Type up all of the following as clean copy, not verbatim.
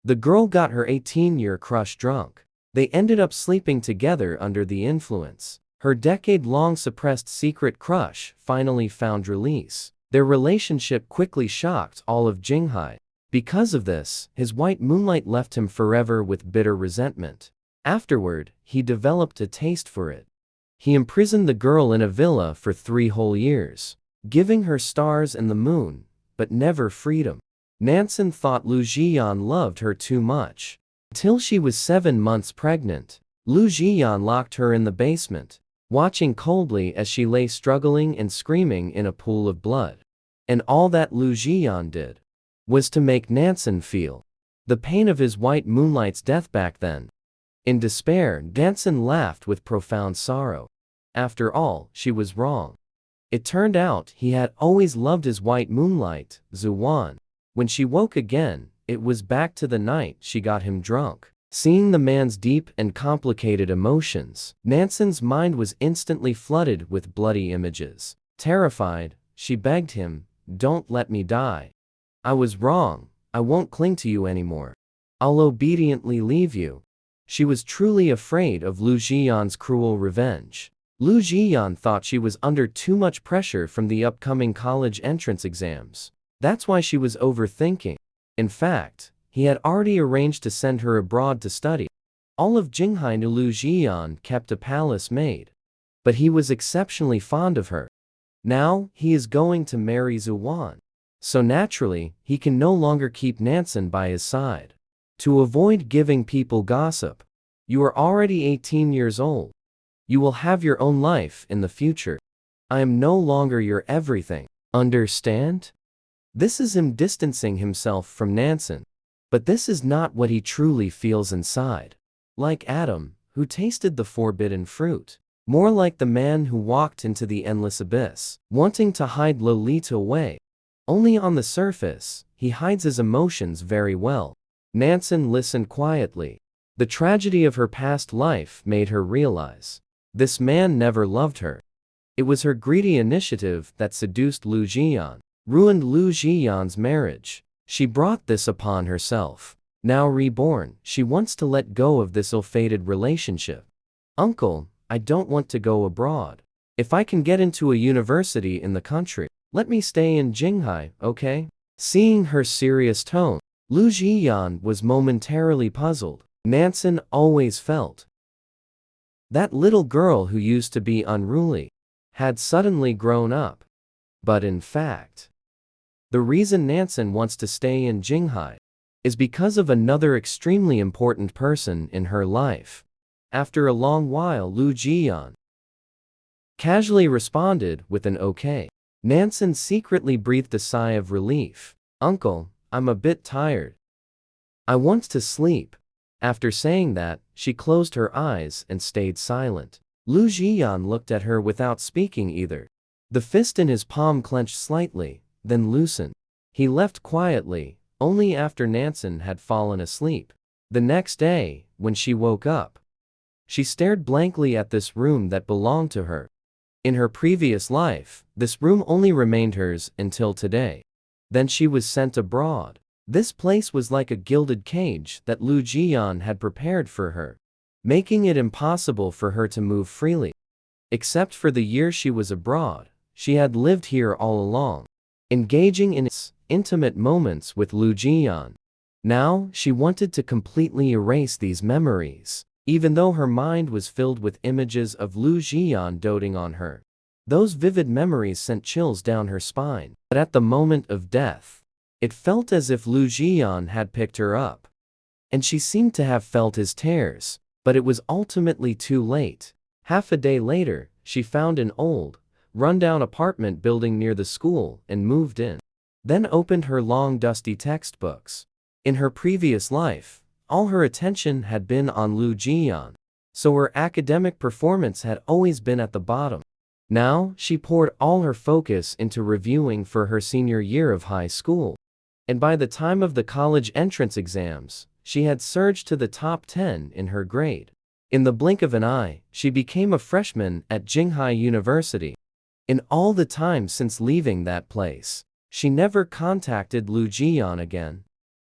The girl got her 18-year crush drunk. They ended up sleeping together under the influence. Her decade-long suppressed secret crush finally found release. Their relationship quickly shocked all of Jinghai. Because of this, his white moonlight left him forever with bitter resentment. Afterward, he developed a taste for it. He imprisoned the girl in a villa for 3 whole years, giving her stars and the moon, but never freedom. Nansen thought Lu Zhiyan loved her too much. Until she was 7 months pregnant, Lu Zhiyan locked her in the basement, watching coldly as she lay struggling and screaming in a pool of blood. And all that Lu Zhiyan did was to make Nansen feel the pain of his white moonlight's death back then. In despair, Nansen laughed with profound sorrow. After all, she was wrong. It turned out he had always loved his white moonlight, Zuwan. When she woke again, it was back to the night she got him drunk. Seeing the man's deep and complicated emotions, Nansen's mind was instantly flooded with bloody images. Terrified, she begged him, "Don't let me die. I was wrong. I won't cling to you anymore. I'll obediently leave you." She was truly afraid of Lu Zhiyan's cruel revenge. Lu Zhiyan thought she was under too much pressure from the upcoming college entrance exams. That's why she was overthinking. In fact, he had already arranged to send her abroad to study. All of Jinghai knew Lu Zhiyan kept a palace maid, but he was exceptionally fond of her. Now, he is going to marry Zuwan. So naturally, he can no longer keep Nansen by his side. To avoid giving people gossip, "You are already 18 years old. You will have your own life in the future. I am no longer your everything. Understand?" This is him distancing himself from Nansen. But this is not what he truly feels inside. Like Adam, who tasted the forbidden fruit. More like the man who walked into the endless abyss, wanting to hide Lolita away. Only on the surface, he hides his emotions very well. Nansen listened quietly. The tragedy of her past life made her realize this man never loved her. It was her greedy initiative that seduced Lu Zhiyan, ruined Lu Zhiyan's marriage. She brought this upon herself. Now reborn, she wants to let go of this ill-fated relationship. "Uncle, I don't want to go abroad. If I can get into a university in the country, let me stay in Jinghai, okay?" Seeing her serious tone, Lu Zhiyan was momentarily puzzled. Nansen always felt that little girl who used to be unruly had suddenly grown up. But in fact, the reason Nansen wants to stay in Jinghai is because of another extremely important person in her life. After a long while, Lu Zhiyan casually responded with an okay. Nansen secretly breathed a sigh of relief. "Uncle, I'm a bit tired. I want to sleep." After saying that, she closed her eyes and stayed silent. Lu Zhiyan looked at her without speaking either. The fist in his palm clenched slightly, then loosened. He left quietly, only after Nansen had fallen asleep. The next day, when she woke up, she stared blankly at this room that belonged to her. In her previous life, this room only remained hers until today. Then she was sent abroad. This place was like a gilded cage that Lu Zhiyan had prepared for her, making it impossible for her to move freely. Except for the year she was abroad, she had lived here all along, engaging in intimate moments with Lu Zhiyan. Now, she wanted to completely erase these memories, even though her mind was filled with images of Lu Zhiyan doting on her. Those vivid memories sent chills down her spine. But at the moment of death, it felt as if Lu Zhiyan had picked her up. And she seemed to have felt his tears, but it was ultimately too late. Half a day later, she found an old, run-down apartment building near the school and moved in. Then opened her long dusty textbooks. In her previous life, all her attention had been on Lu Zhiyan, so her academic performance had always been at the bottom. Now, she poured all her focus into reviewing for her senior year of high school. And by the time of the college entrance exams, she had surged to the top 10 in her grade. In the blink of an eye, she became a freshman at Jinghai University. In all the time since leaving that place, she never contacted Lu Zhiyan again.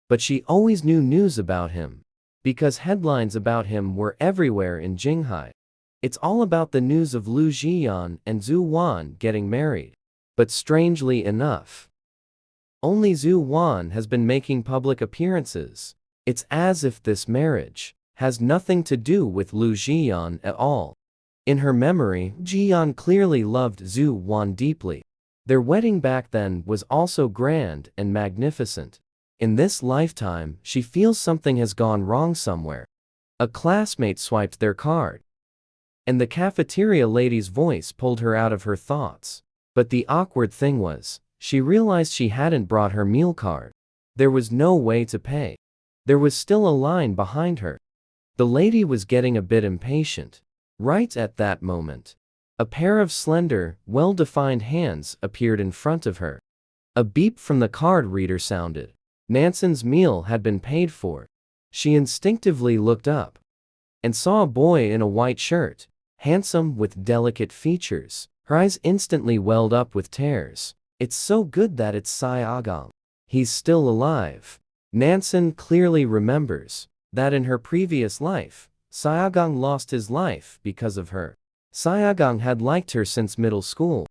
But she always knew news about him, because headlines about him were everywhere in Jinghai. It's all about the news of Lu Zhiyan and Zhu Wan getting married. But strangely enough, only Zhu Wan has been making public appearances. It's as if this marriage has nothing to do with Lu Zhiyan at all. In her memory, Zhiyan clearly loved Zhu Wan deeply. Their wedding back then was also grand and magnificent. In this lifetime, she feels something has gone wrong somewhere. A classmate swiped their card, and the cafeteria lady's voice pulled her out of her thoughts. But the awkward thing was, she realized she hadn't brought her meal card. There was no way to pay. There was still a line behind her. The lady was getting a bit impatient. Right at that moment, a pair of slender, well-defined hands appeared in front of her. A beep from the card reader sounded. Nansen's meal had been paid for. She instinctively looked up and saw a boy in a white shirt, handsome with delicate features. Her eyes instantly welled up with tears. It's so good that it's Siaogang. He's still alive. Nansen clearly remembers that in her previous life, Siaogang lost his life because of her. Siaogang had liked her since middle school,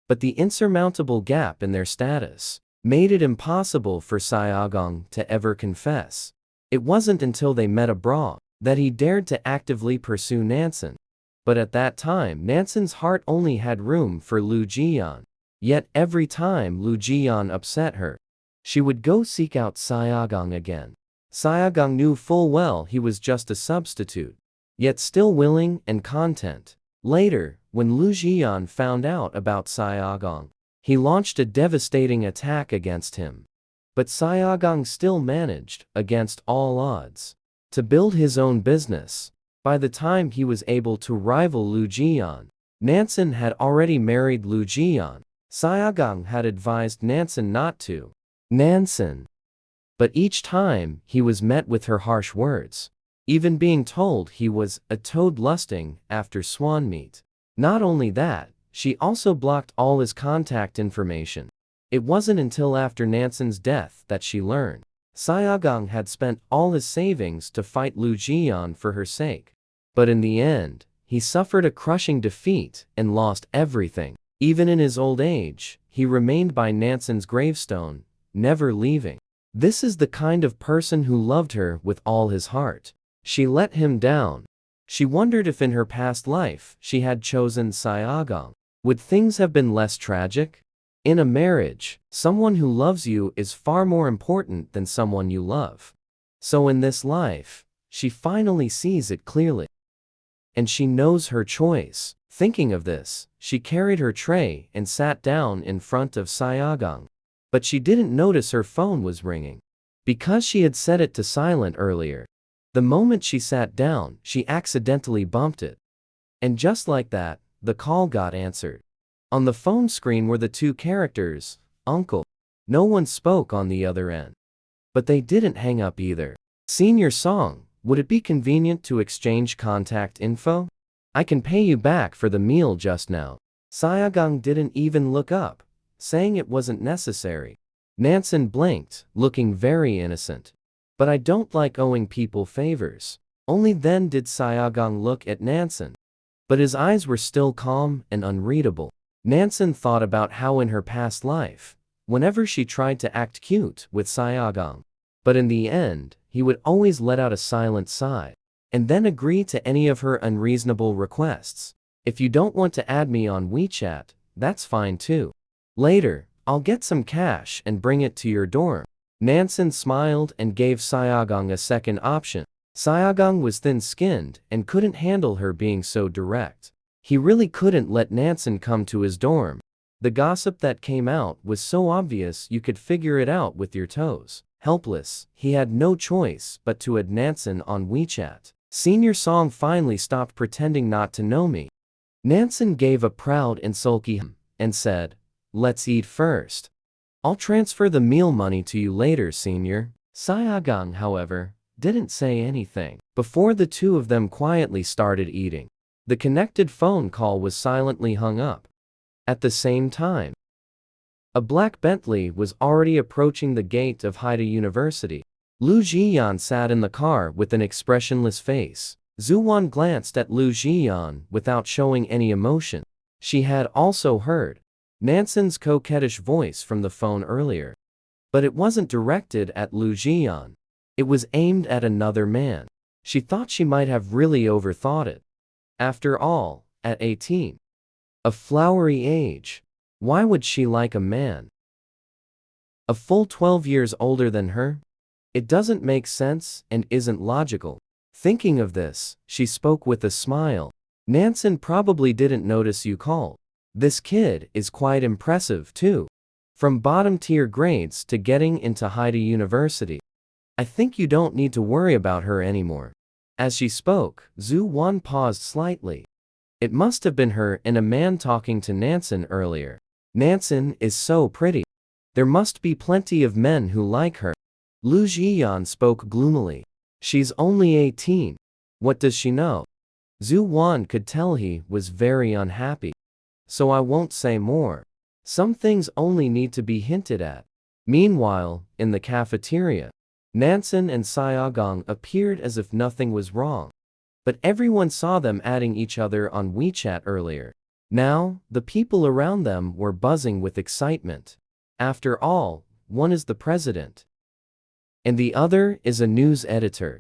but the insurmountable gap in their status made it impossible for Siaogang to ever confess. It wasn't until they met abroad that he dared to actively pursue Nansen. But at that time, Nansen's heart only had room for Lu Zhiyan. Yet every time Lu Zhiyan upset her, she would go seek out Siaogang again. Siaogang knew full well he was just a substitute, yet still willing and content. Later, when Lu Zhiyan found out about Siaogang, he launched a devastating attack against him. But Siaogang still managed, against all odds, to build his own business. By the time he was able to rival Lu Zhiyan, Nansen had already married Lu Zhiyan. Siaogang had advised Nansen not to. But each time, he was met with her harsh words, even being told he was a toad lusting after swan meat. Not only that, she also blocked all his contact information. It wasn't until after Nansen's death that she learned Siaogang had spent all his savings to fight Lu Zhiyan for her sake. But in the end, he suffered a crushing defeat and lost everything. Even in his old age, he remained by Nansen's gravestone, never leaving. This is the kind of person who loved her with all his heart. She let him down. She wondered if in her past life she had chosen Siaogang. Would things have been less tragic? In a marriage, someone who loves you is far more important than someone you love. So in this life, she finally sees it clearly. And she knows her choice. Thinking of this, she carried her tray and sat down in front of Siaogang. But she didn't notice her phone was ringing, because she had set it to silent earlier. The moment she sat down, she accidentally bumped it. And just like that, the call got answered. On the phone screen were the two characters, Uncle. No one spoke on the other end. But they didn't hang up either. Senior Song, would it be convenient to exchange contact info? I can pay you back for the meal just now. Siaogang didn't even look up, saying it wasn't necessary. Nansen blinked, looking very innocent. But I don't like owing people favors. Only then did Siaogang look at Nansen. But his eyes were still calm and unreadable. Nansen thought about how in her past life, whenever she tried to act cute with Siaogang, but in the end, he would always let out a silent sigh, and then agree to any of her unreasonable requests. If you don't want to add me on WeChat, that's fine too. Later, I'll get some cash and bring it to your dorm. Nansen smiled and gave Siaogang a second option. Siaogang was thin-skinned and couldn't handle her being so direct. He really couldn't let Nansen come to his dorm. The gossip that came out was so obvious you could figure it out with your toes. Helpless, he had no choice but to add Nansen on WeChat. Senior Song finally stopped pretending not to know me. Nansen gave a proud and sulky hum and said, "Let's eat first. I'll transfer the meal money to you later, Senior." Siaogang, however, didn't say anything. Before the two of them quietly started eating, the connected phone call was silently hung up. At the same time, a black Bentley was already approaching the gate of Haida University. Lu Zhiyan sat in the car with an expressionless face. Zuwan glanced at Lu Zhiyan without showing any emotion. She had also heard Nansen's coquettish voice from the phone earlier. But it wasn't directed at Lu Zhiyan. It was aimed at another man. She thought she might have really overthought it. After all, at 18, a flowery age, why would she like a man a full 12 years older than her? It doesn't make sense and isn't logical. Thinking of this, she spoke with a smile. Nansen probably didn't notice you called. This kid is quite impressive too. From bottom-tier grades to getting into Haida University. I think you don't need to worry about her anymore. As she spoke, Zhu Wan paused slightly. It must have been her and a man talking to Nansen earlier. Nansen is so pretty. There must be plenty of men who like her. Lu Zhiyan spoke gloomily. She's only 18. What does she know? Zhu Wan could tell he was very unhappy. So I won't say more. Some things only need to be hinted at. Meanwhile, in the cafeteria, Nansen and Siaogang appeared as if nothing was wrong. But everyone saw them adding each other on WeChat earlier. Now, the people around them were buzzing with excitement. After all, one is the president, and the other is a news editor.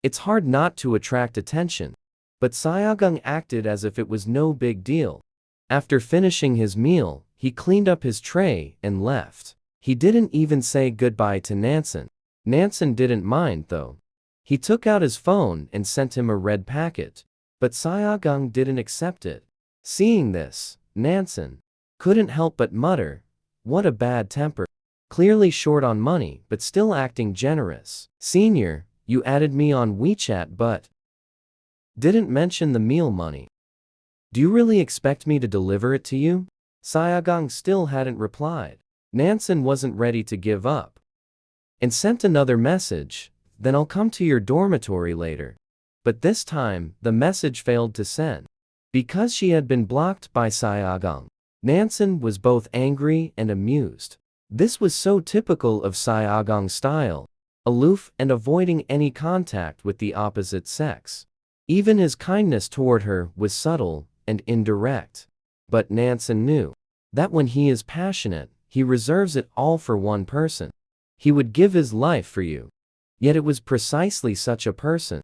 It's hard not to attract attention. But Siaogang acted as if it was no big deal. After finishing his meal, he cleaned up his tray and left. He didn't even say goodbye to Nansen. Nansen didn't mind though. He took out his phone and sent him a red packet. But Siaogang didn't accept it. Seeing this, Nansen couldn't help but mutter, "What a bad temper. Clearly short on money but still acting generous. Senior, you added me on WeChat but didn't mention the meal money. Do you really expect me to deliver it to you?" Siaogang still hadn't replied. Nansen wasn't ready to give up and sent another message, "Then I'll come to your dormitory later." But this time, the message failed to send. Because she had been blocked by Siaogang, Nansen was both angry and amused. This was so typical of Siaogang's style, aloof and avoiding any contact with the opposite sex. Even his kindness toward her was subtle and indirect. But Nansen knew that when he is passionate, he reserves it all for one person. He would give his life for you. Yet it was precisely such a person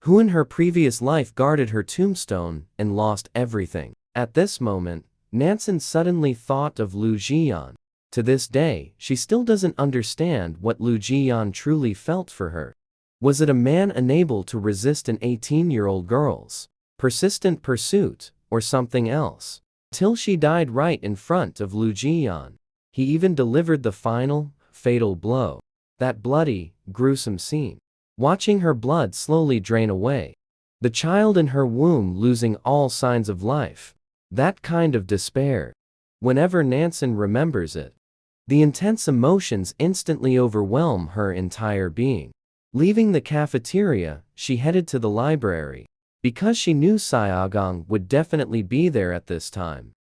who in her previous life guarded her tombstone and lost everything. At this moment, Nansen suddenly thought of Lu Zhiyan. To this day, she still doesn't understand what Lu Zhiyan truly felt for her. Was it a man unable to resist an 18-year-old girl's persistent pursuit, or something else? Till she died right in front of Lu Zhiyan. He even delivered the final, fatal blow. That bloody, gruesome scene. Watching her blood slowly drain away. The child in her womb losing all signs of life. That kind of despair. Whenever Nansen remembers it, the intense emotions instantly overwhelm her entire being. Leaving the cafeteria, she headed to the library, because she knew Siaogang would definitely be there at this time.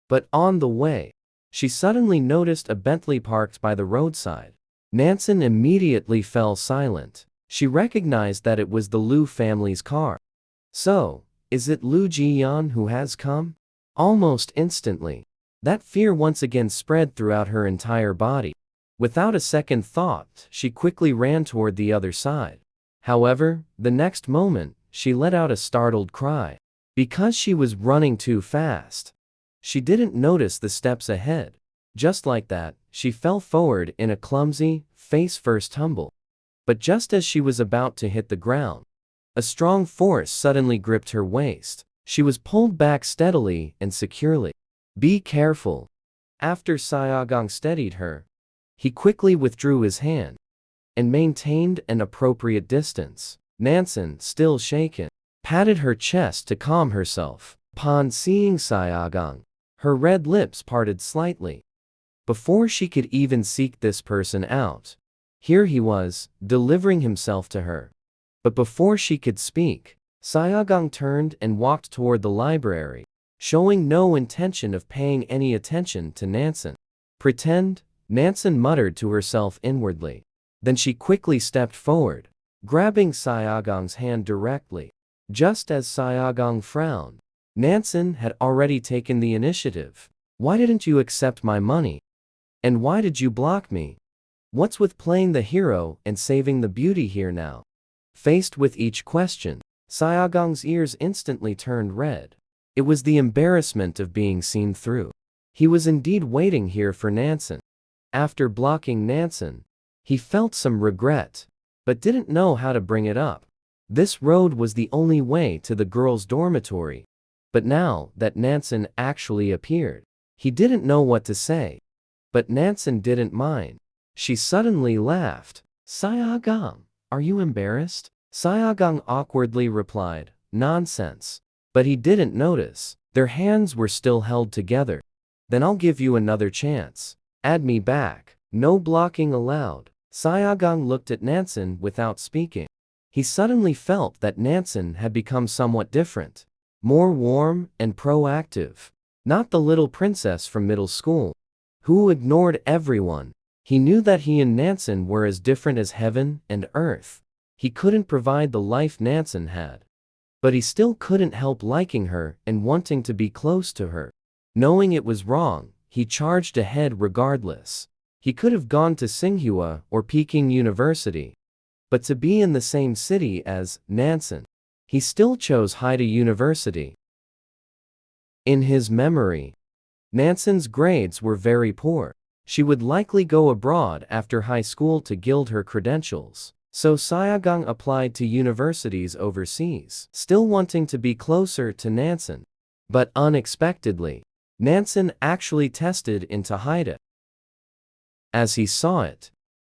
But on the way, she suddenly noticed a Bentley parked by the roadside. Nansen immediately fell silent. She recognized that it was the Lu family's car. So, is it Lu Zhiyan who has come? Almost instantly, that fear once again spread throughout her entire body. Without a second thought, she quickly ran toward the other side. However, the next moment, she let out a startled cry. Because she was running too fast, she didn't notice the steps ahead. Just like that, she fell forward in a clumsy, face-first tumble. But just as she was about to hit the ground, a strong force suddenly gripped her waist. She was pulled back steadily and securely. "Be careful." After Siaogang steadied her, he quickly withdrew his hand and maintained an appropriate distance. Nansen, still shaken, patted her chest to calm herself. Upon seeing Siaogang, her red lips parted slightly. Before she could even seek this person out, here he was, delivering himself to her. But before she could speak, Siaogang turned and walked toward the library, showing no intention of paying any attention to Nansen. "Pretend," Nansen muttered to herself inwardly. Then she quickly stepped forward, grabbing Siaogang's hand directly. Just as Siaogang frowned, Nansen had already taken the initiative. "Why didn't you accept my money? And why did you block me? What's with playing the hero and saving the beauty here now?" Faced with each question, Siaogang's ears instantly turned red. It was the embarrassment of being seen through. He was indeed waiting here for Nansen. After blocking Nansen, he felt some regret, but didn't know how to bring it up. This road was the only way to the girls' dormitory. But now that Nansen actually appeared, he didn't know what to say. But Nansen didn't mind. She suddenly laughed. "Siaogang, are you embarrassed?" Siaogang awkwardly replied, "Nonsense." But he didn't notice. Their hands were still held together. "Then I'll give you another chance. Add me back. No blocking allowed." Siaogang looked at Nansen without speaking. He suddenly felt that Nansen had become somewhat different. More warm and proactive. Not the little princess from middle school, who ignored everyone. He knew that he and Nansen were as different as heaven and earth. He couldn't provide the life Nansen had. But he still couldn't help liking her and wanting to be close to her. Knowing it was wrong, he charged ahead regardless. He could have gone to Tsinghua or Peking University. But to be in the same city as Nansen, he still chose Haida University. In his memory, Nansen's grades were very poor. She would likely go abroad after high school to gild her credentials. So Siaogang applied to universities overseas, still wanting to be closer to Nansen. But unexpectedly, Nansen actually tested into Haida. As he saw it,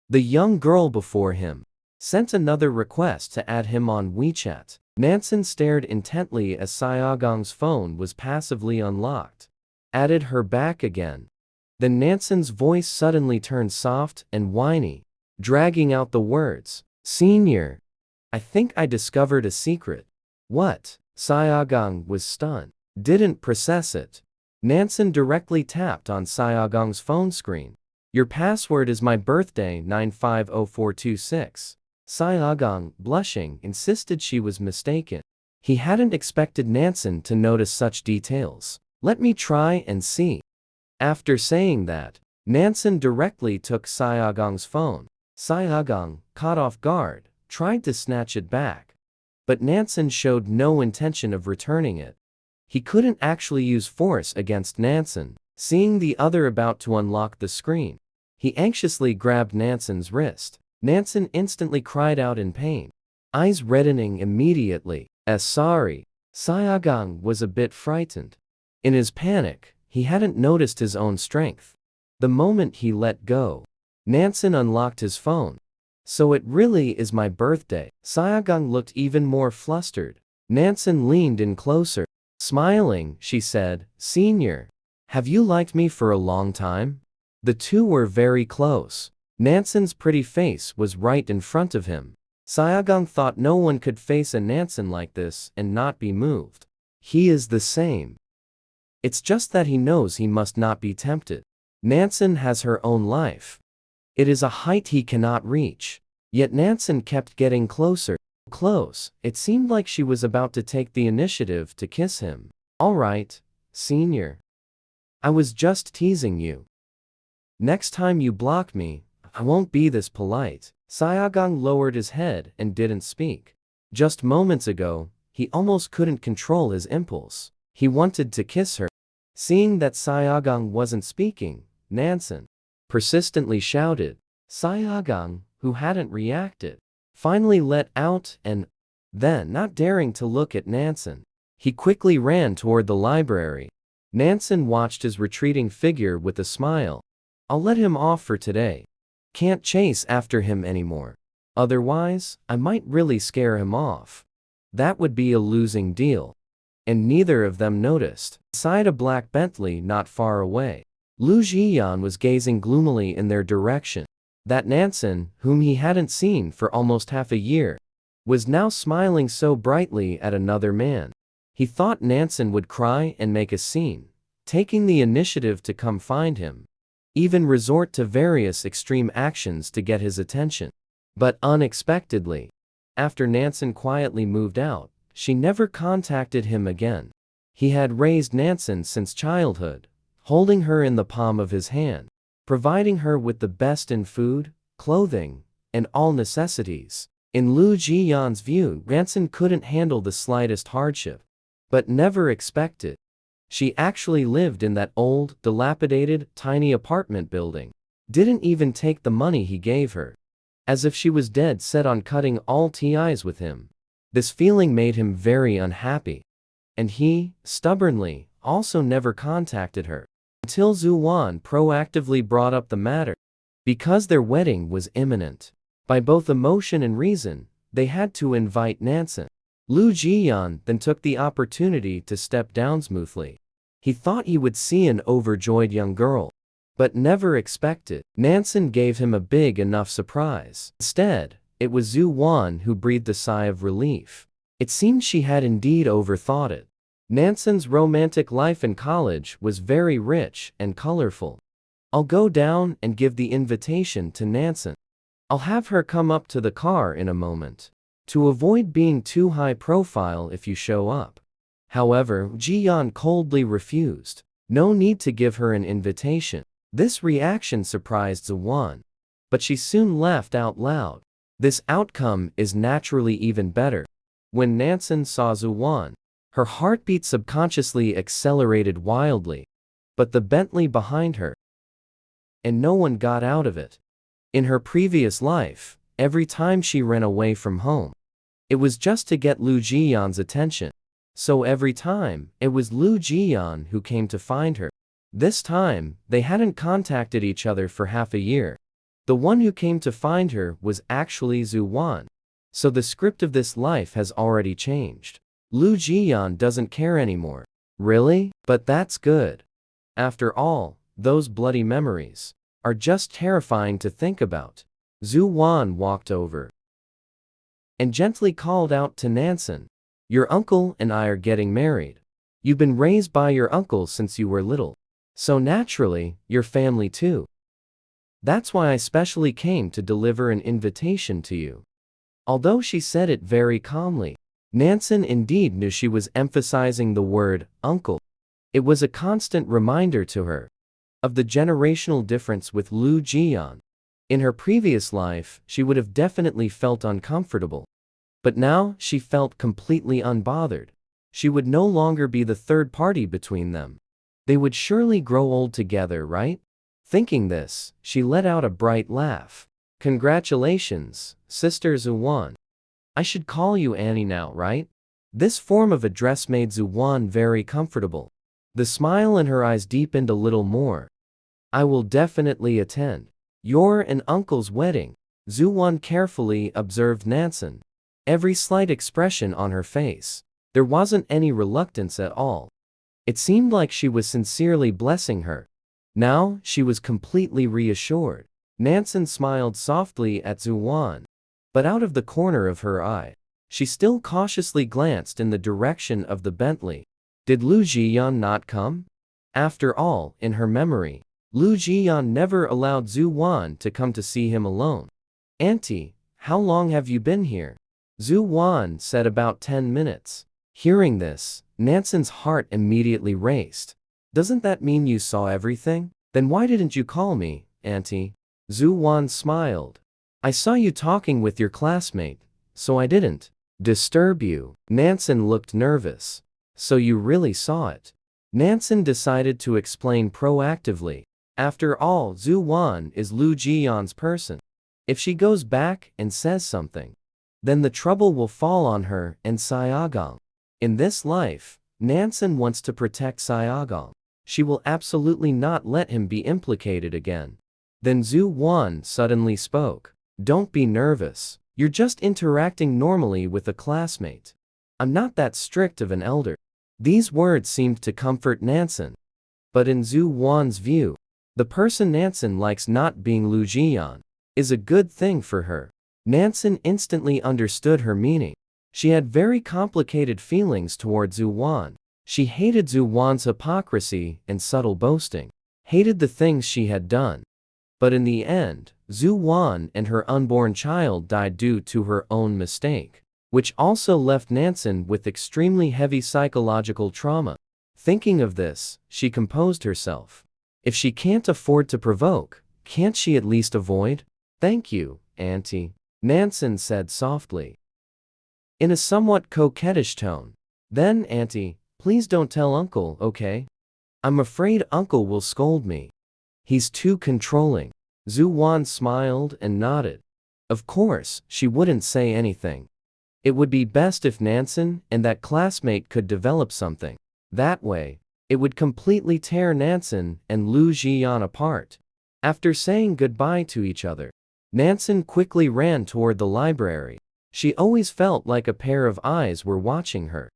the young girl before him sent another request to add him on WeChat. Nansen stared intently as Siaogang's phone was passively unlocked. Added her back again. Then Nansen's voice suddenly turned soft and whiny, dragging out the words, "Senior, I think I discovered a secret." "What?" Siaogang was stunned. Didn't process it. Nansen directly tapped on Siaogang's phone screen. "Your password is my birthday 950426. Siaogang, blushing, insisted she was mistaken. He hadn't expected Nansen to notice such details. "Let me try and see." After saying that, Nansen directly took Siaogang's phone. Siaogang, caught off guard, tried to snatch it back. But Nansen showed no intention of returning it. He couldn't actually use force against Nansen. Seeing the other about to unlock the screen, he anxiously grabbed Nansen's wrist. Nansen instantly cried out in pain, eyes reddening immediately. Sorry." Siaogang was a bit frightened. In his panic, he hadn't noticed his own strength. The moment he let go, Nansen unlocked his phone. "So it really is my birthday." Siaogang looked even more flustered. Nansen leaned in closer. Smiling, she said, "Senior, have you liked me for a long time?" The two were very close. Nansen's pretty face was right in front of him. Siaogang thought no one could face a Nansen like this and not be moved. He is the same. It's just that he knows he must not be tempted. Nansen has her own life. It is a height he cannot reach. Yet Nansen kept getting closer. Close. It seemed like she was about to take the initiative to kiss him. "All right, senior. I was just teasing you. Next time you block me, I won't be this polite." Siaogang lowered his head and didn't speak. Just moments ago, he almost couldn't control his impulse. He wanted to kiss her. Seeing that Siaogang wasn't speaking, Nansen persistently shouted. Siaogang, who hadn't reacted, finally let out and then, not daring to look at Nansen, he quickly ran toward the library. Nansen watched his retreating figure with a smile. "I'll let him off for today. Can't chase after him anymore. Otherwise, I might really scare him off. That would be a losing deal." And neither of them noticed. Inside a black Bentley not far away, Lu Zhiyan was gazing gloomily in their direction. That Nansen, whom he hadn't seen for almost half a year, was now smiling so brightly at another man. He thought Nansen would cry and make a scene, taking the initiative to come find him. even resort to various extreme actions to get his attention. But unexpectedly, after Nansen quietly moved out, she never contacted him again. He had raised Nansen since childhood, holding her in the palm of his hand, providing her with the best in food, clothing, and all necessities. In Lu Zhiyan's view, Nansen couldn't handle the slightest hardship, but never expected. She actually lived in that old, dilapidated, tiny apartment building, didn't even take the money he gave her, as if she was dead set on cutting all ties with him. This feeling made him very unhappy, and he, stubbornly, also never contacted her, until Zhu Wan proactively brought up the matter. Because their wedding was imminent, by both emotion and reason, they had to invite Nansen. Lu Zhiyan then took the opportunity to step down smoothly. He thought he would see an overjoyed young girl, but never expected. Nansen gave him a big enough surprise. Instead, it was Zhu Wan who breathed a sigh of relief. It seemed she had indeed overthought it. Nansen's romantic life in college was very rich and colorful. I'll go down and give the invitation to Nansen. I'll have her come up to the car in a moment, to avoid being too high profile if you show up. However, Jiyan coldly refused. No need to give her an invitation. This reaction surprised Zhu Wan, but she soon laughed out loud. This outcome is naturally even better. When Nansen saw Zhu Wan, her heartbeat subconsciously accelerated wildly. But the Bentley behind her, and no one got out of it. In her previous life, every time she ran away from home, it was just to get Lu Zhiyan's attention. So every time, it was Lu Zhiyan who came to find her. This time, they hadn't contacted each other for half a year. The one who came to find her was actually Zhu Wan. So the script of this life has already changed. Lu Zhiyan doesn't care anymore. Really? But that's good. After all, those bloody memories are just terrifying to think about. Zhu Wan walked over and gently called out to Nansen, "Your uncle and I are getting married. You've been raised by your uncle since you were little. So naturally, your family too. That's why I specially came to deliver an invitation to you." Although she said it very calmly, Nansen indeed knew she was emphasizing the word uncle. It was a constant reminder to her of the generational difference with Lu Zhiyan. In her previous life, she would have definitely felt uncomfortable. But now, she felt completely unbothered. She would no longer be the third party between them. They would surely grow old together, right? Thinking this, she let out a bright laugh. "Congratulations, Sister Zhu Wan. I should call you Annie now, right?" This form of address made Zhu Wan very comfortable. The smile in her eyes deepened a little more. "I will definitely attend your and uncle's wedding." Zhu Wan carefully observed Nansen. Every slight expression on her face. There wasn't any reluctance at all. It seemed like she was sincerely blessing her. Now, she was completely reassured. Nansen smiled softly at Zhu Wan, but out of the corner of her eye, she still cautiously glanced in the direction of the Bentley. Did Lu Zhiyan not come? After all, in her memory, Lu Zhiyan never allowed Zhu Wan to come to see him alone. "Auntie, how long have you been here?" Zhu Wan said, "About 10 minutes. Hearing this, Nansen's heart immediately raced. "Doesn't that mean you saw everything? Then why didn't you call me, Auntie?" Zhu Wan smiled. "I saw you talking with your classmate, so I didn't disturb you." Nansen looked nervous. "So you really saw it?" Nansen decided to explain proactively. After all, Zhu Wan is Lu Zhiyan's person. If she goes back and says something, then the trouble will fall on her and Siaogang. In this life, Nansen wants to protect Siaogang. She will absolutely not let him be implicated again. Then Zhu Wan suddenly spoke. "Don't be nervous. You're just interacting normally with a classmate. I'm not that strict of an elder." These words seemed to comfort Nansen. But in Zhu Wan's view, the person Nansen likes not being Lu Zhiyan is a good thing for her. Nansen instantly understood her meaning. She had very complicated feelings toward Zhu Wan. She hated Zhu Wan's hypocrisy and subtle boasting. hated the things she had done. But in the end, Zhu Wan and her unborn child died due to her own mistake, which also left Nansen with extremely heavy psychological trauma. Thinking of this, she composed herself. If she can't afford to provoke, can't she at least avoid? Thank you, Auntie, Nansen said softly, in a somewhat coquettish tone. Then, Auntie, please don't tell Uncle, okay? I'm afraid Uncle will scold me. He's too controlling. Zhu Wan smiled and nodded. Of course, she wouldn't say anything. It would be best if Nansen and that classmate could develop something. That way, it would completely tear Nansen and Lu Zhiyan apart. After saying goodbye to each other, Nansen quickly ran toward the library. She always felt like a pair of eyes were watching her.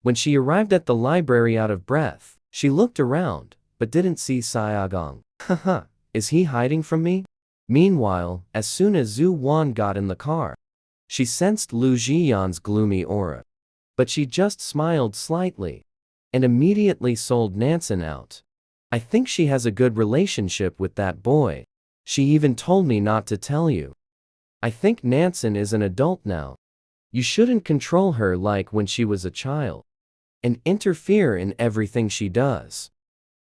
When she arrived at the library out of breath, she looked around, but didn't see Siaogang. Haha, is he hiding from me? Meanwhile, as soon as Zhu Wan got in the car, she sensed Lu Zhiyan's gloomy aura. But she just smiled slightly and immediately sold Nansen out. I think she has a good relationship with that boy. She even told me not to tell you. I think Nansen is an adult now. You shouldn't control her like when she was a child and interfere in everything she does.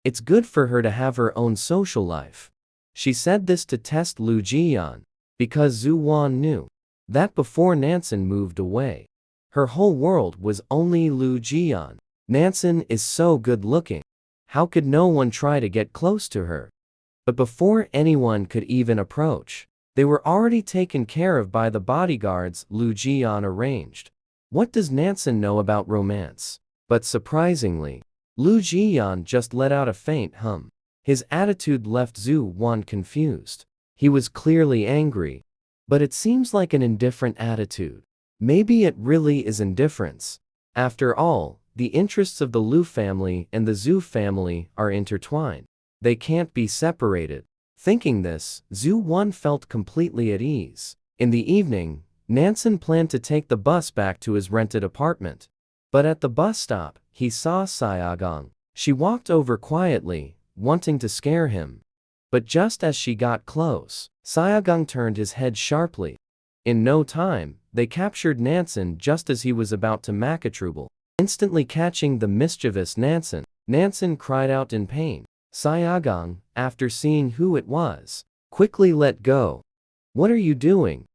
It's good for her to have her own social life. She said this to test Lu Zhiyan, because Zhu Wan knew that before Nansen moved away, her whole world was only Lu Zhiyan. Nansen is so good looking. How could no one try to get close to her? But before anyone could even approach, they were already taken care of by the bodyguards Lu Zhiyan arranged. What does Nansen know about romance? But surprisingly, Lu Zhiyan just let out a faint hum. His attitude left Zhu Wan confused. He was clearly angry, but it seems like an indifferent attitude. Maybe it really is indifference. After all, the interests of the Lu family and the Zhu family are intertwined. They can't be separated. Thinking this, Zhu Wan felt completely at ease. In the evening, Nansen planned to take the bus back to his rented apartment. But at the bus stop, he saw Siaogang. She walked over quietly, wanting to scare him. But just as she got close, Siaogang turned his head sharply. In no time, they captured Nansen just as he was about to macatrouble. Instantly catching the mischievous Nansen, Nansen cried out in pain. Siaogang, after seeing who it was, quickly let go. What are you doing?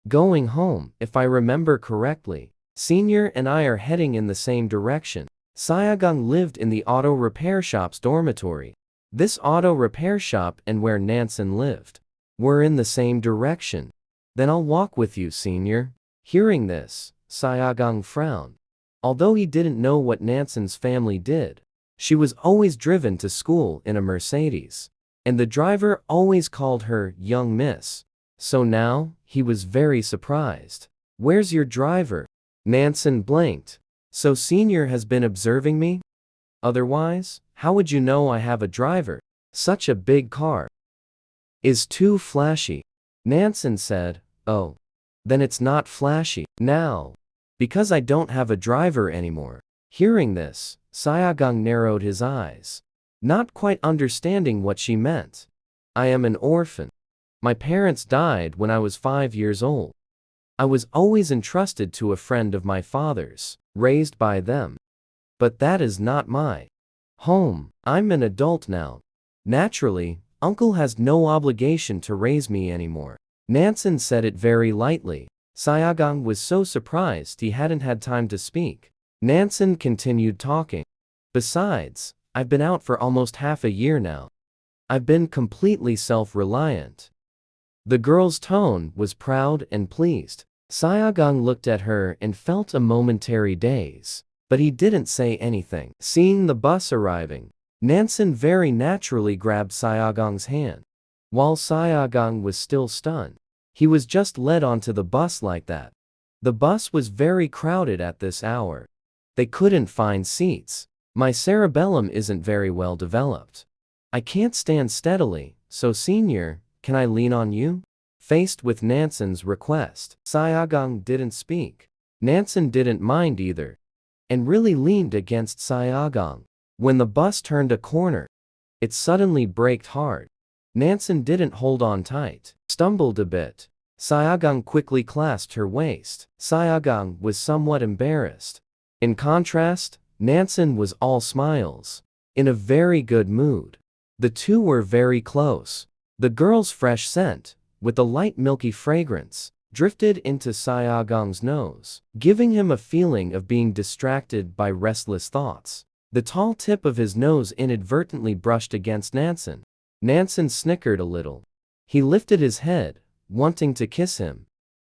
Going home, if I remember correctly. Senior and I are heading in the same direction. Siaogang lived in the auto repair shop's dormitory. This auto repair shop and where Nansen lived were in the same direction. Then I'll walk with you, Senior. Hearing this, Siaogang frowned. Although he didn't know what Nansen's family did, she was always driven to school in a Mercedes, and the driver always called her young miss. So now, he was very surprised. Where's your driver? Nansen blinked. So Senior has been observing me? Otherwise, how would you know I have a driver? Such a big car is too flashy. Nansen said, oh, then it's not flashy now, because I don't have a driver anymore. Hearing this, Siaogang narrowed his eyes, not quite understanding what she meant. I am an orphan. My parents died when I was 5 years old. I was always entrusted to a friend of my father's, raised by them. But that is not my home. I'm an adult now. Naturally, Uncle has no obligation to raise me anymore. Nansen said it very lightly. Siaogang was so surprised he hadn't had time to speak. Nansen continued talking. Besides, I've been out for almost half a year now. I've been completely self-reliant. The girl's tone was proud and pleased. Siaogang looked at her and felt a momentary daze, but he didn't say anything. Seeing the bus arriving, Nansen very naturally grabbed Siaogang's hand. While Siaogang was still stunned, he was just led onto the bus like that. The bus was very crowded at this hour. They couldn't find seats. My cerebellum isn't very well developed. I can't stand steadily, so Senior, can I lean on you? Faced with Nansen's request, Siaogang didn't speak. Nansen didn't mind either, and really leaned against Siaogang. When the bus turned a corner, It suddenly braked hard. Nansen didn't hold on tight, stumbled a bit. Siaogang quickly clasped her waist. Siaogang was somewhat embarrassed. In contrast, Nansen was all smiles. In a very good mood. The two were very close. The girl's fresh scent, with a light milky fragrance, drifted into Siaogang's nose, giving him a feeling of being distracted by restless thoughts. The tall tip of his nose inadvertently brushed against Nansen. Nansen snickered a little. He lifted his head, wanting to kiss him.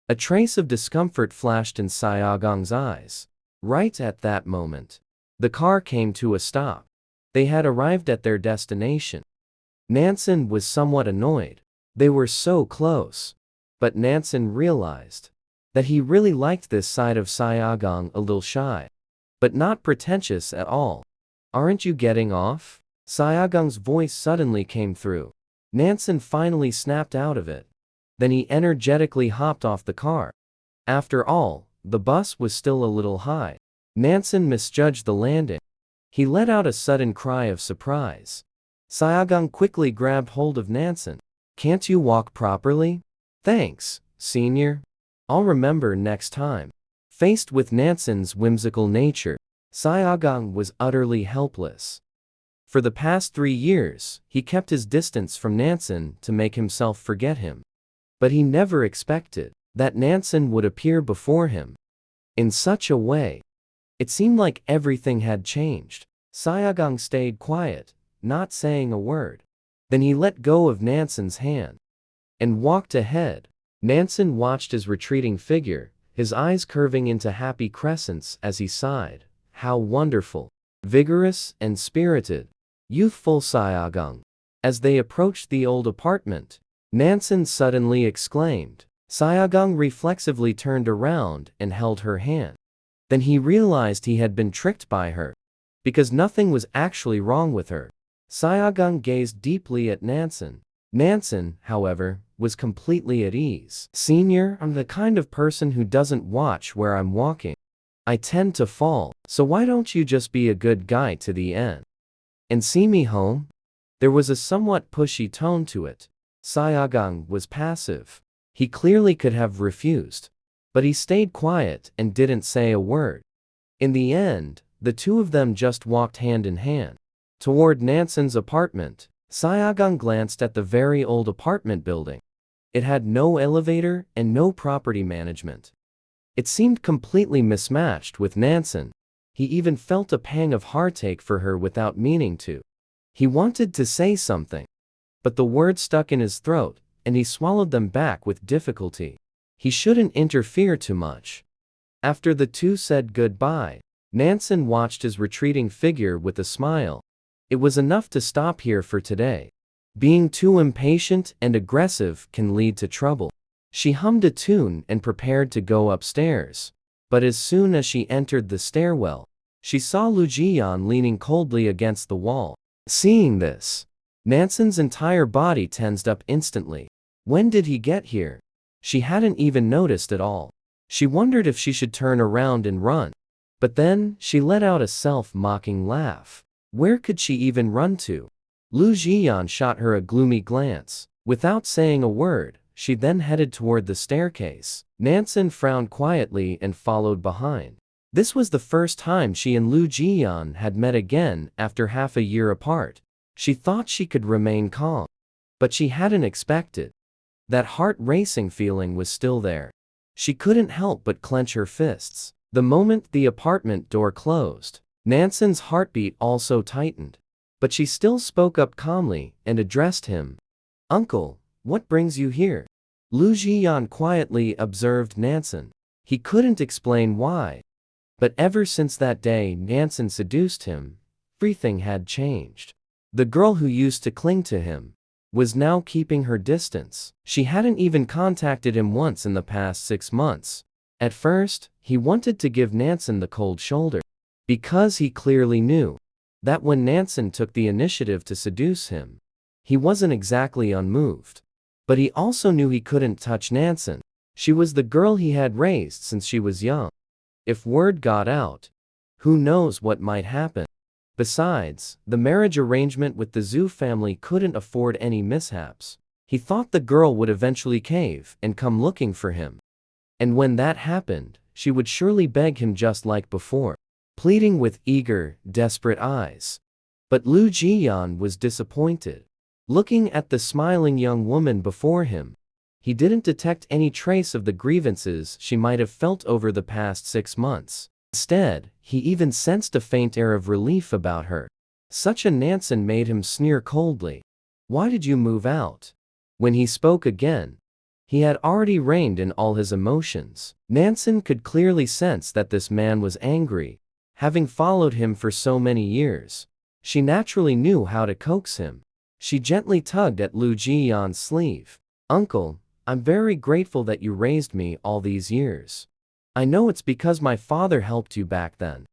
A trace of discomfort flashed in Siaogang's eyes. Right at that moment, the car came to a stop. They had arrived at their destination. Nansen was somewhat annoyed. They were so close. But Nansen realized that he really liked this side of Siaogang, a little shy, but not pretentious at all. "Aren't you getting off?" Siaogang's voice suddenly came through. Nansen finally snapped out of it. Then he energetically hopped off the car. After all, the bus was still a little high. Nansen misjudged the landing. He let out a sudden cry of surprise. Siaogang quickly grabbed hold of Nansen. "Can't you walk properly?" "Thanks, senior. I'll remember next time." Faced with Nansen's whimsical nature, Siaogang was utterly helpless. For the past 3 years, he kept his distance from Nansen to make himself forget him. But he never expected that Nansen would appear before him in such a way. It seemed like everything had changed. Siaogang stayed quiet, not saying a word. Then he let go of Nansen's hand and walked ahead. Nansen watched his retreating figure, his eyes curving into happy crescents as he sighed. How wonderful, vigorous and spirited, youthful Siaogang. As they approached the old apartment, Nansen suddenly exclaimed. Siaogang reflexively turned around and held her hand. Then he realized he had been tricked by her, because nothing was actually wrong with her. Siaogang gazed deeply at Nansen. Nansen, however, was completely at ease. "Senior, I'm the kind of person who doesn't watch where I'm walking. I tend to fall, so why don't you just be a good guy to the end and see me home?" There was a somewhat pushy tone to it. Siaogang was passive. He clearly could have refused, but he stayed quiet and didn't say a word. In the end, the two of them just walked hand in hand toward Nansen's apartment. Siaogang glanced at the very old apartment building. It had no elevator and no property management. It seemed completely mismatched with Nansen. He even felt a pang of heartache for her without meaning to. He wanted to say something, but the words stuck in his throat, and he swallowed them back with difficulty. He shouldn't interfere too much. After the two said goodbye, Nansen watched his retreating figure with a smile. It was enough to stop here for today. Being too impatient and aggressive can lead to trouble. She hummed a tune and prepared to go upstairs. But as soon as she entered the stairwell, she saw Lu Zhiyan leaning coldly against the wall. Seeing this, Nansen's entire body tensed up instantly. When did he get here? She hadn't even noticed at all. She wondered if she should turn around and run. But then, she let out a self-mocking laugh. Where could she even run to? Lu Zhiyan shot her a gloomy glance. Without saying a word, she then headed toward the staircase. Nansen frowned quietly and followed behind. This was the first time she and Lu Zhiyan had met again after half a year apart. She thought she could remain calm, but she hadn't expected that heart-racing feeling was still there. She couldn't help but clench her fists. The moment the apartment door closed, Nansen's heartbeat also tightened. But she still spoke up calmly and addressed him. "Uncle, what brings you here?" Lu Zhiyan quietly observed Nansen. He couldn't explain why. But ever since that day Nansen seduced him, everything had changed. The girl who used to cling to him was now keeping her distance. She hadn't even contacted him once in the past 6 months. At first, he wanted to give Nansen the cold shoulder, because he clearly knew that when Nansen took the initiative to seduce him, he wasn't exactly unmoved. But he also knew he couldn't touch Nansen. She was the girl he had raised since she was young. If word got out, who knows what might happen. Besides, the marriage arrangement with the Zhu family couldn't afford any mishaps. He thought the girl would eventually cave and come looking for him. And when that happened, she would surely beg him just like before, pleading with eager, desperate eyes. But Lu Zhiyan was disappointed. Looking at the smiling young woman before him, he didn't detect any trace of the grievances she might have felt over the past 6 months. Instead, he even sensed a faint air of relief about her. Such a Nansen made him sneer coldly. "Why did you move out?" When he spoke again, he had already reined in all his emotions. Nansen could clearly sense that this man was angry, having followed him for so many years. She naturally knew how to coax him. She gently tugged at Lu Zhiyan's sleeve. "Uncle, I'm very grateful that you raised me all these years. I know it's because my father helped you back then.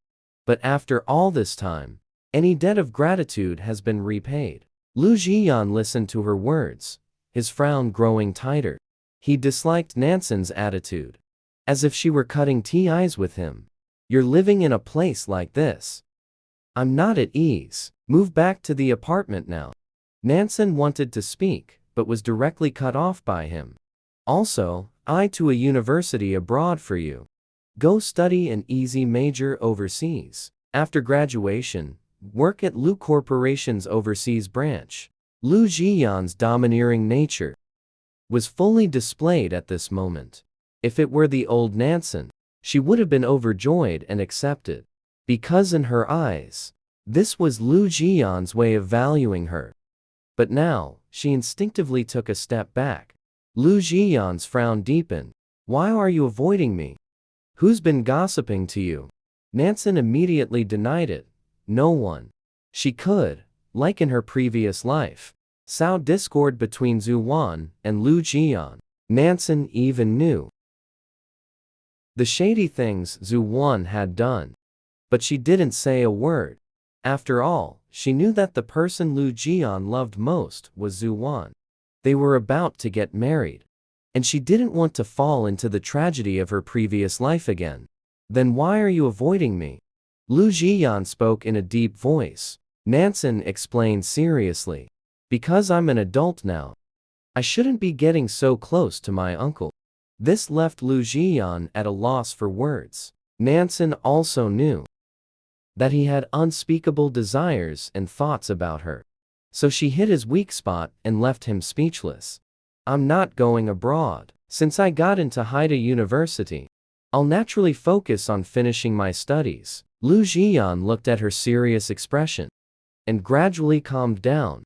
But after all this time, any debt of gratitude has been repaid." Lu Zhiyan listened to her words, his frown growing tighter. He disliked Nansen's attitude. As if she were cutting ties with him. "You're living in a place like this. I'm not at ease. Move back to the apartment now." Nansen wanted to speak, but was directly cut off by him. "Also, I to a university abroad for you. Go study an easy major overseas. After graduation, work at Lu Corporation's overseas branch." Lu Zhiyan's domineering nature was fully displayed at this moment. If it were the old Nansen, she would have been overjoyed and accepted. Because in her eyes, this was Lu Zhiyan's way of valuing her. But now, she instinctively took a step back. Lu Zhiyan's frown deepened. "Why are you avoiding me? Who's been gossiping to you?" Nansen immediately denied it. No one. She could, like in her previous life, sow discord between Zhu Wan and Lu Zhiyan. Nansen even knew the shady things Zhu Wan had done. But she didn't say a word. After all, she knew that the person Lu Zhiyan loved most was Zhu Wan. They were about to get married. And she didn't want to fall into the tragedy of her previous life again. "Then why are you avoiding me?" Lu Zhiyan spoke in a deep voice. Nansen explained seriously. "Because I'm an adult now. I shouldn't be getting so close to my uncle." This left Lu Zhiyan at a loss for words. Nansen also knew that he had unspeakable desires and thoughts about her. So she hit his weak spot and left him speechless. "I'm not going abroad. Since I got into Haida University, I'll naturally focus on finishing my studies." Lu Zhiyan looked at her serious expression and gradually calmed down.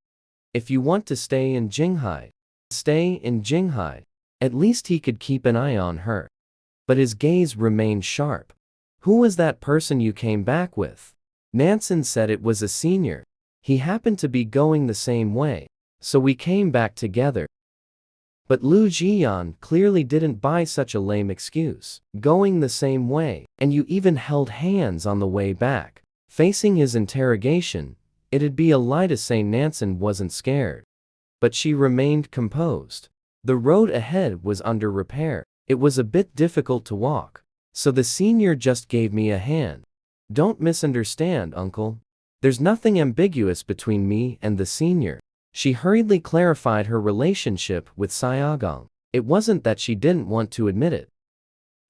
"If you want to stay in Jinghai, stay in Jinghai." At least he could keep an eye on her. But his gaze remained sharp. "Who was that person you came back with?" Nansen said it was a senior. "He happened to be going the same way, so we came back together." But Lu Zhiyan clearly didn't buy such a lame excuse. "Going the same way, and you even held hands on the way back." Facing his interrogation, it'd be a lie to say Nansen wasn't scared. But she remained composed. The road ahead was under repair. It was a bit difficult to walk, so the senior just gave me a hand. "Don't misunderstand, uncle. There's nothing ambiguous between me and the senior." She hurriedly clarified her relationship with Siaogang. It wasn't that she didn't want to admit it.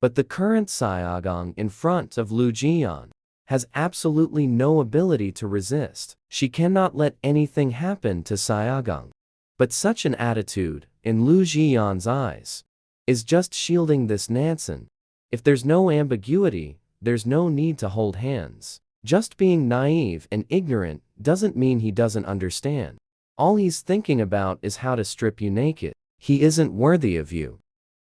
But the current Siaogang in front of Lu Zhiyan has absolutely no ability to resist. She cannot let anything happen to Siaogang. But such an attitude, in Lu Zhiyan's eyes, is just shielding this Nansen. If there's no ambiguity, there's no need to hold hands. Just being naive and ignorant doesn't mean he doesn't understand. All he's thinking about is how to strip you naked. He isn't worthy of you.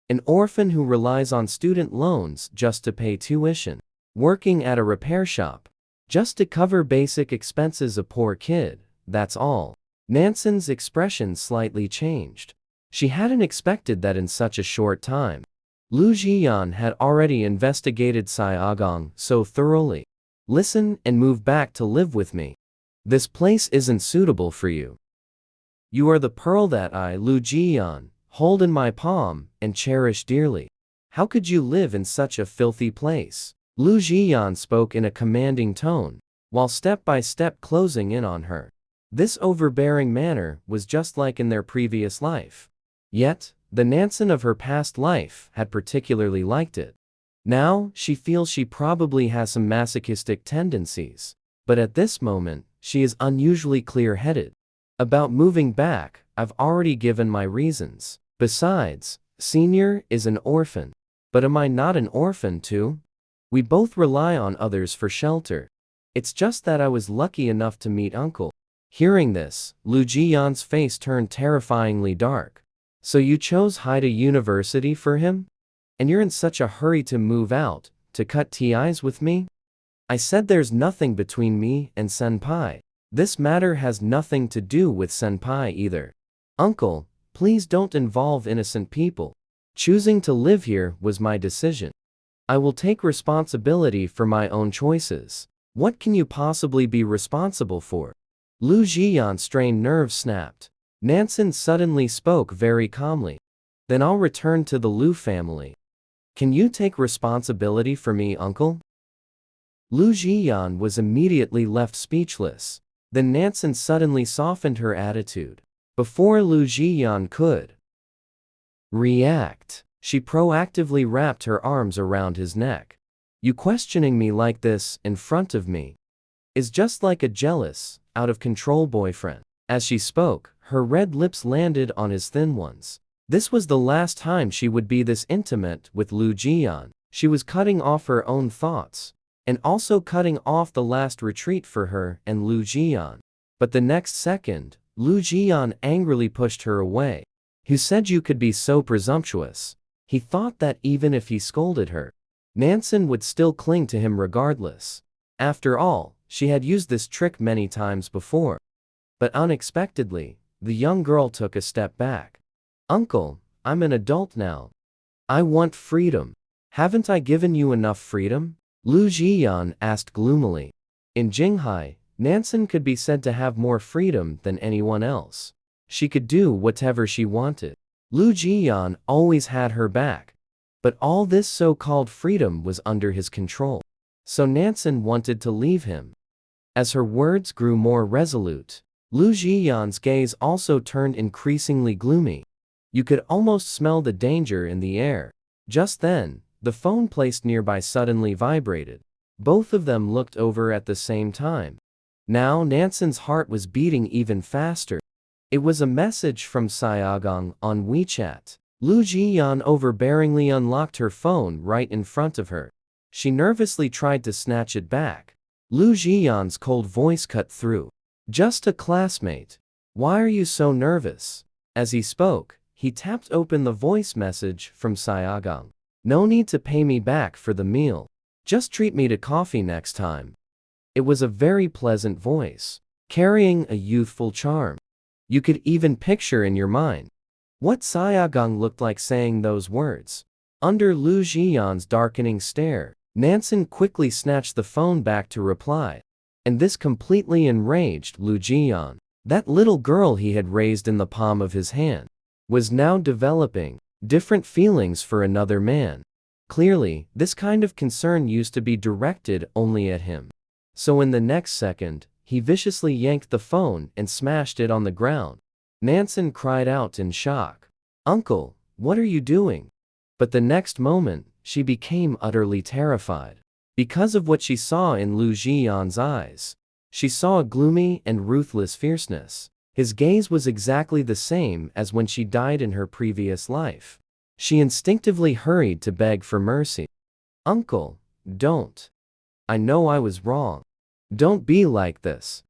An orphan who relies on student loans just to pay tuition. Working at a repair shop just to cover basic expenses, a poor kid, that's all. Nansen's expression slightly changed. She hadn't expected that in such a short time. Lu Zhiyan had already investigated Siaogang so thoroughly. "Listen and move back to live with me. This place isn't suitable for you. You are the pearl that I, Lu Zhiyan, hold in my palm and cherish dearly. How could you live in such a filthy place?" Lu Zhiyan spoke in a commanding tone. while step by step closing in on her. This overbearing manner was just like in their previous life. Yet, the Nansen of her past life had particularly liked it. Now, she feels she probably has some masochistic tendencies. But at this moment, she is unusually clear-headed. About moving back, I've already given my reasons. Besides, Senior is an orphan. But am I not an orphan too? We both rely on others for shelter. It's just that I was lucky enough to meet Uncle. Hearing this, Lu Zhiyan's face turned terrifyingly dark. So you chose Haida University for him? And you're in such a hurry to move out, to cut ties with me? I said there's nothing between me and Senpai. This matter has nothing to do with Senpai either. Uncle, please don't involve innocent people. Choosing to live here was my decision. I will take responsibility for my own choices. What can you possibly be responsible for? Lu Zhiyan's strained nerves snapped. Nansen suddenly spoke very calmly. Then I'll return to the Lu family. Can you take responsibility for me, Uncle? Lu Zhiyan was immediately left speechless. Then Nansen suddenly softened her attitude. Before Lu Zhiyan could react, she proactively wrapped her arms around his neck. You questioning me like this in front of me is just like a jealous, out-of-control boyfriend. As she spoke, her red lips landed on his thin ones. This was the last time she would be this intimate with Lu Zhiyan. She was cutting off her own thoughts, and also cutting off the last retreat for her and Lu Zhiyan. But the next second, Lu Zhiyan angrily pushed her away. Who said you could be so presumptuous? He thought that even if he scolded her, Nansen would still cling to him regardless. After all, she had used this trick many times before. But unexpectedly, the young girl took a step back. Uncle, I'm an adult now. I want freedom. Haven't I given you enough freedom? Lu Zhiyan asked gloomily. In Jinghai, Nansen could be said to have more freedom than anyone else. She could do whatever she wanted. Lu Zhiyan always had her back. But all this so-called freedom was under his control. So Nansen wanted to leave him. As her words grew more resolute, Lu Zhiyan's gaze also turned increasingly gloomy. You could almost smell the danger in the air. Just then, the phone placed nearby suddenly vibrated. Both of them looked over at the same time. Now Nansen's heart was beating even faster. It was a message from Siaogang on WeChat. Lu Zhiyan overbearingly unlocked her phone right in front of her. She nervously tried to snatch it back. Lu Zhiyan's cold voice cut through. Just a classmate. Why are you so nervous? As he spoke, he tapped open the voice message from Siaogang. No need to pay me back for the meal. Just treat me to coffee next time. It was a very pleasant voice, carrying a youthful charm. You could even picture in your mind what Siaogang looked like saying those words. Under Lu Zhiyan's darkening stare, Nansen quickly snatched the phone back to reply. And this completely enraged Lu Zhiyan. That little girl he had raised in the palm of his hand was now developing different feelings for another man. Clearly, this kind of concern used to be directed only at him. So in the next second, he viciously yanked the phone and smashed it on the ground. Nansen cried out in shock. Uncle, what are you doing? But the next moment, she became utterly terrified. Because of what she saw in Lu Zhiyan's eyes. She saw a gloomy and ruthless fierceness. His gaze was exactly the same as when she died in her previous life. She instinctively hurried to beg for mercy. Uncle, don't. I know I was wrong. Don't be like this.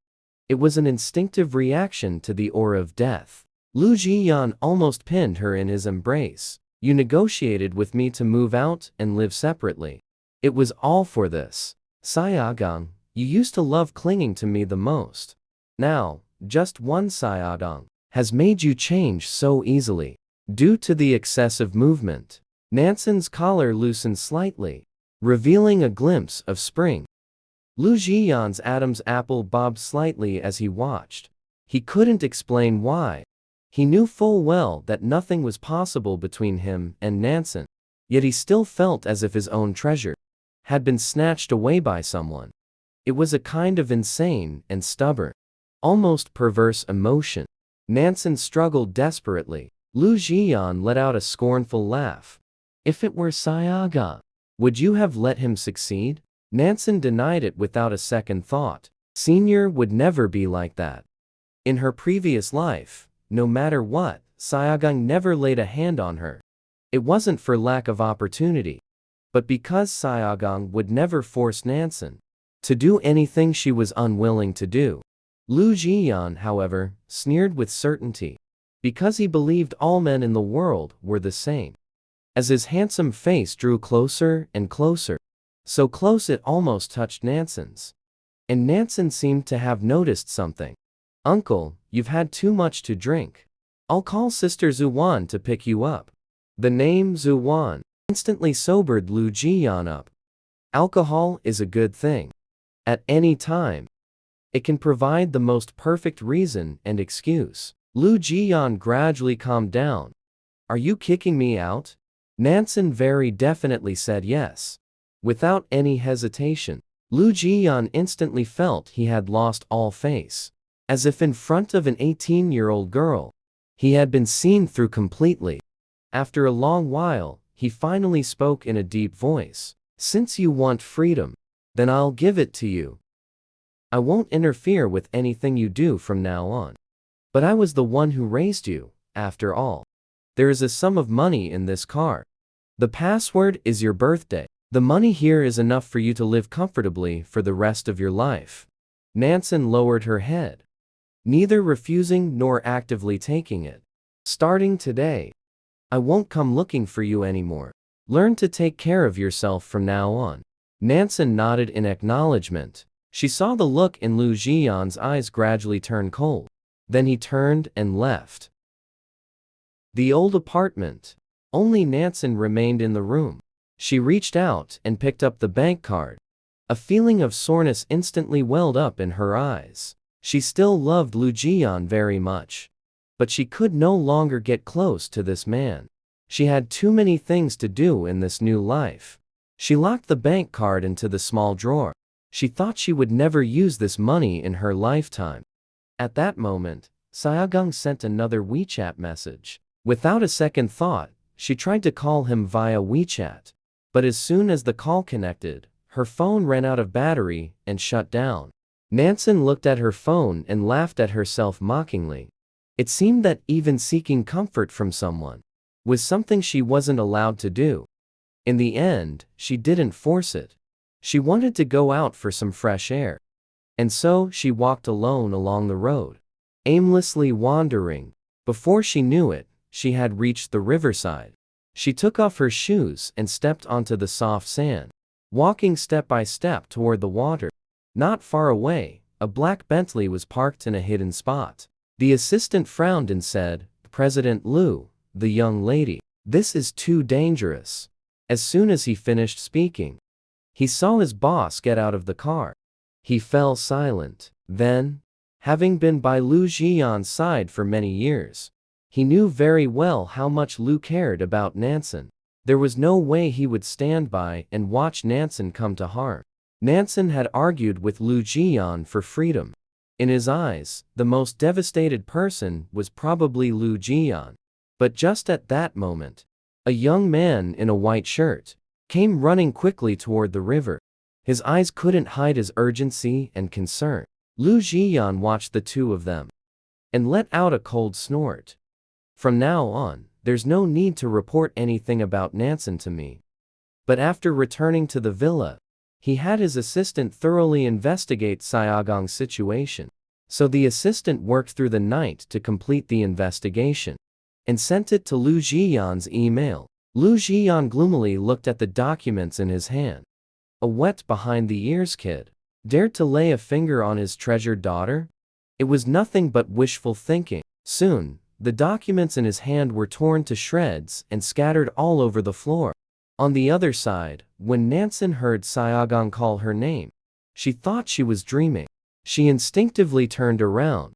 It was an instinctive reaction to the aura of death. Lu Zhiyan almost pinned her in his embrace. You negotiated with me to move out and live separately. It was all for this. Siaogang, you used to love clinging to me the most. Now, just one Siaogang has made you change so easily. Due to the excessive movement, Nansen's collar loosened slightly, revealing a glimpse of spring. Lu Zhiyan's Adam's apple bobbed slightly as he watched. He couldn't explain why. He knew full well that nothing was possible between him and Nansen. Yet he still felt as if his own treasure had been snatched away by someone. It was a kind of insane and stubborn, almost perverse emotion. Nansen struggled desperately. Lu Zhiyan let out a scornful laugh. If it were Siaogang, would you have let him succeed? Nansen denied it without a second thought. Senior would never be like that. In her previous life, no matter what, Siaogang never laid a hand on her. It wasn't for lack of opportunity, but because Siaogang would never force Nansen to do anything she was unwilling to do. Lu Zhiyan, however, sneered with certainty, because he believed all men in the world were the same. As his handsome face drew closer and closer, so close it almost touched Nansen's, and Nansen seemed to have noticed something. Uncle, you've had too much to drink. I'll call Sister Zuwan to pick you up. The name Zuwan instantly sobered Lu Zhiyan up. Alcohol is a good thing. At any time, it can provide the most perfect reason and excuse. Lu Zhiyan gradually calmed down. Are you kicking me out? Nansen very definitely said yes. Without any hesitation, Lu Zhiyan instantly felt he had lost all face. As if in front of an 18-year-old girl, he had been seen through completely. After a long while, he finally spoke in a deep voice. Since you want freedom, then I'll give it to you. I won't interfere with anything you do from now on. But I was the one who raised you, after all. There is a sum of money in this card. The password is your birthday. The money here is enough for you to live comfortably for the rest of your life. Nansen lowered her head, neither refusing nor actively taking it. Starting today, I won't come looking for you anymore. Learn to take care of yourself from now on. Nansen nodded in acknowledgement. She saw the look in Lu Zhiyan's eyes gradually turn cold. Then he turned and left the old apartment. Only Nansen remained in the room. She reached out and picked up the bank card. A feeling of soreness instantly welled up in her eyes. She still loved Lu Zhiyan very much, but she could no longer get close to this man. She had too many things to do in this new life. She locked the bank card into the small drawer. She thought she would never use this money in her lifetime. At that moment, Siaogang sent another WeChat message. Without a second thought, she tried to call him via WeChat. But as soon as the call connected, her phone ran out of battery and shut down. Nansen looked at her phone and laughed at herself mockingly. It seemed that even seeking comfort from someone was something she wasn't allowed to do. In the end, she didn't force it. She wanted to go out for some fresh air. And so she walked alone along the road, aimlessly wandering. Before she knew it, she had reached the riverside. She took off her shoes and stepped onto the soft sand, walking step by step toward the water. Not far away, a black Bentley was parked in a hidden spot. The assistant frowned and said, "President Lu, the young lady, this is too dangerous." As soon as he finished speaking, he saw his boss get out of the car. He fell silent. Then, having been by Lu Zhiyan's side for many years, he knew very well how much Lu cared about Nansen. There was no way he would stand by and watch Nansen come to harm. Nansen had argued with Lu Zhiyan for freedom. In his eyes, the most devastated person was probably Lu Zhiyan. But just at that moment, a young man in a white shirt came running quickly toward the river. His eyes couldn't hide his urgency and concern. Lu Zhiyan watched the two of them and let out a cold snort. From now on, there's no need to report anything about Nansen to me. But after returning to the villa, he had his assistant thoroughly investigate Siaogang's situation. So the assistant worked through the night to complete the investigation and sent it to Lu Zhiyan's email. Lu Zhiyan gloomily looked at the documents in his hand. A wet behind the ears kid dared to lay a finger on his treasured daughter? It was nothing but wishful thinking. Soon, the documents in his hand were torn to shreds and scattered all over the floor. On the other side, when Nansen heard Siaogang call her name, she thought she was dreaming. She instinctively turned around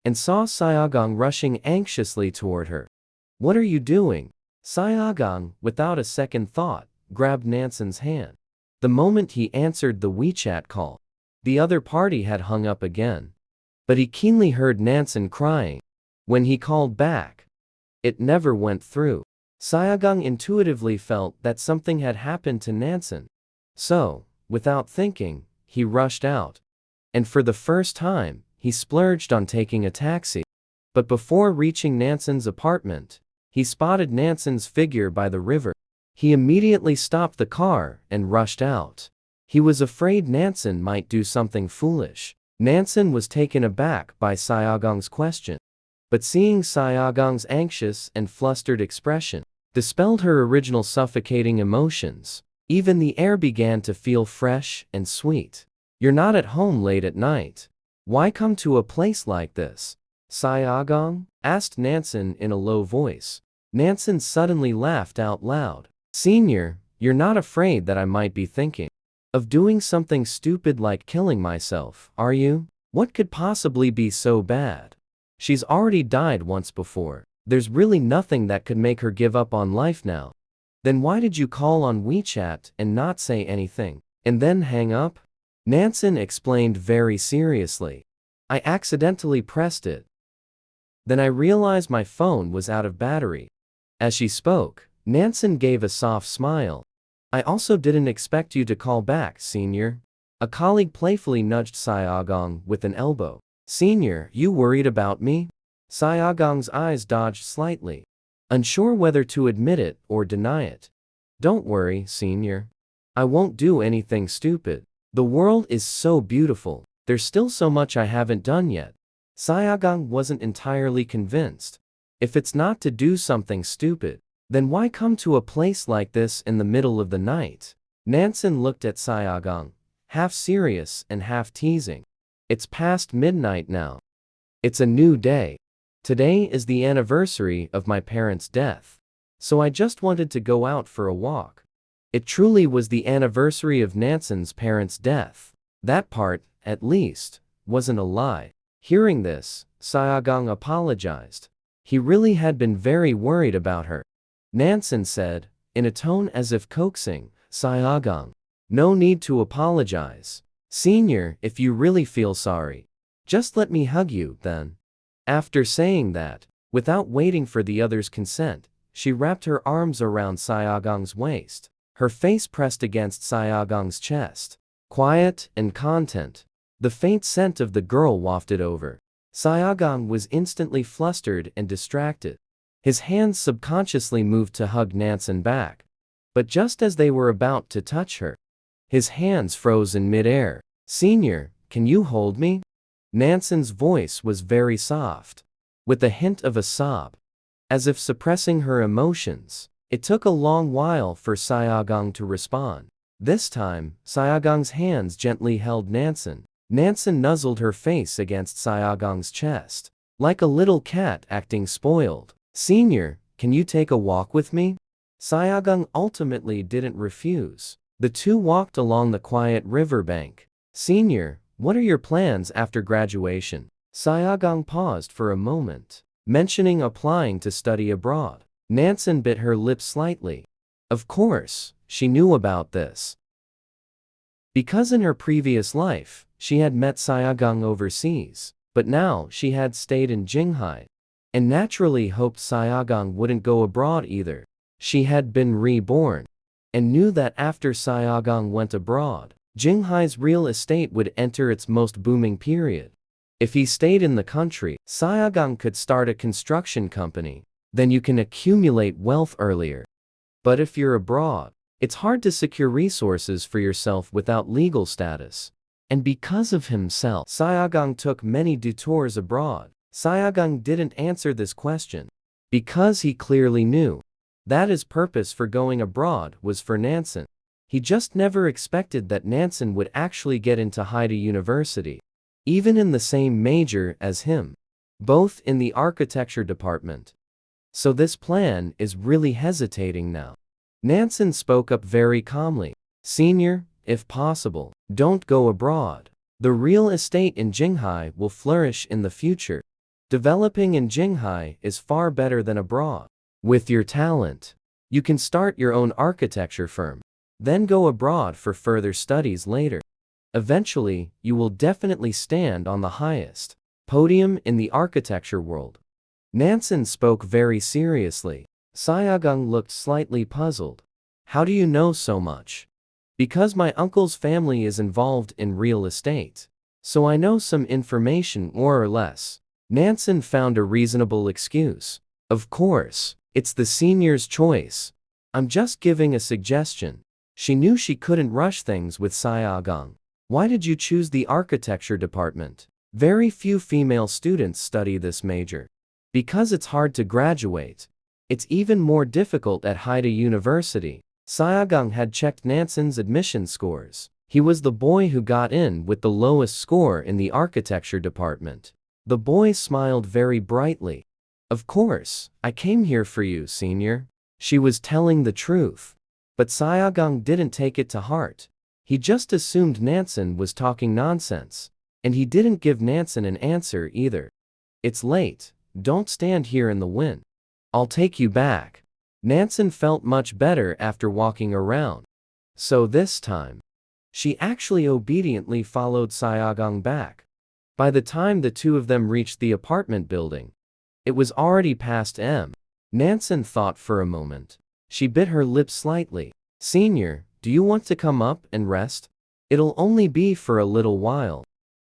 and saw Siaogang rushing anxiously toward her. "What are you doing?" Siaogang, without a second thought, grabbed Nansen's hand. The moment he answered the WeChat call, The other party had hung up again. But he keenly heard Nansen crying. When he called back, it never went through. Siaogang intuitively felt that something had happened to Nansen. So, without thinking, he rushed out. And for the first time, he splurged on taking a taxi. But before reaching Nansen's apartment, he spotted Nansen's figure by the river. He immediately stopped the car and rushed out. He was afraid Nansen might do something foolish. Nansen was taken aback by Siaogang's question. But seeing Siaogang's anxious and flustered expression dispelled her original suffocating emotions. Even the air began to feel fresh and sweet. "You're not at home late at night. Why come to a place like this?" Siaogang asked Nansen in a low voice. Nansen suddenly laughed out loud. "Senior, you're not afraid that I might be thinking of doing something stupid like killing myself, are you? What could possibly be so bad? She's already died once before. There's really nothing that could make her give up on life now. Then why did you call on WeChat and not say anything, and then hang up?" Nansen explained very seriously. "I accidentally pressed it. Then I realized my phone was out of battery." As she spoke, Nansen gave a soft smile. "I also didn't expect you to call back, Senior." A colleague playfully nudged Siaogang with an elbow. "Senior, you worried about me?" Siaogang's eyes dodged slightly, unsure whether to admit it or deny it. "Don't worry, Senior. I won't do anything stupid. The world is so beautiful. There's still so much I haven't done yet." Siaogang wasn't entirely convinced. If it's not to do something stupid, then why come to a place like this in the middle of the night? Nansen looked at Siaogang, half serious and half teasing. "It's past midnight now. It's a new day. Today is the anniversary of my parents' death. So I just wanted to go out for a walk." It truly was the anniversary of Nansen's parents' death. That part, at least, wasn't a lie. Hearing this, Siaogang apologized. He really had been very worried about her. Nansen said, in a tone as if coaxing, "Siaogang, no need to apologize. Senior, if you really feel sorry, just let me hug you, then." After saying that, without waiting for the other's consent, she wrapped her arms around Siaogang's waist, her face pressed against Siaogang's chest. Quiet and content. The faint scent of the girl wafted over. Siaogang was instantly flustered and distracted. His hands subconsciously moved to hug Nansen back. But just as they were about to touch her, his hands froze in midair. "Senior, can you hold me?" Nansen's voice was very soft, with a hint of a sob, as if suppressing her emotions. It took a long while for Siaogang to respond. This time, Siaogang's hands gently held Nansen. Nansen nuzzled her face against Siaogang's chest, like a little cat acting spoiled. "Senior, can you take a walk with me?" Siaogang ultimately didn't refuse. The two walked along the quiet riverbank. "Senior, what are your plans after graduation?" Siaogang paused for a moment, mentioning applying to study abroad. Nansen bit her lip slightly. Of course, she knew about this. Because in her previous life, she had met Siaogang overseas, but now she had stayed in Jinghai, and naturally hoped Siaogang wouldn't go abroad either. She had been reborn, and knew that after Siaogang went abroad, Jinghai's real estate would enter its most booming period. If he stayed in the country, Siaogang could start a construction company. Then you can accumulate wealth earlier. But if you're abroad, it's hard to secure resources for yourself without legal status. And because of himself, Siaogang took many detours abroad. Siaogang didn't answer this question, because he clearly knew that his purpose for going abroad was for Nansen. He just never expected that Nansen would actually get into Haida University, even in the same major as him, both in the architecture department. So this plan is really hesitating now. Nansen spoke up very calmly. "Senior, if possible, don't go abroad. The real estate in Jinghai will flourish in the future. Developing in Jinghai is far better than abroad. With your talent, you can start your own architecture firm, then go abroad for further studies later." Eventually, you will definitely stand on the highest podium in the architecture world." Nansen spoke very seriously. Siaogang looked slightly puzzled. "How do you know so much?" "Because my uncle's family is involved in real estate. So I know some information more or less." Nansen found a reasonable excuse. "Of course, it's the senior's choice. I'm just giving a suggestion." She knew she couldn't rush things with Siaogang. "Why did you choose the architecture department?" "Very few female students study this major. Because it's hard to graduate. It's even more difficult at Haida University." Siaogang had checked Nansen's admission scores. He was the boy who got in with the lowest score in the architecture department. The boy smiled very brightly. "Of course, I came here for you, senior." She was telling the truth. But Siaogang didn't take it to heart. He just assumed Nansen was talking nonsense. And he didn't give Nansen an answer either. "It's late. Don't stand here in the wind. I'll take you back." Nansen felt much better after walking around. So this time, she actually obediently followed Siaogang back. By the time the two of them reached the apartment building, it was already past m. Nansen thought for a moment. She bit her lip slightly. "Senior, do you want to come up and rest? It'll only be for a little while."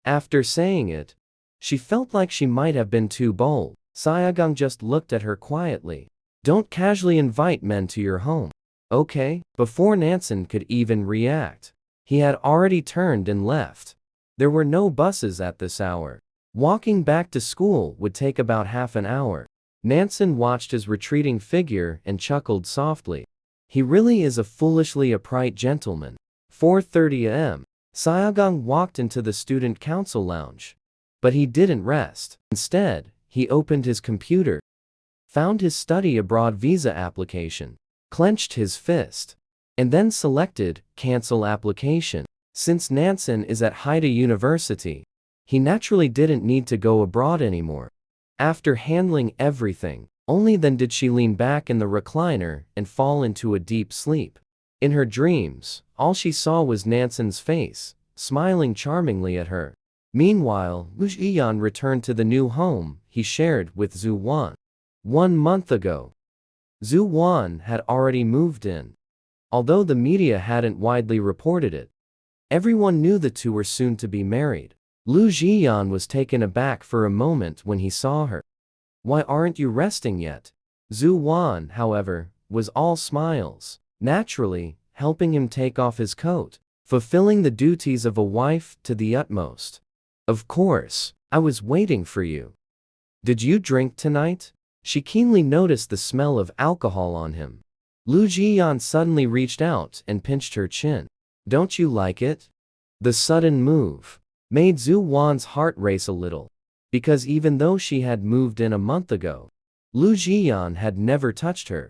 After saying it, she felt like she might have been too bold. Siaogang just looked at her quietly. "Don't casually invite men to your home. Okay?" Before Nansen could even react, he had already turned and left. There were no buses at this hour. Walking back to school would take about half an hour. Nansen watched his retreating figure and chuckled softly. He really is a foolishly upright gentleman. 4:30 am. Siaogang walked into the student council lounge. But he didn't rest. Instead, he opened his computer, found his study abroad visa application, clenched his fist, and then selected Cancel Application. Since Nansen is at Haida University, he naturally didn't need to go abroad anymore. After handling everything, only then did she lean back in the recliner and fall into a deep sleep. In her dreams, all she saw was Nansen's face, smiling charmingly at her. Meanwhile, Lu Zhiyan returned to the new home he shared with Zhu Wan. 1 month ago, Zhu Wan had already moved in. Although the media hadn't widely reported it, everyone knew the two were soon to be married. Lu Zhiyan was taken aback for a moment when he saw her. "Why aren't you resting yet?" Zhu Wan, however, was all smiles, naturally, helping him take off his coat, fulfilling the duties of a wife to the utmost. "Of course, I was waiting for you. Did you drink tonight?" She keenly noticed the smell of alcohol on him. Lu Zhiyan suddenly reached out and pinched her chin. "Don't you like it?" The sudden move made Zhu Wan's heart race a little, because even though she had moved in a month ago, Lu Zhiyan had never touched her.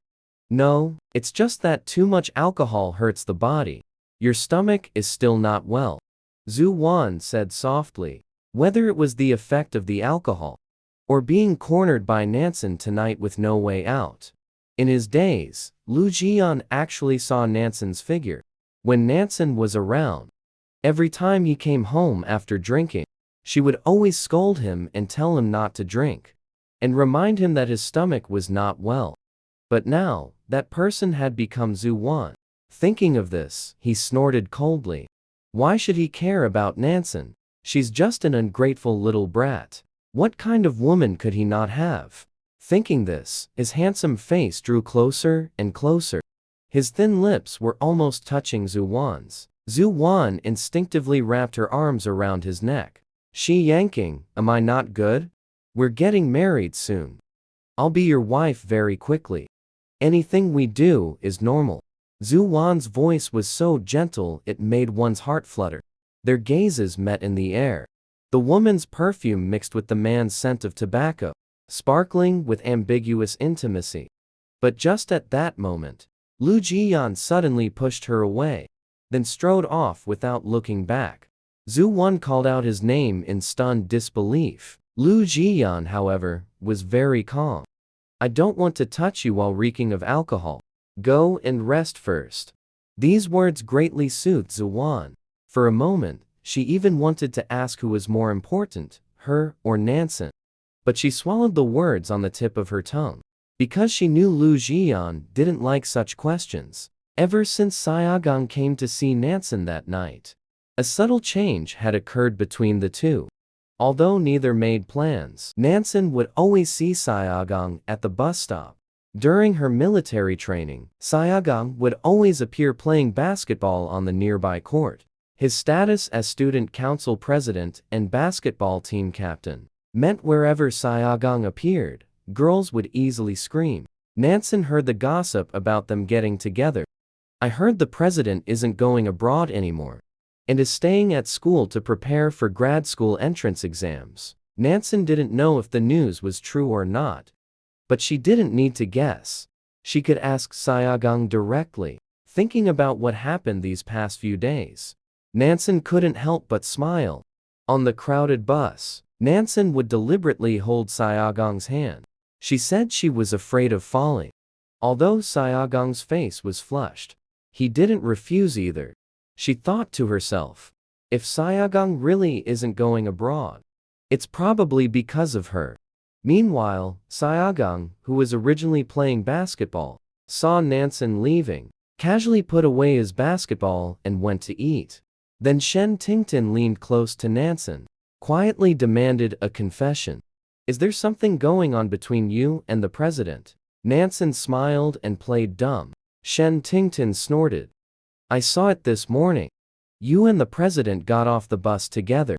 "No, it's just that too much alcohol hurts the body. Your stomach is still not well," Zhu Wan said softly. Whether it was the effect of the alcohol, or being cornered by Nansen tonight with no way out. In his days, Lu Zhiyan actually saw Nansen's figure. When Nansen was around, every time he came home after drinking, she would always scold him and tell him not to drink, and remind him that his stomach was not well. But now, that person had become Zhu Wan. Thinking of this, he snorted coldly. Why should he care about Nansen? She's just an ungrateful little brat. What kind of woman could he not have? Thinking this, his handsome face drew closer and closer. His thin lips were almost touching Zhu Wan's. Zhu Wan instinctively wrapped her arms around his neck. "Shi Yanking, am I not good? We're getting married soon. I'll be your wife very quickly. Anything we do is normal." Zhu Wan's voice was so gentle it made one's heart flutter. Their gazes met in the air. The woman's perfume mixed with the man's scent of tobacco, sparkling with ambiguous intimacy. But just at that moment, Lu Zhiyan suddenly pushed her away, then strode off without looking back. Zhu Wan called out his name in stunned disbelief. Lu Zhiyan, however, was very calm. "I don't want to touch you while reeking of alcohol. Go and rest first." These words greatly soothed Zhu Wan. For a moment, She even wanted to ask who was more important, her or Nansen. But she swallowed the words on the tip of her tongue. Because she knew Lu Zhiyan didn't like such questions. Ever since Siaogang came to see Nansen that night, a subtle change had occurred between the two. Although neither made plans, Nansen would always see Siaogang at the bus stop. During her military training, Siaogang would always appear playing basketball on the nearby court. His status as student council president and basketball team captain meant wherever Siaogang appeared, girls would easily scream. Nansen heard the gossip about them getting together. I heard the president isn't going abroad anymore and is staying at school to prepare for grad school entrance exams. Nansen didn't know if the news was true or not. But she didn't need to guess. She could ask Siaogang directly, thinking about what happened these past few days. Nansen couldn't help but smile. On the crowded bus, Nansen would deliberately hold Siaogang's hand. She said she was afraid of falling. Although Siaogang's face was flushed, he didn't refuse either. She thought to herself, if Siaogang really isn't going abroad, it's probably because of her. Meanwhile, Siaogang, who was originally playing basketball, saw Nansen leaving, casually put away his basketball and went to eat. Then Shen Tingtin leaned close to Nansen, quietly demanded a confession. Is there something going on between you and the president? Nansen smiled and played dumb. Shen Tingtin snorted. I saw it this morning. You and the president got off the bus together,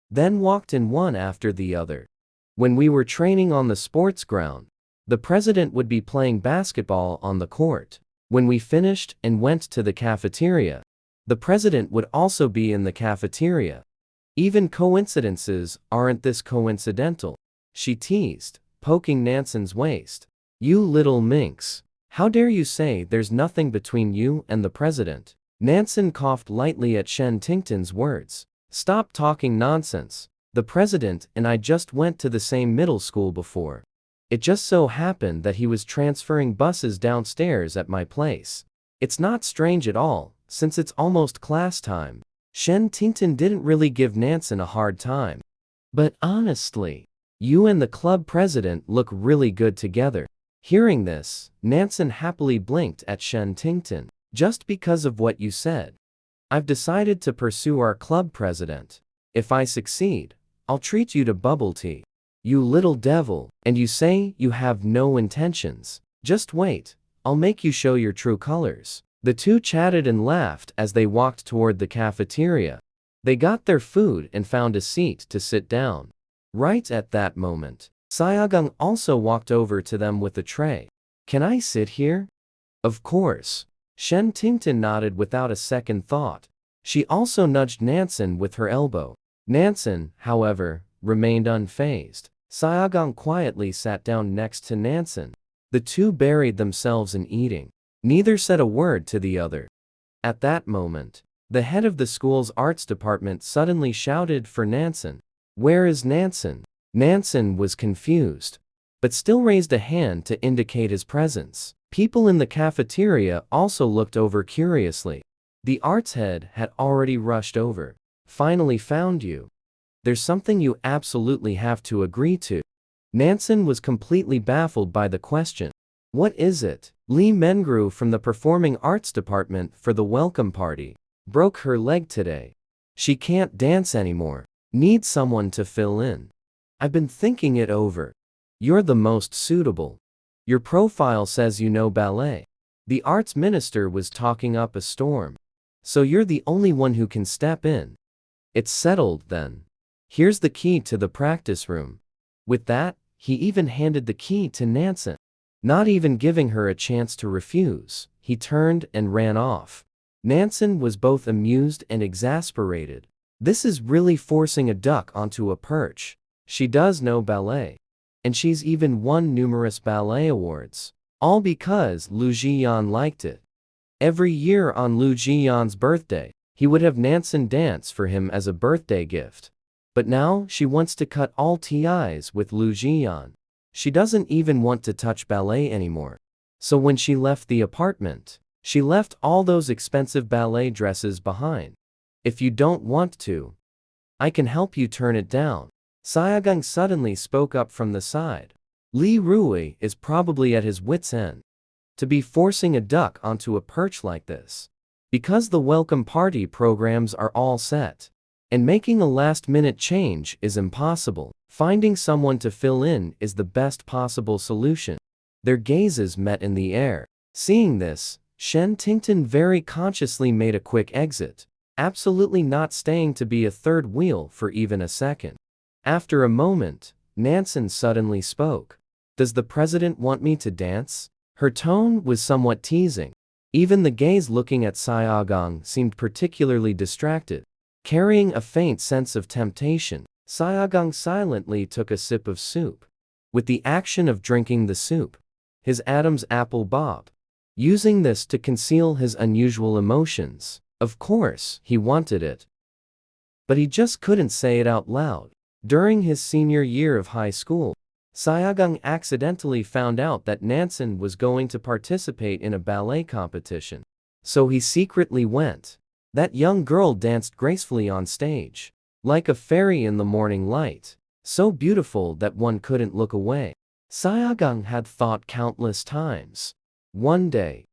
then walked in one after the other. When we were training on the sports ground, the president would be playing basketball on the court. When we finished and went to the cafeteria, the president would also be in the cafeteria. Even coincidences aren't this coincidental, she teased, poking Nansen's waist. You little minx. How dare you say there's nothing between you and the president? Nansen coughed lightly at Shen Tingtin's words. Stop talking nonsense. The president and I just went to the same middle school before. It just so happened that he was transferring buses downstairs at my place. It's not strange at all, since it's almost class time. Shen Tingtin didn't really give Nansen a hard time. But honestly, you and the club president look really good together. Hearing this, Nansen happily blinked at Shen Tingtin. Just because of what you said, I've decided to pursue our club president. If I succeed, I'll treat you to bubble tea. You little devil, and you say you have no intentions. Just wait, I'll make you show your true colors. The two chatted and laughed as they walked toward the cafeteria. They got their food and found a seat to sit down. Right at that moment, Siaogang also walked over to them with a tray. Can I sit here? Of course. Shen Tingtin nodded without a second thought. She also nudged Nansen with her elbow. Nansen, however, remained unfazed. Siaogang quietly sat down next to Nansen. The two buried themselves in eating. Neither said a word to the other. At that moment, the head of the school's arts department suddenly shouted for Nansen. Where is Nansen? Nansen was confused, but still raised a hand to indicate his presence. People in the cafeteria also looked over curiously. The arts head had already rushed over. Finally found you. There's something you absolutely have to agree to. Nansen was completely baffled by the question. What is it? Li Mengru from the performing arts department for the welcome party broke her leg today. She can't dance anymore. Need someone to fill in. I've been thinking it over. You're the most suitable. Your profile says you know ballet. The arts minister was talking up a storm. So you're the only one who can step in. It's settled then. Here's the key to the practice room. With that, he even handed the key to Nansen. Not even giving her a chance to refuse, he turned and ran off. Nansen was both amused and exasperated. This is really forcing a duck onto a perch. She does know ballet. And she's even won numerous ballet awards. All because Lu Zhiyan liked it. Every year on Lu Zhiyan's birthday, he would have Nansen dance for him as a birthday gift. But now she wants to cut all ties with Lu Zhiyan. She doesn't even want to touch ballet anymore. So when she left the apartment, she left all those expensive ballet dresses behind. If you don't want to, I can help you turn it down. Siaogang suddenly spoke up from the side. Li Rui is probably at his wit's end to be forcing a duck onto a perch like this, because the welcome party programs are all set, and making a last-minute change is impossible. Finding someone to fill in is the best possible solution. Their gazes met in the air. Seeing this, Shen Tington very consciously made a quick exit, absolutely not staying to be a third wheel for even a second. After a moment, Nansen suddenly spoke. Does the president want me to dance? Her tone was somewhat teasing. Even the gaze looking at Siaogang seemed particularly distracted, carrying a faint sense of temptation. Siaogang silently took a sip of soup. With the action of drinking the soup, his Adam's apple bobbed, using this to conceal his unusual emotions. Of course, he wanted it, but he just couldn't say it out loud. During his senior year of high school, Siaogang accidentally found out that Nansen was going to participate in a ballet competition. So he secretly went. That young girl danced gracefully on stage, like a fairy in the morning light, so beautiful that one couldn't look away. Siaogang had thought countless times, one day,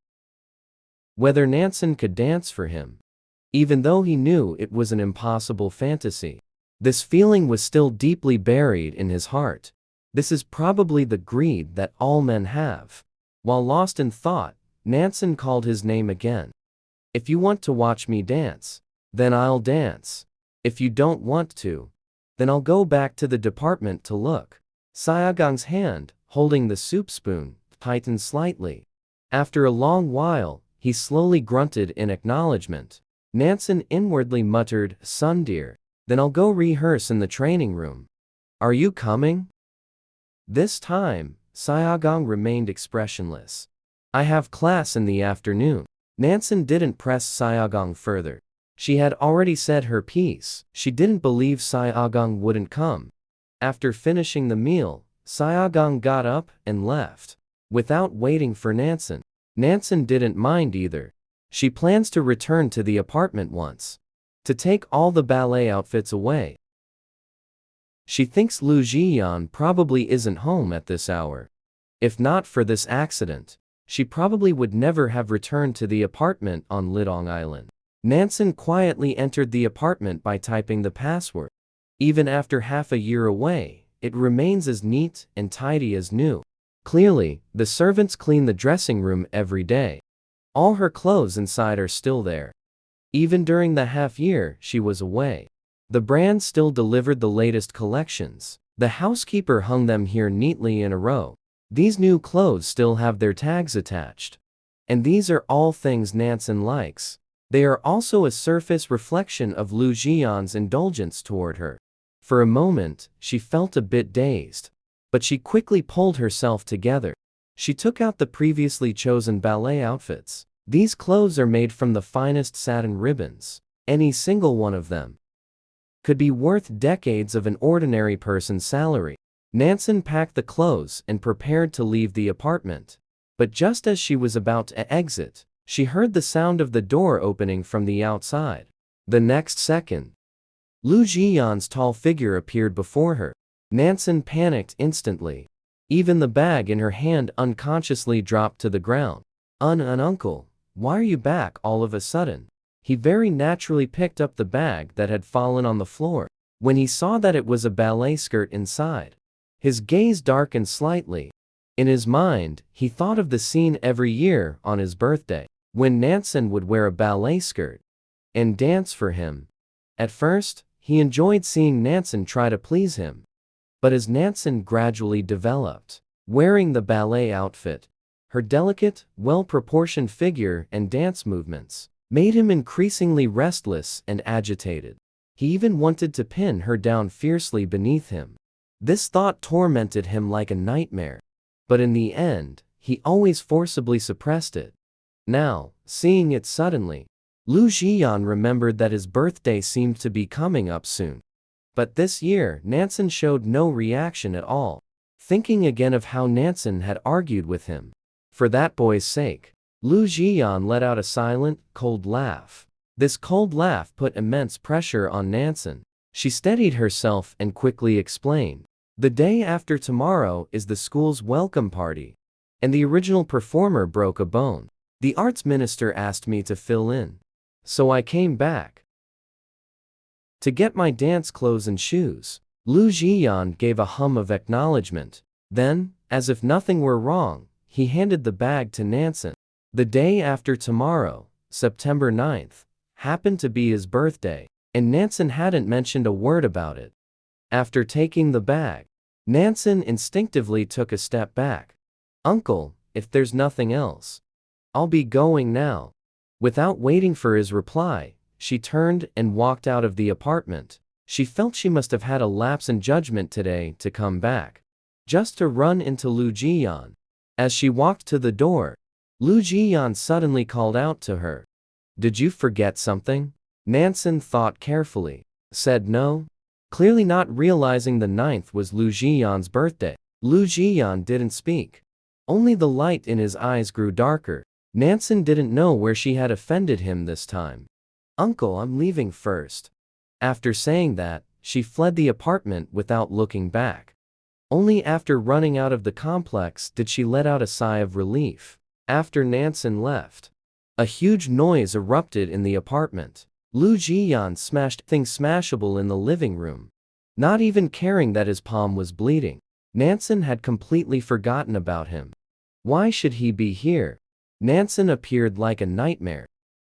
whether Nansen could dance for him, even though he knew it was an impossible fantasy. This feeling was still deeply buried in his heart. This is probably the greed that all men have. While lost in thought, Nansen called his name again. If you want to watch me dance, then I'll dance. If you don't want to, then I'll go back to the department to look. Siaogang's hand, holding the soup spoon, tightened slightly. After a long while, he slowly grunted in acknowledgement. Nansen inwardly muttered, "Son dear, then I'll go rehearse in the training room. Are you coming?" This time, Siaogang remained expressionless. "I have class in the afternoon." Nansen didn't press Siaogang further. She had already said her piece. She didn't believe Siaogang wouldn't come. After finishing the meal, Siaogang got up and left, without waiting for Nansen. Nansen didn't mind either. She plans to return to the apartment once, to take all the ballet outfits away. She thinks Lu Zhiyan probably isn't home at this hour. If not for this accident, she probably would never have returned to the apartment on Lidong Island. Nansen quietly entered the apartment by typing the password. Even after half a year away, it remains as neat and tidy as new. Clearly, the servants clean the dressing room every day. All her clothes inside are still there. Even during the half year she was away, the brand still delivered the latest collections. The housekeeper hung them here neatly in a row. These new clothes still have their tags attached. And these are all things Nansen likes. They are also a surface reflection of Lu Zhiyan's indulgence toward her. For a moment, she felt a bit dazed, but she quickly pulled herself together. She took out the previously chosen ballet outfits. These clothes are made from the finest satin ribbons. Any single one of them could be worth decades of an ordinary person's salary. Nansen packed the clothes and prepared to leave the apartment. But just as she was about to exit, she heard the sound of the door opening from the outside. The next second, Lu Zhiyan's tall figure appeared before her. Nansen panicked instantly. Even the bag in her hand unconsciously dropped to the ground. Uncle, why are you back all of a sudden?" He very naturally picked up the bag that had fallen on the floor. When he saw that it was a ballet skirt inside, his gaze darkened slightly. In his mind, he thought of the scene every year on his birthday, when Nansen would wear a ballet skirt and dance for him. At first, he enjoyed seeing Nansen try to please him. But as Nansen gradually developed, wearing the ballet outfit, her delicate, well-proportioned figure and dance movements made him increasingly restless and agitated. He even wanted to pin her down fiercely beneath him. This thought tormented him like a nightmare. But in the end, he always forcibly suppressed it. Now, seeing it suddenly, Lu Zhiyan remembered that his birthday seemed to be coming up soon. But this year, Nansen showed no reaction at all. Thinking again of how Nansen had argued with him, for that boy's sake, Lu Zhiyan let out a silent, cold laugh. This cold laugh put immense pressure on Nansen. She steadied herself and quickly explained. The day after tomorrow is the school's welcome party, and the original performer broke a bone. The arts minister asked me to fill in. So I came back to get my dance clothes and shoes. Lu Zhiyan gave a hum of acknowledgement. Then, as if nothing were wrong, he handed the bag to Nansen. The day after tomorrow, September 9th, happened to be his birthday, and Nansen hadn't mentioned a word about it. After taking the bag, Nansen instinctively took a step back. Uncle, if there's nothing else, I'll be going now. Without waiting for his reply, she turned and walked out of the apartment. She felt she must have had a lapse in judgment today to come back, just to run into Lu Zhiyan. As she walked to the door, Lu Zhiyan suddenly called out to her. Did you forget something? Nansen thought carefully, said no, clearly not realizing the 9th was Lu Zhiyan's birthday. Lu Zhiyan didn't speak. Only the light in his eyes grew darker. Nansen didn't know where she had offended him this time. Uncle, I'm leaving first. After saying that, she fled the apartment without looking back. Only after running out of the complex did she let out a sigh of relief. After Nansen left, a huge noise erupted in the apartment. Lu Zhiyan smashed things smashable in the living room, not even caring that his palm was bleeding. Nansen had completely forgotten about him. Why should he be here? Nansen appeared like a nightmare.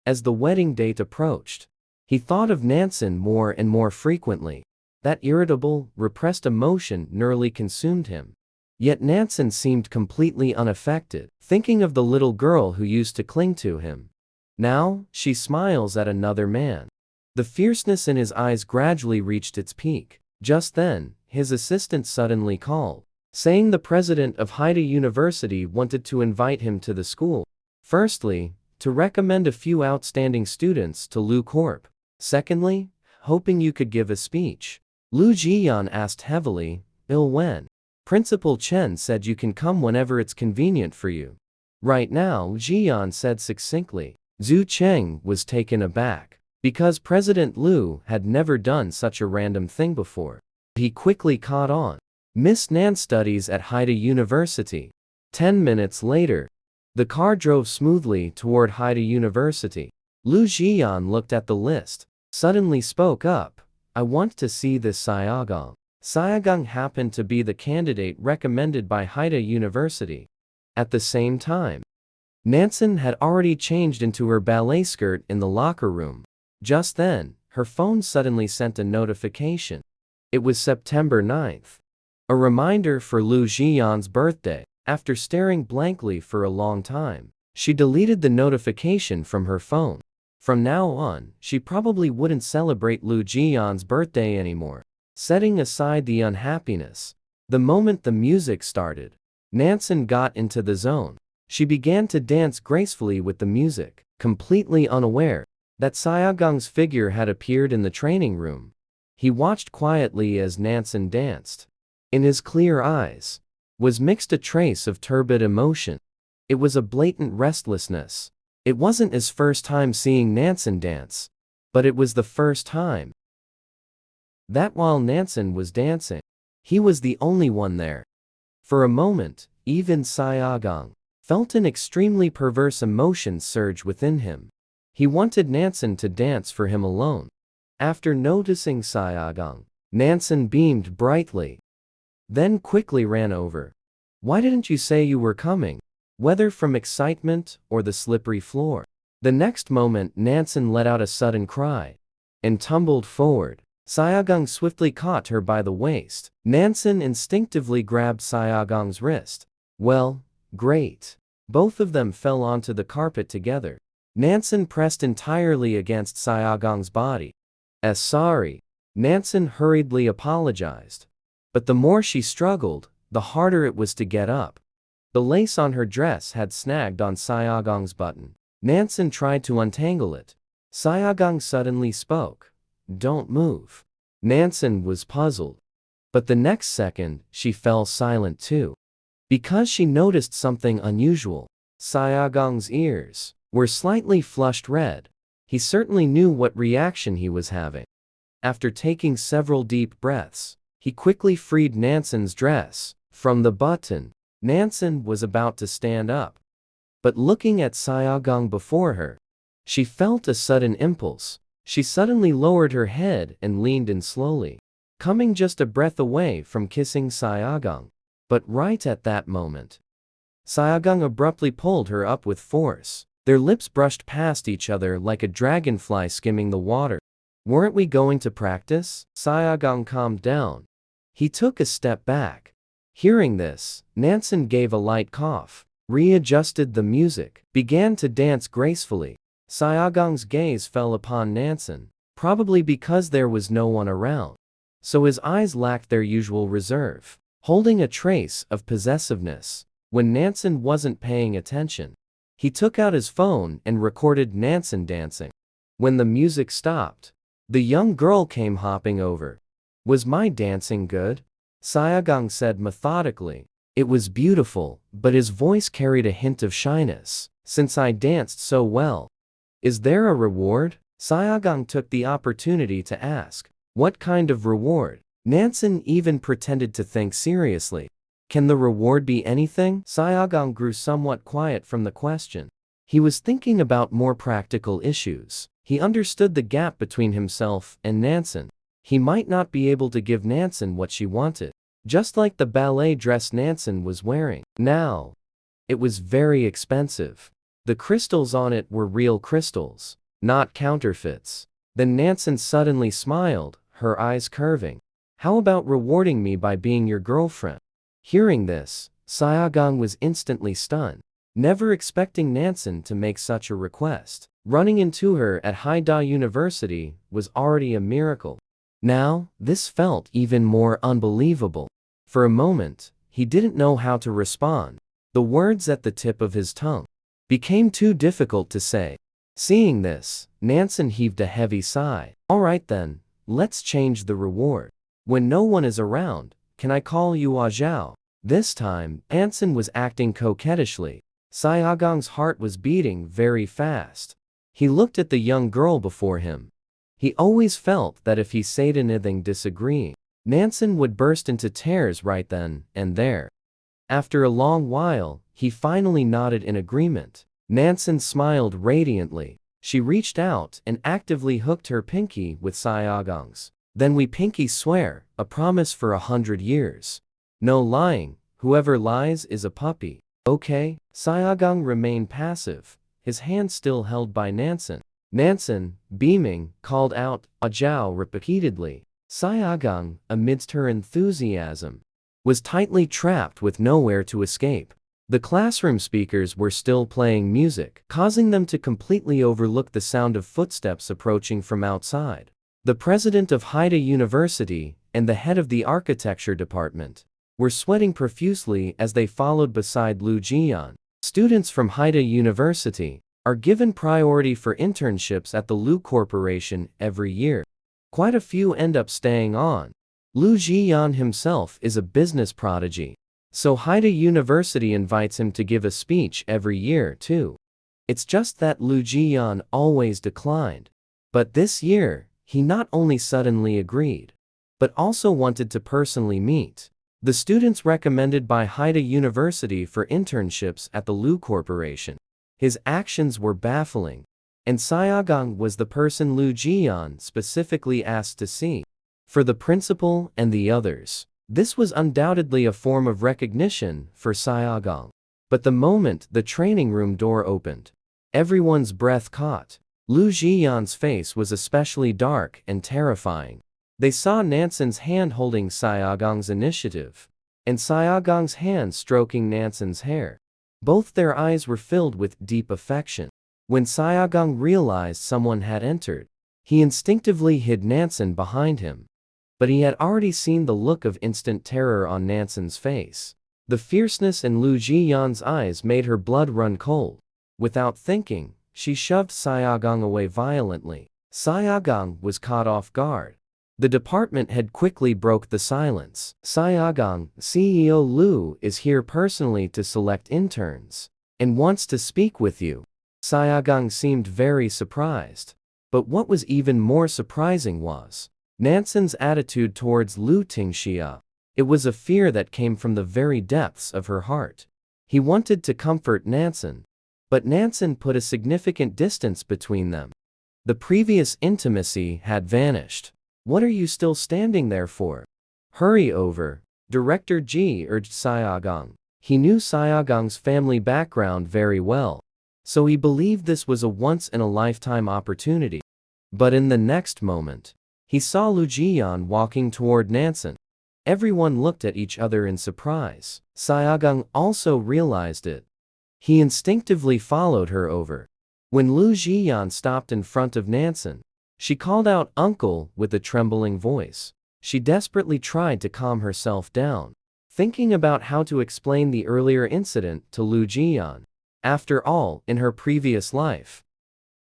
As the wedding date approached, he thought of Nansen more and more frequently. That irritable, repressed emotion nearly consumed him. Yet Nansen seemed completely unaffected, thinking of the little girl who used to cling to him. Now, she smiles at another man. The fierceness in his eyes gradually reached its peak. Just then, his assistant suddenly called, saying the president of Haida University wanted to invite him to the school. Firstly, to recommend a few outstanding students to Lu Corp. Secondly, hoping you could give a speech. Lu Zhiyan asked heavily, when? Principal Chen said you can come whenever it's convenient for you. Right now, Zhiyan said succinctly. Zhu Cheng was taken aback, because President Lu had never done such a random thing before. He quickly caught on. Miss Nan studies at Haida University. 10 minutes later, the car drove smoothly toward Haida University. Lu Zhiyan looked at the list, suddenly spoke up. I want to see this Siaogang. Siaogang happened to be the candidate recommended by Haida University. At the same time, Nansen had already changed into her ballet skirt in the locker room. Just then, her phone suddenly sent a notification. It was September 9th. A reminder for Lu Zhiyan's birthday. After staring blankly for a long time, she deleted the notification from her phone. From now on, she probably wouldn't celebrate Lu Zhiyan's birthday anymore. Setting aside the unhappiness, the moment the music started, Nansen got into the zone. She began to dance gracefully with the music, completely unaware that Siagang's figure had appeared in the training room. He watched quietly as Nansen danced. In his clear eyes was mixed a trace of turbid emotion. It was a blatant restlessness. It wasn't his first time seeing Nansen dance, but it was the first time that while Nansen was dancing, he was the only one there. For a moment, even Siaogang felt an extremely perverse emotion surge within him. He wanted Nansen to dance for him alone. After noticing Siaogang, Nansen beamed brightly, then quickly ran over. Why didn't you say you were coming? Whether from excitement or the slippery floor. The next moment Nansen let out a sudden cry and tumbled forward. Siaogang swiftly caught her by the waist. Nansen instinctively grabbed Siaogang's wrist. Well, great. Both of them fell onto the carpet together. Nansen pressed entirely against Siaogang's body. Sorry. Nansen hurriedly apologized. But the more she struggled, the harder it was to get up. The lace on her dress had snagged on Siaogang's button. Nansen tried to untangle it. Siaogang suddenly spoke. Don't move. Nansen was puzzled. But the next second, she fell silent too. Because she noticed something unusual. Siaogang's ears were slightly flushed red. He certainly knew what reaction he was having. After taking several deep breaths, he quickly freed Nansen's dress from the button. Nansen was about to stand up, but looking at Siaogang before her, she felt a sudden impulse. She suddenly lowered her head and leaned in slowly, coming just a breath away from kissing Siaogang. But right at that moment, Siaogang abruptly pulled her up with force. Their lips brushed past each other like a dragonfly skimming the water. "Weren't we going to practice?" Siaogang calmed down. He took a step back. Hearing this, Nansen gave a light cough, readjusted the music, began to dance gracefully. Siaogang's gaze fell upon Nansen, probably because there was no one around, so his eyes lacked their usual reserve, holding a trace of possessiveness. When Nansen wasn't paying attention, he took out his phone and recorded Nansen dancing. When the music stopped, the young girl came hopping over. "Was my dancing good?" Siaogang said methodically. "It was beautiful," but his voice carried a hint of shyness. "Since I danced so well, is there a reward?" Siaogang took the opportunity to ask. "What kind of reward?" Nansen even pretended to think seriously. "Can the reward be anything?" Siaogang grew somewhat quiet from the question. He was thinking about more practical issues. He understood the gap between himself and Nansen. He might not be able to give Nansen what she wanted, just like the ballet dress Nansen was wearing. Now, it was very expensive. The crystals on it were real crystals, not counterfeits. Then Nansen suddenly smiled, her eyes curving. "How about rewarding me by being your girlfriend?" Hearing this, Siaogang was instantly stunned, never expecting Nansen to make such a request. Running into her at Haida University was already a miracle. Now, this felt even more unbelievable. For a moment, he didn't know how to respond. The words at the tip of his tongue became too difficult to say. Seeing this, Nansen heaved a heavy sigh. "All right then, let's change the reward. When no one is around, can I call you Zhao?" This time, Nansen was acting coquettishly. Siaogang's heart was beating very fast. He looked at the young girl before him. He always felt that if he said anything disagreeing, Nansen would burst into tears right then and there. After a long while, he finally nodded in agreement. Nansen smiled radiantly. She reached out and actively hooked her pinky with Siaogang's. "Then we pinky swear, a promise for 100 years. No lying, whoever lies is a puppy. Okay?" Siaogang remained passive, his hand still held by Nansen. Nansen, beaming, called out, "Zhao" repeatedly. Siaogang, amidst her enthusiasm, was tightly trapped with nowhere to escape. The classroom speakers were still playing music, causing them to completely overlook the sound of footsteps approaching from outside. The president of Haida University and the head of the architecture department were sweating profusely as they followed beside Lu Zhiyan. Students from Haida University are given priority for internships at the Lu Corporation every year. Quite a few end up staying on. Lu Zhiyan himself is a business prodigy, so Haida University invites him to give a speech every year too. It's just that Lu Zhiyan always declined. But this year, he not only suddenly agreed, but also wanted to personally meet the students recommended by Haida University for internships at the Lu Corporation. His actions were baffling, and Siaogang was the person Lu Zhiyan specifically asked to see. For the principal and the others, this was undoubtedly a form of recognition for Siaogang. But the moment the training room door opened, everyone's breath caught. Lu Zhiyan's face was especially dark and terrifying. They saw Nansen's hand holding Siaogang's initiative, and Siaogang's hand stroking Nansen's hair. Both their eyes were filled with deep affection. When Siaogang realized someone had entered, he instinctively hid Nansen behind him. But he had already seen the look of instant terror on Nansen's face. The fierceness in Lu Zhiyan's eyes made her blood run cold. Without thinking, she shoved Siaogang away violently. Siaogang was caught off guard. The department head quickly broke the silence. "Siaogang, CEO Lu is here personally to select interns and wants to speak with you." Siaogang seemed very surprised. But what was even more surprising was Nansen's attitude towards Lu Tingxia. It was a fear that came from the very depths of her heart. He wanted to comfort Nansen, but Nansen put a significant distance between them. The previous intimacy had vanished. "What are you still standing there for? Hurry over," Director Ji urged Siaogang. He knew Siaogang's family background very well, so he believed this was a once-in-a-lifetime opportunity. But in the next moment, he saw Lu Zhiyan walking toward Nansen. Everyone looked at each other in surprise. Siaogang also realized it. He instinctively followed her over. When Lu Zhiyan stopped in front of Nansen, she called out "Uncle" with a trembling voice. She desperately tried to calm herself down, thinking about how to explain the earlier incident to Lu Zhiyan. After all, in her previous life,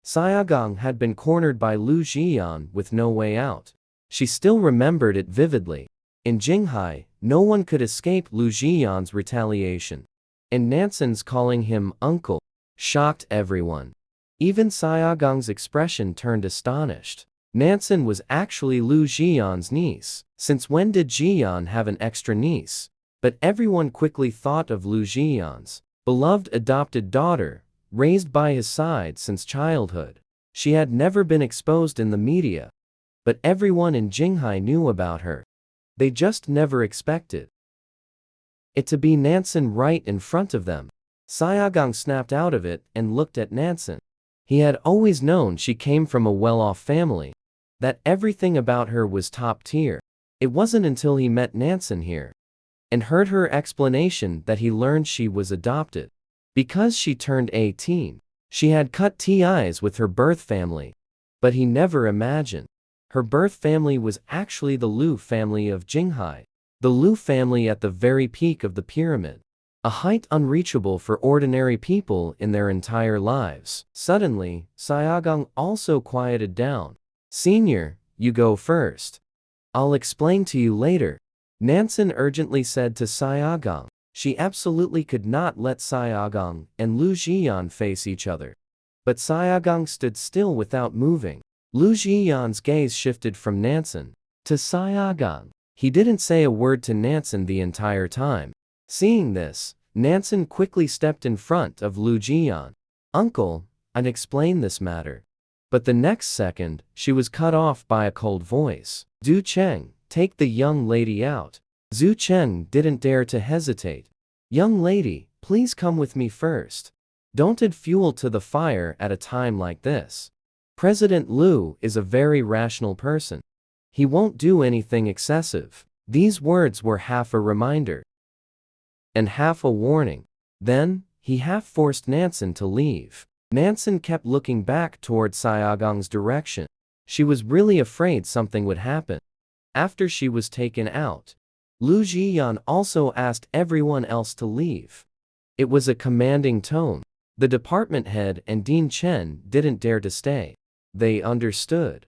Siaogang had been cornered by Lu Zhiyan with no way out. She still remembered it vividly. In Jinghai, no one could escape Lu Zhiyan's retaliation. And Nansen's calling him "uncle" shocked everyone. Even Siaogang's expression turned astonished. Nansen was actually Lu Zhiyan's niece. Since when did Zhiyan have an extra niece? But everyone quickly thought of Lu Zhiyan's beloved adopted daughter, raised by his side since childhood. She had never been exposed in the media, but everyone in Jinghai knew about her. They just never expected it to be Nansen right in front of them. Siaogang snapped out of it and looked at Nansen. He had always known she came from a well-off family, that everything about her was top tier. It wasn't until he met Nansen here and heard her explanation that he learned she was adopted. Because she turned 18, she had cut ties with her birth family. But he never imagined her birth family was actually the Lu family of Jinghai, the Lu family at the very peak of the pyramid, a height unreachable for ordinary people in their entire lives. Suddenly, Siaogang also quieted down. "Senior, you go first. I'll explain to you later," Nansen urgently said to Siaogang. She absolutely could not let Siaogang and Lu Zhiyan face each other. But Siaogang stood still without moving. Lu Zhiyan's gaze shifted from Nansen to Siaogang. He didn't say a word to Nansen the entire time. Seeing this, Nansen quickly stepped in front of Lu Zhiyan. "Uncle, I'd explain this matter." But the next second, she was cut off by a cold voice. "Zhu Cheng, take the young lady out." Zhu Cheng didn't dare to hesitate. "Young lady, please come with me first. Don't add fuel to the fire at a time like this. President Lu is a very rational person. He won't do anything excessive." These words were half a reminder and half a warning. Then, he half forced Nansen to leave. Nansen kept looking back toward Siaogang's direction. She was really afraid something would happen. After she was taken out, Lu Zhiyan also asked everyone else to leave. It was a commanding tone. The department head and Dean Chen didn't dare to stay. They understood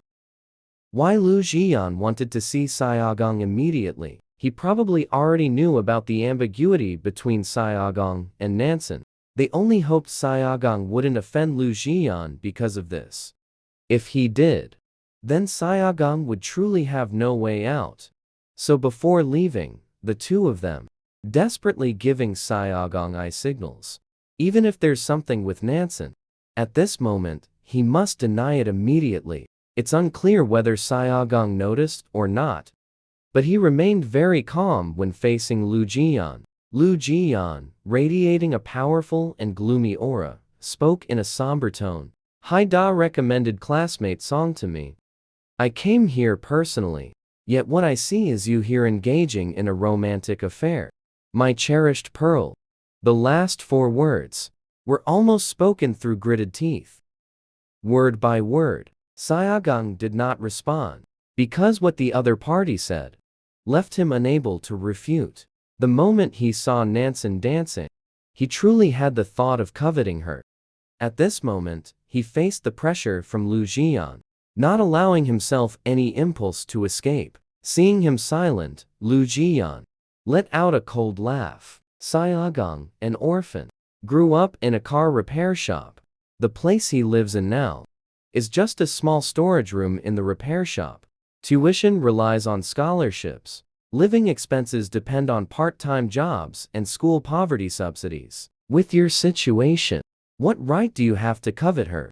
why Lu Zhiyan wanted to see Siaogang immediately. He probably already knew about the ambiguity between Siaogang and Nansen. They only hoped Siaogang wouldn't offend Lu Zhiyan because of this. If he did, then Siaogang would truly have no way out. So before leaving, the two of them desperately giving Siaogang eye signals. Even if there's something with Nansen, at this moment, he must deny it immediately. It's unclear whether Siaogang noticed or not, but he remained very calm when facing Lu Zhiyan. Lu Zhiyan, radiating a powerful and gloomy aura, spoke in a somber tone. "Haida recommended classmate Song to me. I came here personally, yet what I see is you here engaging in a romantic affair. My cherished pearl." The last 4 words were almost spoken through gritted teeth. Word by word, Siaogang did not respond, because what the other party said left him unable to refute. The moment he saw Nansen dancing, he truly had the thought of coveting her. At this moment, he faced the pressure from Lu Zhiyan, not allowing himself any impulse to escape. Seeing him silent, Lu Zhiyan let out a cold laugh. Siaogang, an orphan, grew up in a car repair shop. The place he lives in now is just a small storage room in the repair shop. Tuition relies on scholarships. Living expenses depend on part-time jobs and school poverty subsidies. With your situation, what right do you have to covet her?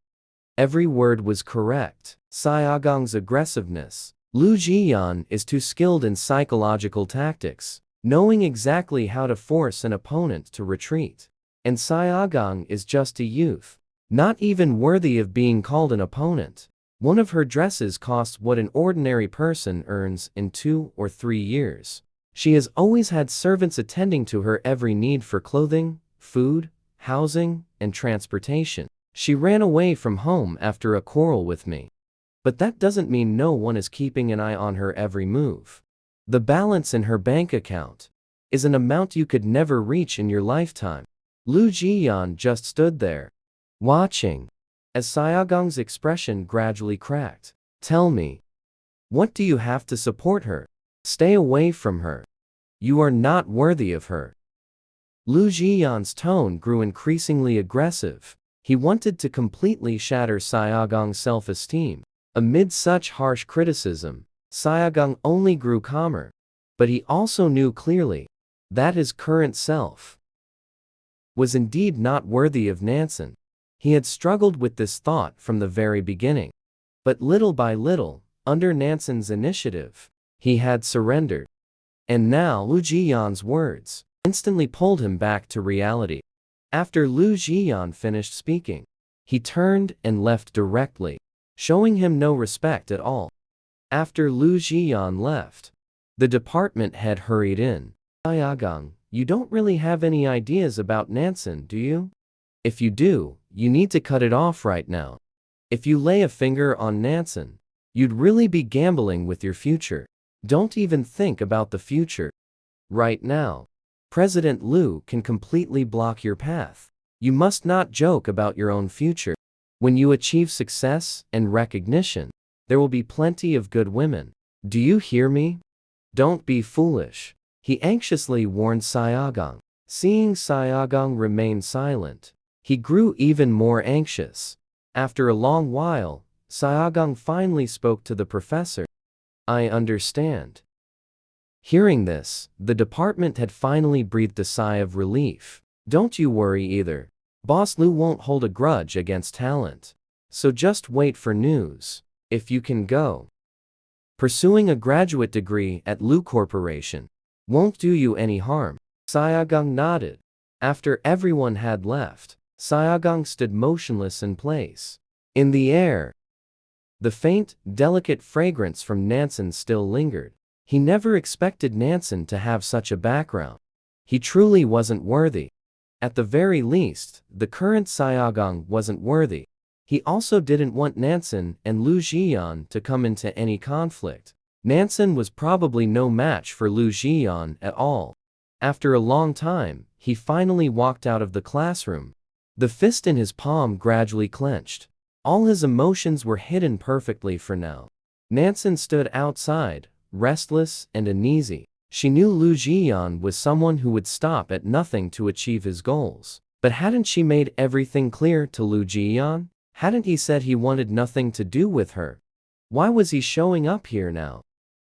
Every word was correct. Siaogang's aggressiveness. Lu Zhiyan is too skilled in psychological tactics, knowing exactly how to force an opponent to retreat. And Siaogang is just a youth, not even worthy of being called an opponent. One of her dresses costs what an ordinary person earns in 2 or 3 years. She has always had servants attending to her every need for clothing, food, housing, and transportation. She ran away from home after a quarrel with me. But that doesn't mean no one is keeping an eye on her every move. The balance in her bank account is an amount you could never reach in your lifetime. Lu Zhiyan just stood there, watching, as Siaogang's expression gradually cracked. Tell me, what do you have to support her? Stay away from her. You are not worthy of her. Lu Zhiyan's tone grew increasingly aggressive. He wanted to completely shatter Siaogang's self-esteem. Amid such harsh criticism, Siaogang only grew calmer. But he also knew clearly that his current self was indeed not worthy of Nansen. He had struggled with this thought from the very beginning. But little by little, under Nansen's initiative, he had surrendered. And now Lu Zhiyan's words instantly pulled him back to reality. After Lu Zhiyan finished speaking, he turned and left directly, showing him no respect at all. After Lu Zhiyan left, the department head hurried in. Siaogang, you don't really have any ideas about Nansen, do you? If you do, you need to cut it off right now. If you lay a finger on Nansen, you'd really be gambling with your future. Don't even think about the future. Right now, President Lu can completely block your path. You must not joke about your own future. When you achieve success and recognition, there will be plenty of good women. Do you hear me? Don't be foolish. He anxiously warned Siaogang. Seeing Siaogang remain silent, he grew even more anxious. After a long while, Siaogang finally spoke to the professor. I understand. Hearing this, the department had finally breathed a sigh of relief. Don't you worry either. Boss Lu won't hold a grudge against talent. So just wait for news. If you can go. Pursuing a graduate degree at Lu Corporation won't do you any harm. Siaogang nodded. After everyone had left, Siaogang stood motionless in place. In the air, the faint, delicate fragrance from Nansen still lingered. He never expected Nansen to have such a background. He truly wasn't worthy. At the very least, the current Siaogang wasn't worthy. He also didn't want Nansen and Lu Zhiyan to come into any conflict. Nansen was probably no match for Lu Zhiyan at all. After a long time, he finally walked out of the classroom. The fist in his palm gradually clenched. All his emotions were hidden perfectly for now. Nansen stood outside, restless and uneasy. She knew Lu Zhiyan was someone who would stop at nothing to achieve his goals. But hadn't she made everything clear to Lu Zhiyan? Hadn't he said he wanted nothing to do with her? Why was he showing up here now?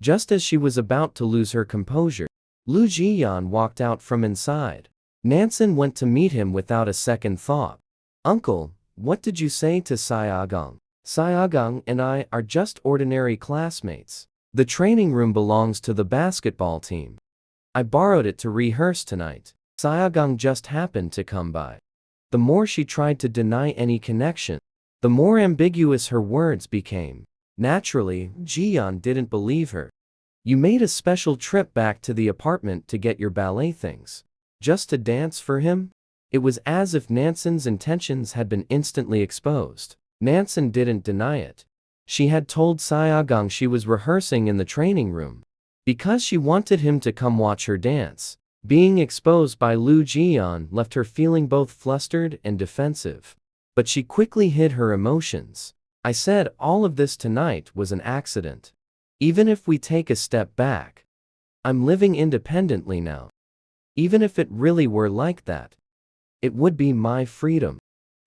Just as she was about to lose her composure, Lu Zhiyan walked out from inside. Nansen went to meet him without a second thought. Uncle, what did you say to Siaogang? Siaogang and I are just ordinary classmates. The training room belongs to the basketball team. I borrowed it to rehearse tonight. Siaogang just happened to come by. The more she tried to deny any connection, the more ambiguous her words became. Naturally, Zhiyan didn't believe her. You made a special trip back to the apartment to get your ballet things. Just to dance for him? It was as if Nansen's intentions had been instantly exposed. Nansen didn't deny it. She had told Siaogang she was rehearsing in the training room because she wanted him to come watch her dance. Being exposed by Lu Zhiyan left her feeling both flustered and defensive. But she quickly hid her emotions. I said all of this tonight was an accident. Even if we take a step back, I'm living independently now. Even if it really were like that, it would be my freedom.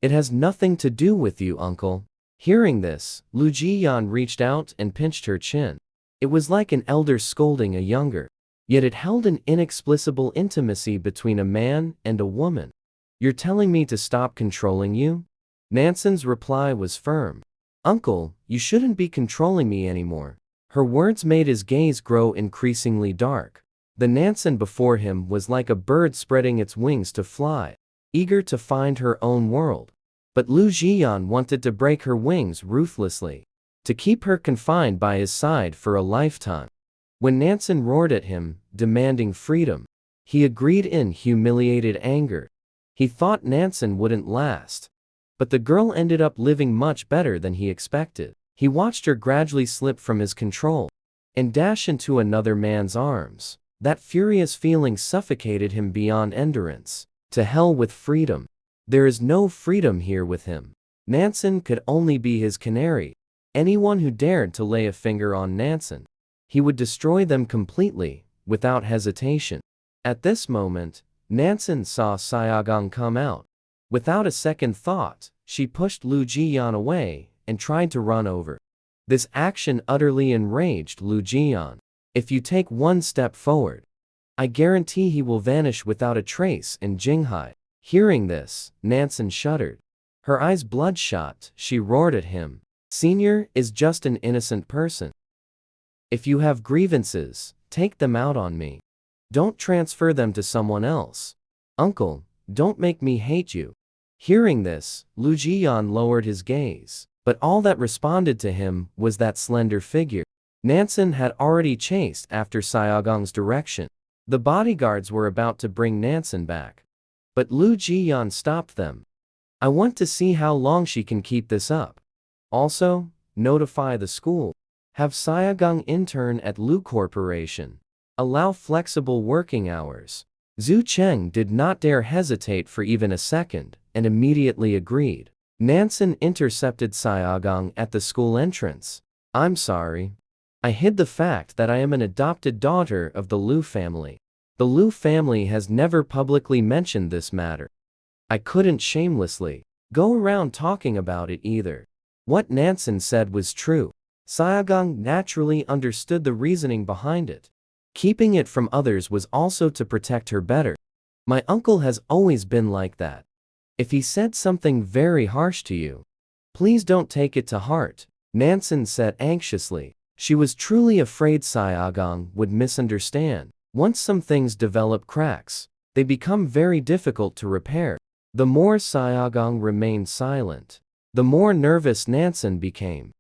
It has nothing to do with you, uncle. Hearing this, Lu Zhiyan reached out and pinched her chin. It was like an elder scolding a younger. Yet it held an inexplicable intimacy between a man and a woman. You're telling me to stop controlling you? Nansen's reply was firm. Uncle, you shouldn't be controlling me anymore. Her words made his gaze grow increasingly dark. The Nansen before him was like a bird spreading its wings to fly, eager to find her own world. But Lu Zhiyan wanted to break her wings ruthlessly, to keep her confined by his side for a lifetime. When Nansen roared at him, demanding freedom, he agreed in humiliated anger. He thought Nansen wouldn't last. But the girl ended up living much better than he expected. He watched her gradually slip from his control and dash into another man's arms. That furious feeling suffocated him beyond endurance. To hell with freedom. There is no freedom here with him. Nansen could only be his canary. Anyone who dared to lay a finger on Nansen, he would destroy them completely, without hesitation. At this moment, Nansen saw Siaogang come out. Without a second thought, she pushed Lu Zhiyan away and tried to run over. This action utterly enraged Lu Zhiyan. If you take one step forward, I guarantee he will vanish without a trace in Jinghai. Hearing this, Nansen shuddered. Her eyes bloodshot, she roared at him. Senior is just an innocent person. If you have grievances, take them out on me. Don't transfer them to someone else. Uncle, don't make me hate you. Hearing this, Lu Zhiyan lowered his gaze, but all that responded to him was that slender figure. Nansen had already chased after Siaogang's direction. The bodyguards were about to bring Nansen back. But Lu Zhiyan stopped them. I want to see how long she can keep this up. Also, notify the school. Have Siaogang intern at Lu Corporation. Allow flexible working hours. Zhu Cheng did not dare hesitate for even a second, and immediately agreed. Nansen intercepted Siaogang at the school entrance. I'm sorry. I hid the fact that I am an adopted daughter of the Lu family. The Lu family has never publicly mentioned this matter. I couldn't shamelessly go around talking about it either. What Nansen said was true. Siaogang naturally understood the reasoning behind it. Keeping it from others was also to protect her better. My uncle has always been like that. If he said something very harsh to you, please don't take it to heart, Nansen said anxiously. She was truly afraid Siaogang would misunderstand. Once some things develop cracks, they become very difficult to repair. The more Siaogang remained silent, the more nervous Nansen became.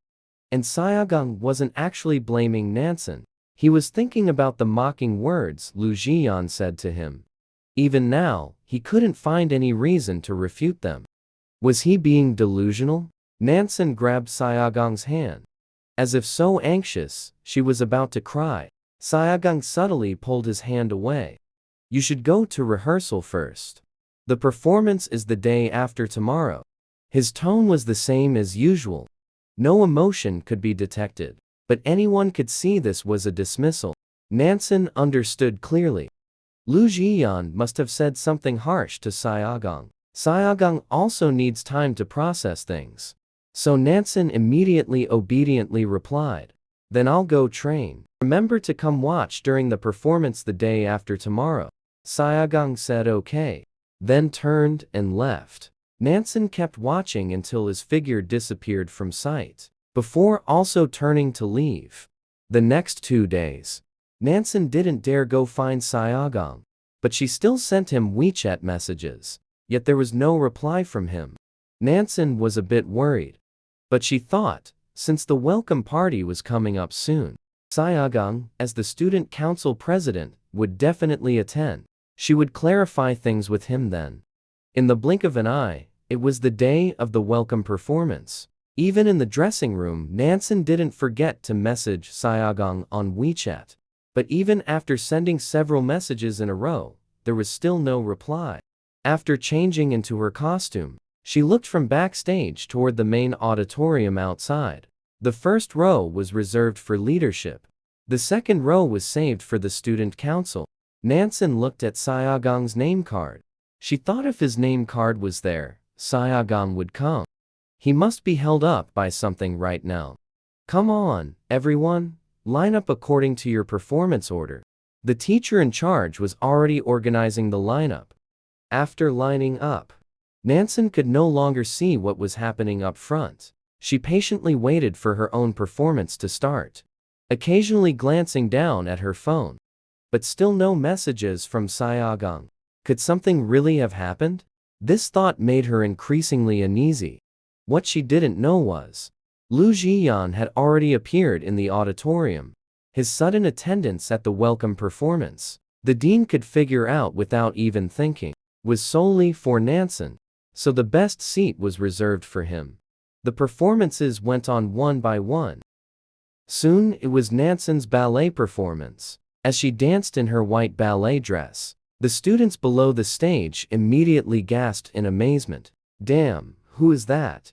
And Siaogang wasn't actually blaming Nansen. He was thinking about the mocking words Lu Zhiyan said to him. Even now, he couldn't find any reason to refute them. Was he being delusional? Nansen grabbed Siaogang's hand. As if so anxious, she was about to cry. Siaogang subtly pulled his hand away. You should go to rehearsal first. The performance is the day after tomorrow. His tone was the same as usual. No emotion could be detected, but anyone could see this was a dismissal. Nansen understood clearly. Lu Zhiyan must have said something harsh to Siaogang. Siaogang also needs time to process things. So Nansen immediately obediently replied. Then I'll go train. Remember to come watch during the performance the day after tomorrow. Siaogang said okay, then turned and left. Nansen kept watching until his figure disappeared from sight, before also turning to leave. The next 2 days, Nansen didn't dare go find Siaogang, but she still sent him WeChat messages, yet there was no reply from him. Nansen was a bit worried, but she thought, since the welcome party was coming up soon, Siaogang, as the student council president, would definitely attend. She would clarify things with him then. In the blink of an eye, it was the day of the welcome performance. Even in the dressing room, Nansen didn't forget to message Siaogang on WeChat. But even after sending several messages in a row, there was still no reply. After changing into her costume, she looked from backstage toward the main auditorium outside. The first row was reserved for leadership. The second row was saved for the student council. Nansen looked at Siaogang's name card. She thought if his name card was there, Siaogang would come. He must be held up by something right now. Come on, everyone, line up according to your performance order. The teacher in charge was already organizing the lineup. After lining up, Nansen could no longer see what was happening up front. She patiently waited for her own performance to start, occasionally glancing down at her phone. But still no messages from Siaogang. Could something really have happened? This thought made her increasingly uneasy. What she didn't know was, Lu Zhiyan had already appeared in the auditorium. His sudden attendance at the welcome performance, the dean could figure out without even thinking, was solely for Nansen, so the best seat was reserved for him. The performances went on one by one. Soon it was Nansen's ballet performance. As she danced in her white ballet dress, the students below the stage immediately gasped in amazement. Damn, who is that?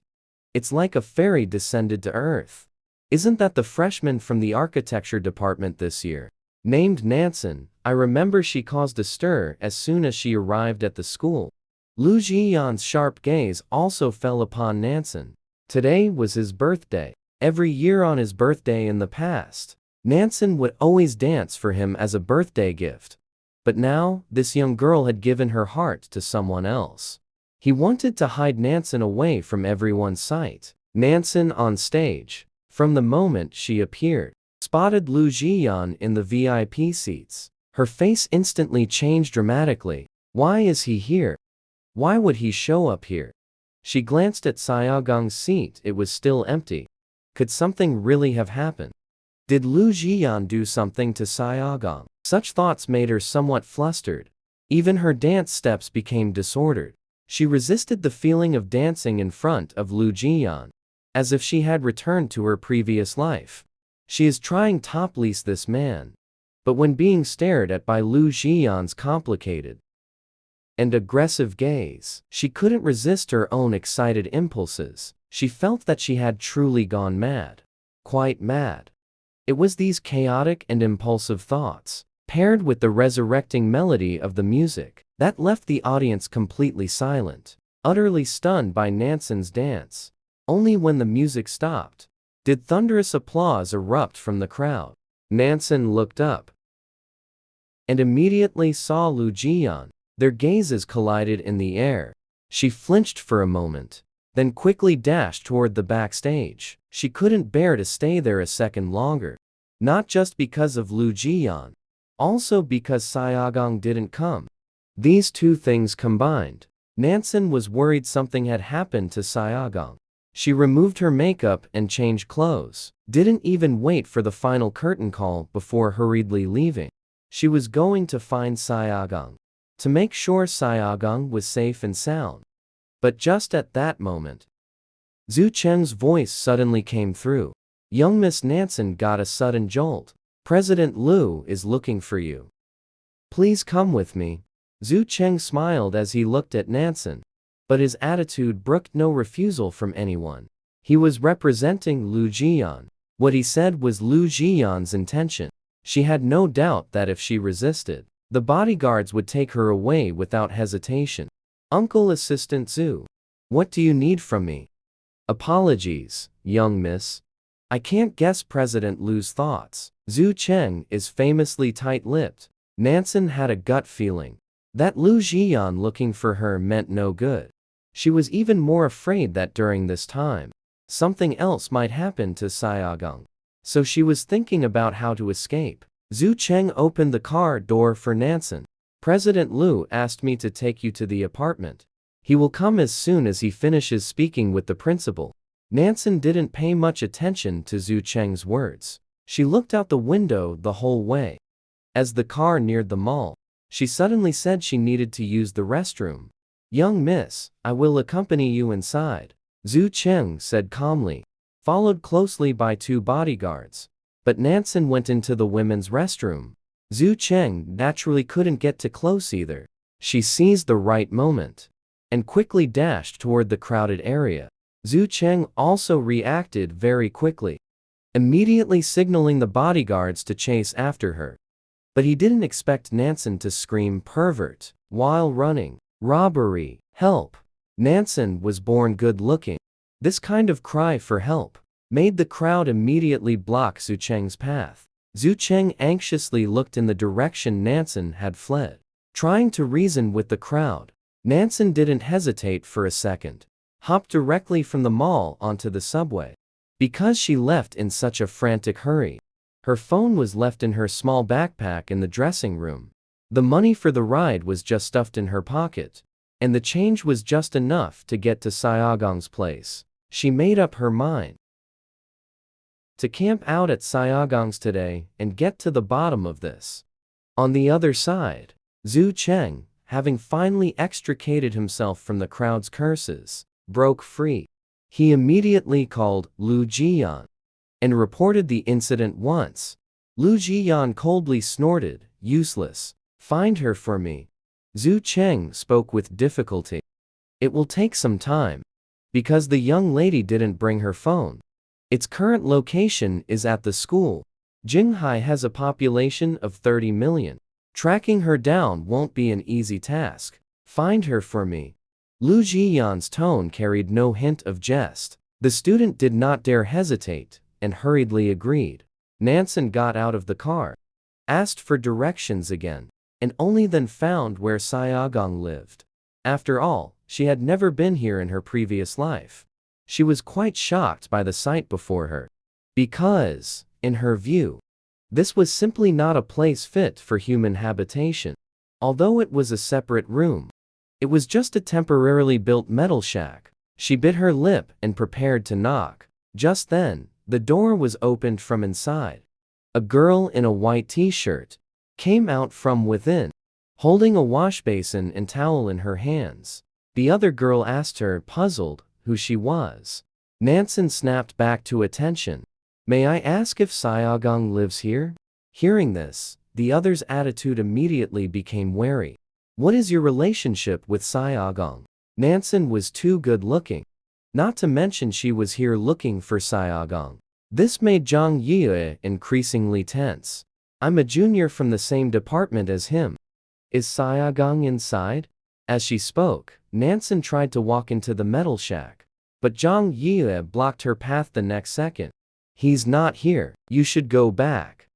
It's like a fairy descended to earth. Isn't that the freshman from the architecture department this year? Named Nansen, I remember she caused a stir as soon as she arrived at the school. Lu Zhiyan's sharp gaze also fell upon Nansen. Today was his birthday. Every year on his birthday in the past, Nansen would always dance for him as a birthday gift. But now, this young girl had given her heart to someone else. He wanted to hide Nansen away from everyone's sight. Nansen on stage, from the moment she appeared, spotted Lu Zhiyan in the VIP seats. Her face instantly changed dramatically. Why is he here? Why would he show up here? She glanced at Siaogang's seat. It was still empty. Could something really have happened? Did Lu Zhiyan do something to Siaogang? Such thoughts made her somewhat flustered. Even her dance steps became disordered. She resisted the feeling of dancing in front of Lu Zhiyan, as if she had returned to her previous life. She is trying to please this man. But when being stared at by Lu Zhiyan's complicated and aggressive gaze, she couldn't resist her own excited impulses. She felt that she had truly gone mad. Quite mad. It was these chaotic and impulsive thoughts, paired with the resurrecting melody of the music, that left the audience completely silent, utterly stunned by Nansen's dance. Only when the music stopped did thunderous applause erupt from the crowd. Nansen looked up and immediately saw Lu Zhiyan. Their gazes collided in the air. She flinched for a moment, then quickly dashed toward the backstage. She couldn't bear to stay there a second longer. Not just because of Lu Zhiyan, also because Siaogang didn't come. These two things combined. Nansen was worried something had happened to Siaogang. She removed her makeup and changed clothes, didn't even wait for the final curtain call before hurriedly leaving. She was going to find Siaogang, to make sure Siaogang was safe and sound. But just at that moment, Zhu Cheng's voice suddenly came through. Young Miss Nansen got a sudden jolt. President Lu is looking for you. Please come with me. Zhu Cheng smiled as he looked at Nansen, but his attitude brooked no refusal from anyone. He was representing Lu Zhiyan. What he said was Lu Zhiyan's intention. She had no doubt that if she resisted, the bodyguards would take her away without hesitation. Uncle Assistant Zhu, what do you need from me? Apologies, young miss. I can't guess President Lu's thoughts. Zhu Cheng is famously tight-lipped. Nansen had a gut feeling that Lu Zhiyan looking for her meant no good. She was even more afraid that during this time, something else might happen to Siaogang. So she was thinking about how to escape. Zhu Cheng opened the car door for Nansen. President Lu asked me to take you to the apartment. He will come as soon as he finishes speaking with the principal. Nansen didn't pay much attention to Zhu Cheng's words. She looked out the window the whole way. As the car neared the mall, she suddenly said she needed to use the restroom. Young miss, I will accompany you inside, Zhu Cheng said calmly, followed closely by two bodyguards. But Nansen went into the women's restroom. Zhu Cheng naturally couldn't get too close either. She seized the right moment and quickly dashed toward the crowded area. Zhu Cheng also reacted very quickly, immediately signaling the bodyguards to chase after her. But he didn't expect Nansen to scream "pervert" while running. Robbery, help! Nansen was born good-looking. This kind of cry for help made the crowd immediately block Zhu Cheng's path. Zhu Cheng anxiously looked in the direction Nansen had fled. Trying to reason with the crowd, Nansen didn't hesitate for a second. Hopped directly from the mall onto the subway. Because she left in such a frantic hurry, her phone was left in her small backpack in the dressing room. The money for the ride was just stuffed in her pocket, and the change was just enough to get to Siaogang's place. She made up her mind to camp out at Siaogang's today and get to the bottom of this. On the other side, Zhu Cheng, having finally extricated himself from the crowd's curses, broke free. He immediately called Lu Zhiyan and reported the incident once. Lu Zhiyan coldly snorted, "Useless. Find her for me." Zhu Cheng spoke with difficulty. "It will take some time, because the young lady didn't bring her phone. Its current location is at the school. Jinghai has a population of 30 million. Tracking her down won't be an easy task. Find her for me." Lu Zhiyan's tone carried no hint of jest. The student did not dare hesitate, and hurriedly agreed. Nansen got out of the car, asked for directions again, and only then found where Siaogang lived. After all, she had never been here in her previous life. She was quite shocked by the sight before her, because, in her view, this was simply not a place fit for human habitation. Although it was a separate room, it was just a temporarily built metal shack. She bit her lip and prepared to knock. Just then, the door was opened from inside. A girl in a white t-shirt came out from within, holding a wash basin and towel in her hands. The other girl asked her, puzzled, who she was. Nansen snapped back to attention. "May I ask if Siaogang lives here?" Hearing this, the other's attitude immediately became wary. "What is your relationship with Siaogang?" Nansen was too good-looking. Not to mention she was here looking for Siaogang. This made Zhang Yue increasingly tense. "I'm a junior from the same department as him. Is Siaogang inside?" As she spoke, Nansen tried to walk into the metal shack, but Zhang Yue blocked her path the next second. "He's not here. You should go back."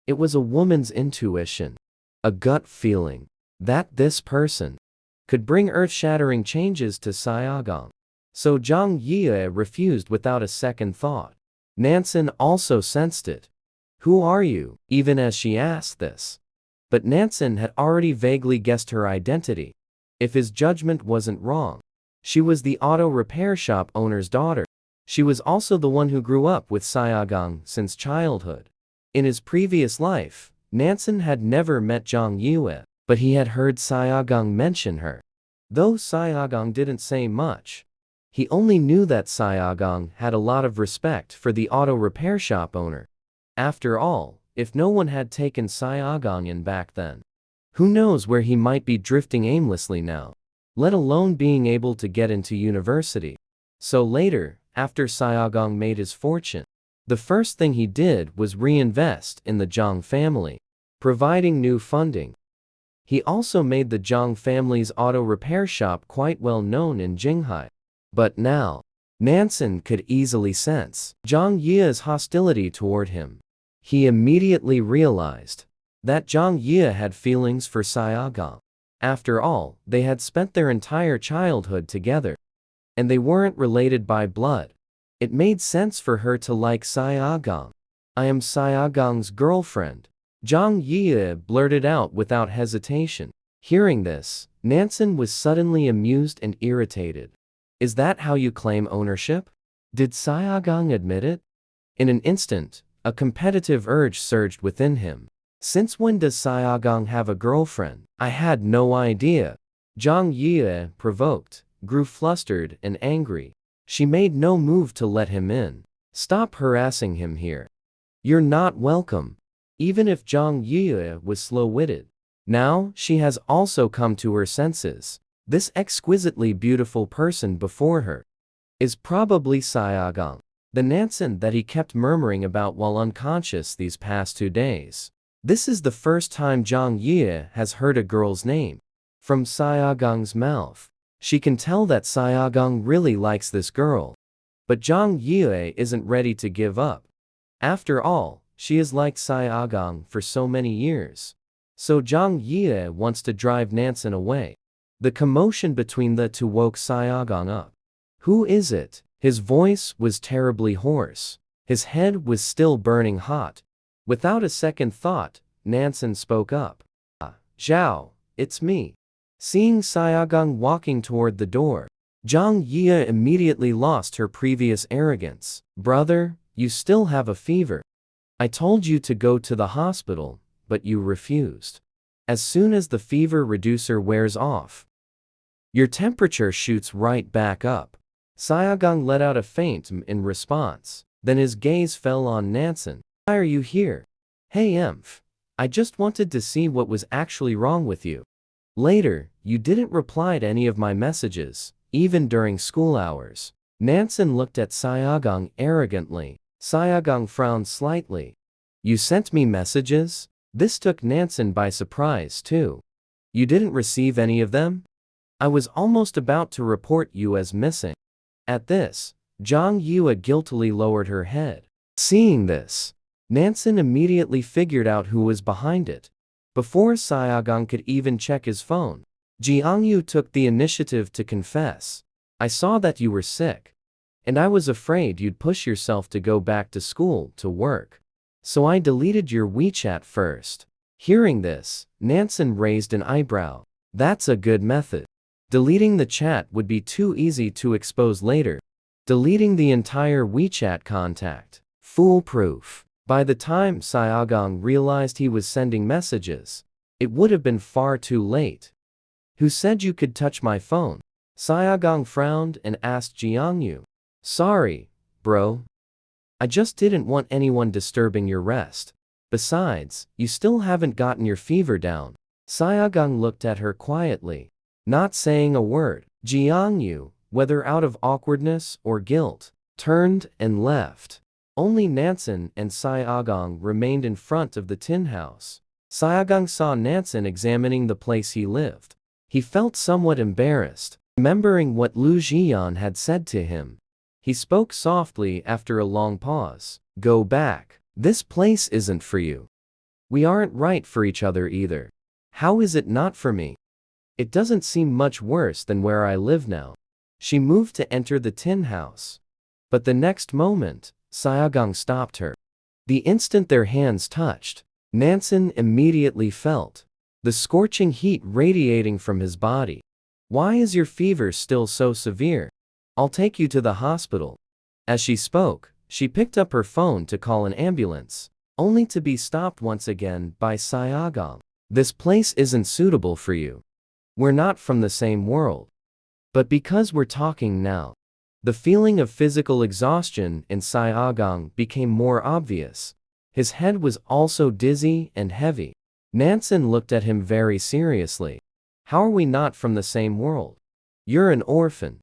It was a woman's intuition, a gut feeling, that this person could bring earth-shattering changes to Siaogang. So Zhang Yue refused without a second thought. Nansen also sensed it. "Who are you?" even as she asked this. But Nansen had already vaguely guessed her identity. If his judgment wasn't wrong, she was the auto repair shop owner's daughter. She was also the one who grew up with Siaogang since childhood. In his previous life, Nansen had never met Zhang Yue, but he had heard Siaogang mention her. Though Siaogang didn't say much, he only knew that Siaogang had a lot of respect for the auto repair shop owner. After all, if no one had taken Siaogang in back then, who knows where he might be drifting aimlessly now, let alone being able to get into university. So later, after Siaogang made his fortune, the first thing he did was reinvest in the Zhang family, providing new funding. He also made the Zhang family's auto repair shop quite well known in Jinghai. But now, Nansen could easily sense Zhang Yue's hostility toward him. He immediately realized that Zhang Yue had feelings for Siaogang. After all, they had spent their entire childhood together, and they weren't related by blood. It made sense for her to like Siaogang. "I am Siaogang's girlfriend," Zhang Yue blurted out without hesitation. Hearing this, Nansen was suddenly amused and irritated. "Is that how you claim ownership? Did Siaogang admit it?" In an instant, a competitive urge surged within him. "Since when does Siaogang have a girlfriend? I had no idea." Zhang Yue, provoked, grew flustered and angry. She made no move to let him in. "Stop harassing him here. You're not welcome." Even if Zhang Yue was slow-witted, now she has also come to her senses. This exquisitely beautiful person before her is probably Siaogang, the Nansen that he kept murmuring about while unconscious these past 2 days. This is the first time Zhang Yue has heard a girl's name from Siaogang's mouth. She can tell that Siaogang really likes this girl. But Zhang Yue isn't ready to give up. After all, she has liked Siaogang for so many years. So Zhang Yue wants to drive Nansen away. The commotion between the two woke Siaogang up. Who is it? His voice was terribly hoarse. His head was still burning hot. Without a second thought, Nansen spoke up. Zhao, it's me. Seeing Siaogang walking toward the door, Zhang Yue immediately lost her previous arrogance. Brother, you still have a fever. I told you to go to the hospital, but you refused. As soon as the fever reducer wears off, your temperature shoots right back up. Siaogang let out a feint in response. Then his gaze fell on Nansen. Why are you here? Hey Emph. I just wanted to see what was actually wrong with you. Later, you didn't reply to any of my messages, even during school hours. Nansen looked at Siaogang arrogantly. Siaogang frowned slightly. You sent me messages? This took Nansen by surprise too. You didn't receive any of them? I was almost about to report you as missing. At this, Zhang Yue guiltily lowered her head. Seeing this, Nansen immediately figured out who was behind it. Before Siaogang could even check his phone, Jiangyu took the initiative to confess. I saw that you were sick. And I was afraid you'd push yourself to go back to school to work. So I deleted your WeChat first. Hearing this, Nansen raised an eyebrow. That's a good method. Deleting the chat would be too easy to expose later. Deleting the entire WeChat contact. Foolproof. By the time Siaogang realized he was sending messages, it would have been far too late. Who said you could touch my phone? Siaogang frowned and asked Jiangyu. Sorry, bro. I just didn't want anyone disturbing your rest. Besides, you still haven't gotten your fever down. Siaogang looked at her quietly, not saying a word. Jiangyu, whether out of awkwardness or guilt, turned and left. Only Nansen and Siaogang remained in front of the tin house. Siaogang saw Nansen examining the place he lived. He felt somewhat embarrassed, remembering what Lu Zhiyan had said to him. He spoke softly after a long pause. Go back. This place isn't for you. We aren't right for each other either. How is it not for me? It doesn't seem much worse than where I live now. She moved to enter the tin house. But the next moment, Siaogang stopped her. The instant their hands touched, Nansen immediately felt the scorching heat radiating from his body. Why is your fever still so severe? I'll take you to the hospital. As she spoke, she picked up her phone to call an ambulance, only to be stopped once again by Siaogang. This place isn't suitable for you. We're not from the same world. But because we're talking now, the feeling of physical exhaustion in Siaogang became more obvious. His head was also dizzy and heavy. Nansen looked at him very seriously. How are we not from the same world? You're an orphan.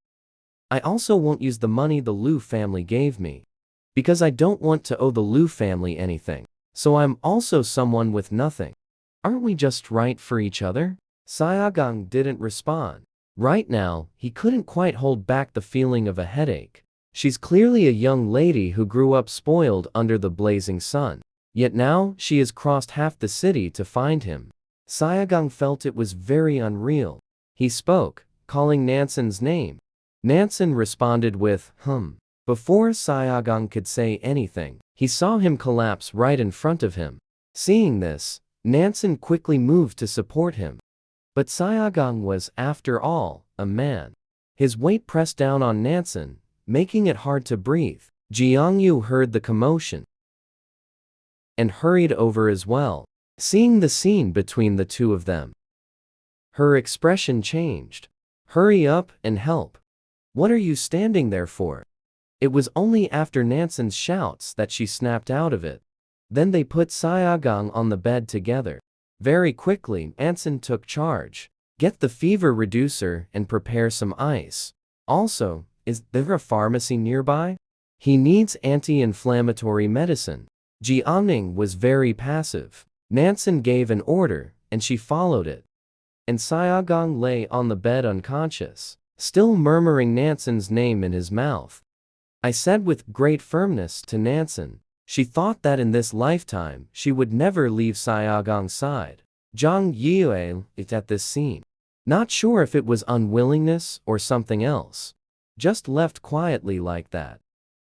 I also won't use the money the Lu family gave me, because I don't want to owe the Lu family anything. So I'm also someone with nothing. Aren't we just right for each other? Siaogang didn't respond. Right now, he couldn't quite hold back the feeling of a headache. She's clearly a young lady who grew up spoiled under the blazing sun. Yet now, she has crossed half the city to find him. Siaogang felt it was very unreal. He spoke, calling Nansen's name. Nansen responded with, Before Siaogang could say anything, he saw him collapse right in front of him. Seeing this, Nansen quickly moved to support him. But Siaogang was, after all, a man. His weight pressed down on Nansen, making it hard to breathe. Jiangyu heard the commotion and hurried over as well, seeing the scene between the two of them. Her expression changed. Hurry up and help. What are you standing there for? It was only after Nansen's shouts that she snapped out of it. Then they put Siaogang on the bed together. Very quickly, Nansen took charge. Get the fever reducer and prepare some ice. Also, is there a pharmacy nearby? He needs anti-inflammatory medicine. Jiangning was very passive. Nansen gave an order, and she followed it. And Siaogang lay on the bed unconscious. still murmuring Nansen's name in his mouth. I said with great firmness to Nansen. She thought that in this lifetime she would never leave Siaogang's side. Zhang Yue is at this scene. Not sure if it was unwillingness or something else. Just left quietly like that.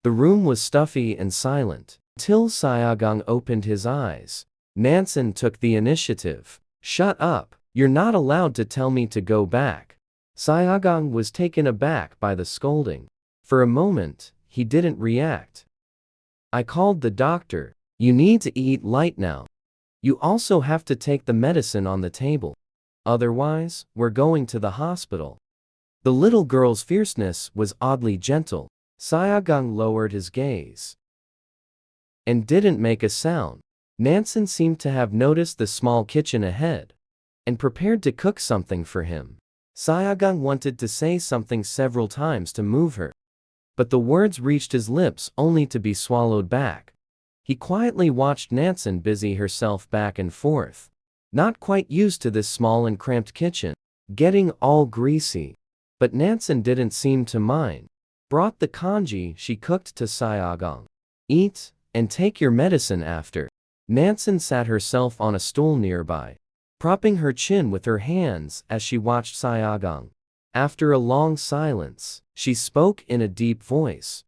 The room was stuffy and silent. Till Siaogang opened his eyes. Nansen took the initiative. Shut up, you're not allowed to tell me to go back. Siaogang was taken aback by the scolding. For a moment, he didn't react. I called the doctor. You need to eat light now. You also have to take the medicine on the table. Otherwise, we're going to the hospital. The little girl's fierceness was oddly gentle. Siaogang lowered his gaze and didn't make a sound. Nansen seemed to have noticed the small kitchen ahead and prepared to cook something for him. Siaogang wanted to say something several times to move her, but the words reached his lips only to be swallowed back. He quietly watched Nansen busy herself back and forth, not quite used to this small and cramped kitchen, getting all greasy. But Nansen didn't seem to mind. Brought the congee she cooked to Siaogang. Eat, and take your medicine after. Nansen sat herself on a stool nearby, propping her chin with her hands as she watched Siaogang. After a long silence, she spoke in a deep voice.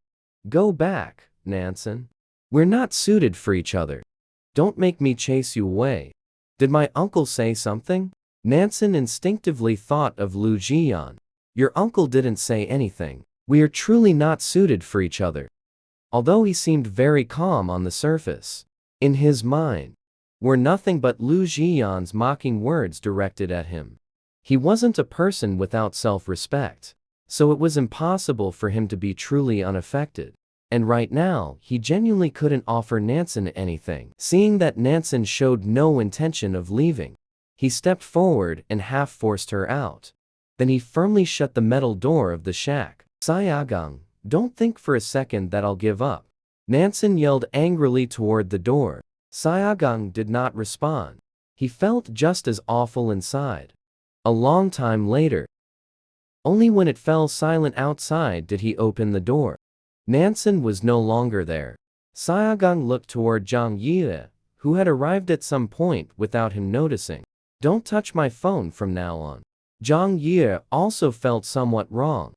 Go back, Nansen. We're not suited for each other. Don't make me chase you away. Did my uncle say something? Nansen instinctively thought of Lu Zhiyan. Your uncle didn't say anything. We are truly not suited for each other. Although he seemed very calm on the surface, in his mind were nothing but Lu Zhiyan's mocking words directed at him. He wasn't a person without self-respect, so it was impossible for him to be truly unaffected. And right now, he genuinely couldn't offer Nansen anything. Seeing that Nansen showed no intention of leaving, he stepped forward and half forced her out. Then he firmly shut the metal door of the shack. Siaogang, don't think for a second that I'll give up. Nansen yelled angrily toward the door. Siaogang did not respond. He felt just as awful inside. A long time later, only when it fell silent outside did he open the door. Nansen was no longer there. Siaogang looked toward Zhang Yue, who had arrived at some point without him noticing. Don't touch my phone from now on. Zhang Yue also felt somewhat wrong.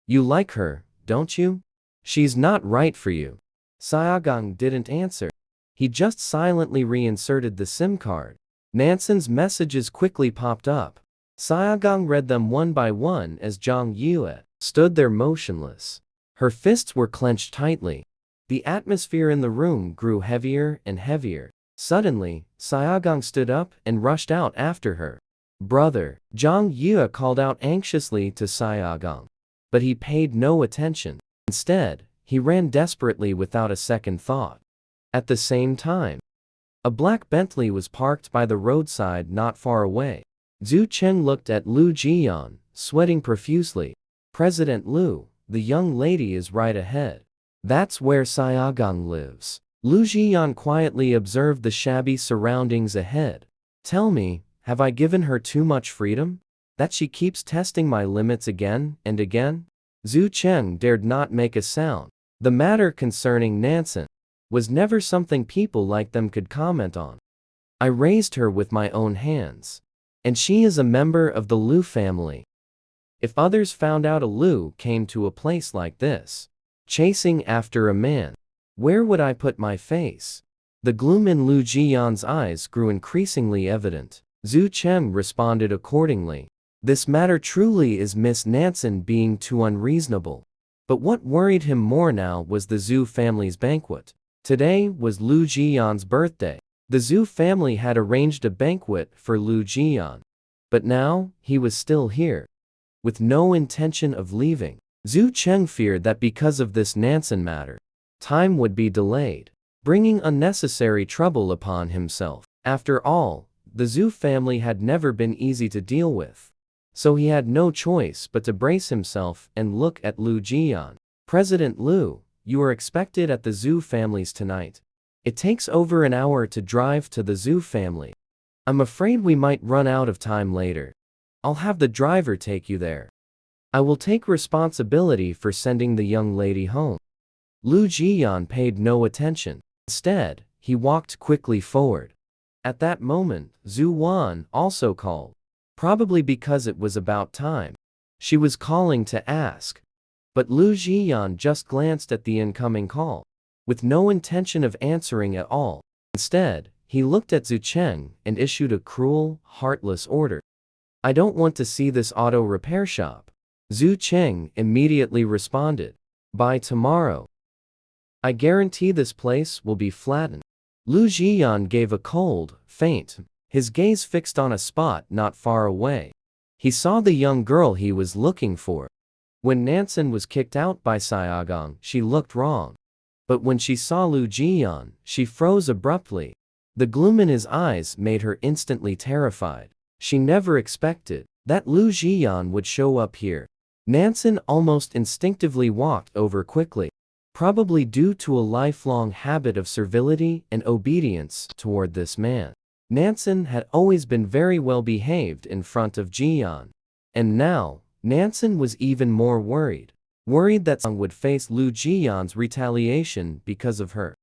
You like her, don't you? She's not right for you. Siaogang didn't answer. He just silently reinserted the SIM card. Nansen's messages quickly popped up. Siaogang read them one by one as Zhang Yue stood there motionless. Her fists were clenched tightly. The atmosphere in the room grew heavier and heavier. Suddenly, Siaogang stood up and rushed out after her. Brother, Zhang Yue called out anxiously to Siaogang. But he paid no attention. Instead, he ran desperately without a second thought. At the same time, a black Bentley was parked by the roadside not far away. Zhu Cheng looked at Lu Zhiyan, sweating profusely. President Lu, the young lady is right ahead. That's where Siaogang lives. Lu Zhiyan quietly observed the shabby surroundings ahead. Tell me, have I given her too much freedom? That she keeps testing my limits again and again? Zhu Cheng dared not make a sound. The matter concerning Nansen was never something people like them could comment on. I raised her with my own hands. And she is a member of the Lu family. If others found out a Lu came to a place like this, chasing after a man, where would I put my face? The gloom in Lu Zhiyan's eyes grew increasingly evident. Zhu Cheng responded accordingly. This matter truly is Miss Nansen being too unreasonable. But what worried him more now was the Zhu family's banquet. Today was Lu Zhiyan's birthday. The Zhu family had arranged a banquet for Lu Zhiyan. But now, he was still here, with no intention of leaving. Zhu Cheng feared that because of this Nansen matter, time would be delayed, bringing unnecessary trouble upon himself. After all, the Zhu family had never been easy to deal with. So he had no choice but to brace himself and look at Lu Zhiyan. President Lu, you are expected at the Zhu family's tonight. It takes over an hour to drive to the Zhu family. I'm afraid we might run out of time later. I'll have the driver take you there. I will take responsibility for sending the young lady home. Lu Zhiyan paid no attention. Instead, he walked quickly forward. At that moment, Zhu Wan also called. Probably because it was about time. She was calling to ask. But Lu Zhiyan just glanced at the incoming call, with no intention of answering at all. Instead, he looked at Zhu Cheng and issued a cruel, heartless order. I don't want to see this auto repair shop. Zhu Cheng immediately responded. By tomorrow. I guarantee this place will be flattened. Lu Zhiyan gave a cold, faint, his gaze fixed on a spot not far away. He saw the young girl he was looking for. When Nansen was kicked out by Siaogang, she looked wrong. But when she saw Lu Zhiyan, she froze abruptly. The gloom in his eyes made her instantly terrified. She never expected that Lu Zhiyan would show up here. Nansen almost instinctively walked over quickly, probably due to a lifelong habit of servility and obedience toward this man. Nansen had always been very well behaved in front of Zhiyan. And now, Nansen was even more worried. Worried that Song would face Lu Zhiyan's retaliation because of her.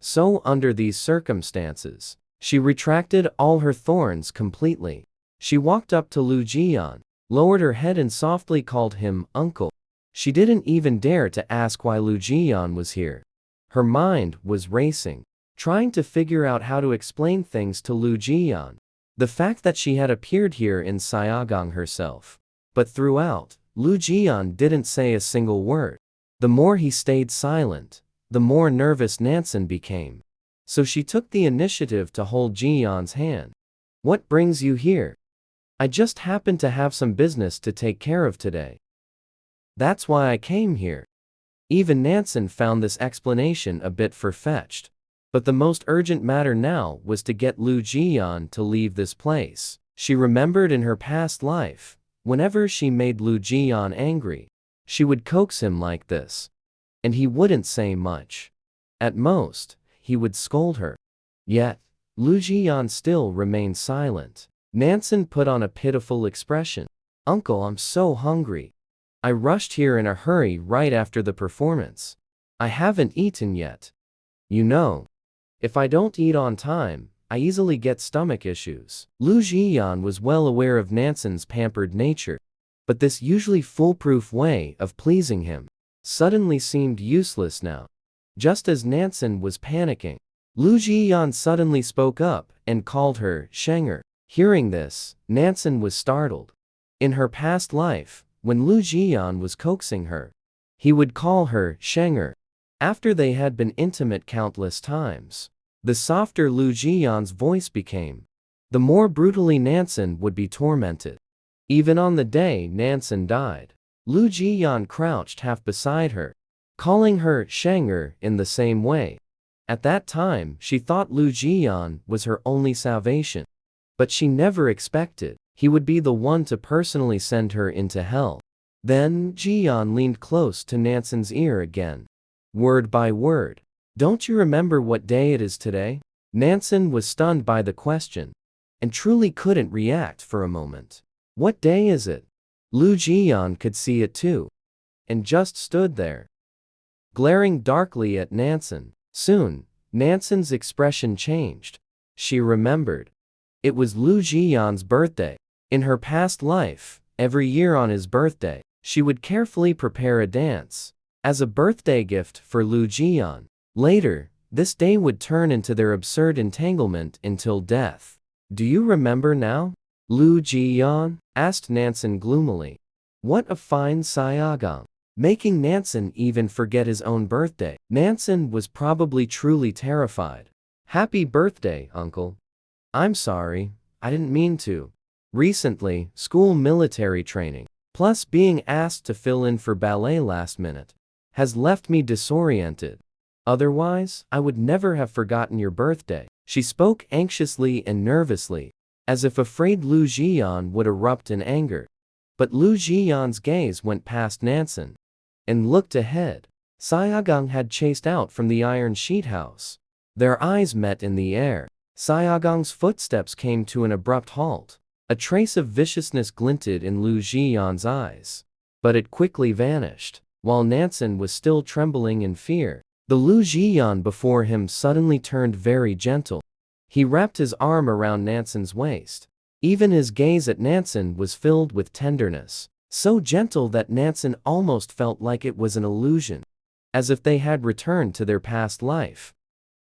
So under these circumstances, she retracted all her thorns completely. She walked up to Lu Zhiyan, lowered her head and softly called him uncle. She didn't even dare to ask why Lu Zhiyan was here. Her mind was racing, trying to figure out how to explain things to Lu Zhiyan. The fact that she had appeared here in Siaogang herself. But throughout, Lu Zhiyan didn't say a single word. The more he stayed silent, the more nervous Nansen became. So she took the initiative to hold Zhiyan's hand. What brings you here? I just happen to have some business to take care of today. That's why I came here. Even Nansen found this explanation a bit far-fetched. But the most urgent matter now was to get Lu Zhiyan to leave this place. She remembered in her past life, whenever she made Lu Zhiyan angry, she would coax him like this. And he wouldn't say much. At most, he would scold her. Yet, Lu Zhiyan still remained silent. Nansen put on a pitiful expression. Uncle, I'm so hungry. I rushed here in a hurry right after the performance. I haven't eaten yet. You know, if I don't eat on time, I easily get stomach issues. Lu Zhiyan was well aware of Nansen's pampered nature. But this usually foolproof way of pleasing him suddenly seemed useless now. Just as Nansen was panicking, Lu Zhiyan suddenly spoke up and called her Shenger. Hearing this, Nansen was startled. In her past life, when Lu Zhiyan was coaxing her, he would call her Shenger. After they had been intimate countless times, the softer Lu Zhiyan's voice became, the more brutally Nansen would be tormented. Even on the day Nansen died, Lu Zhiyan crouched half beside her, calling her Shenger in the same way. At that time, she thought Lu Zhiyan was her only salvation. But she never expected he would be the one to personally send her into hell. Then, Zhiyan leaned close to Nansen's ear again. Word by word. Don't you remember what day it is today? Nansen was stunned by the question, and truly couldn't react for a moment. What day is it? Lu Zhiyan could see it too, and just stood there, glaring darkly at Nansen. Soon, Nansen's expression changed. She remembered. It was Lu Zhiyan's birthday. In her past life, every year on his birthday, she would carefully prepare a dance as a birthday gift for Lu Zhiyan. Later, this day would turn into their absurd entanglement until death. Do you remember now? Lu Zhiyan asked Nansen gloomily. What a fine Siaogang. Making Nansen even forget his own birthday. Nansen was probably truly terrified. Happy birthday, uncle. I'm sorry, I didn't mean to. Recently, school military training, plus being asked to fill in for ballet last minute, has left me disoriented. Otherwise, I would never have forgotten your birthday. She spoke anxiously and nervously, as if afraid Lu Zhiyan would erupt in anger. But Lu Zhiyan's gaze went past Nansen and looked ahead. Siaogang had chased out from the iron sheet house. Their eyes met in the air. Siaogang's footsteps came to an abrupt halt. A trace of viciousness glinted in Lu Zhiyan's eyes. but it quickly vanished. While Nansen was still trembling in fear, the Lu Zhiyan before him suddenly turned very gentle. He wrapped his arm around Nansen's waist. Even his gaze at Nansen was filled with tenderness, so gentle that Nansen almost felt like it was an illusion, as if they had returned to their past life,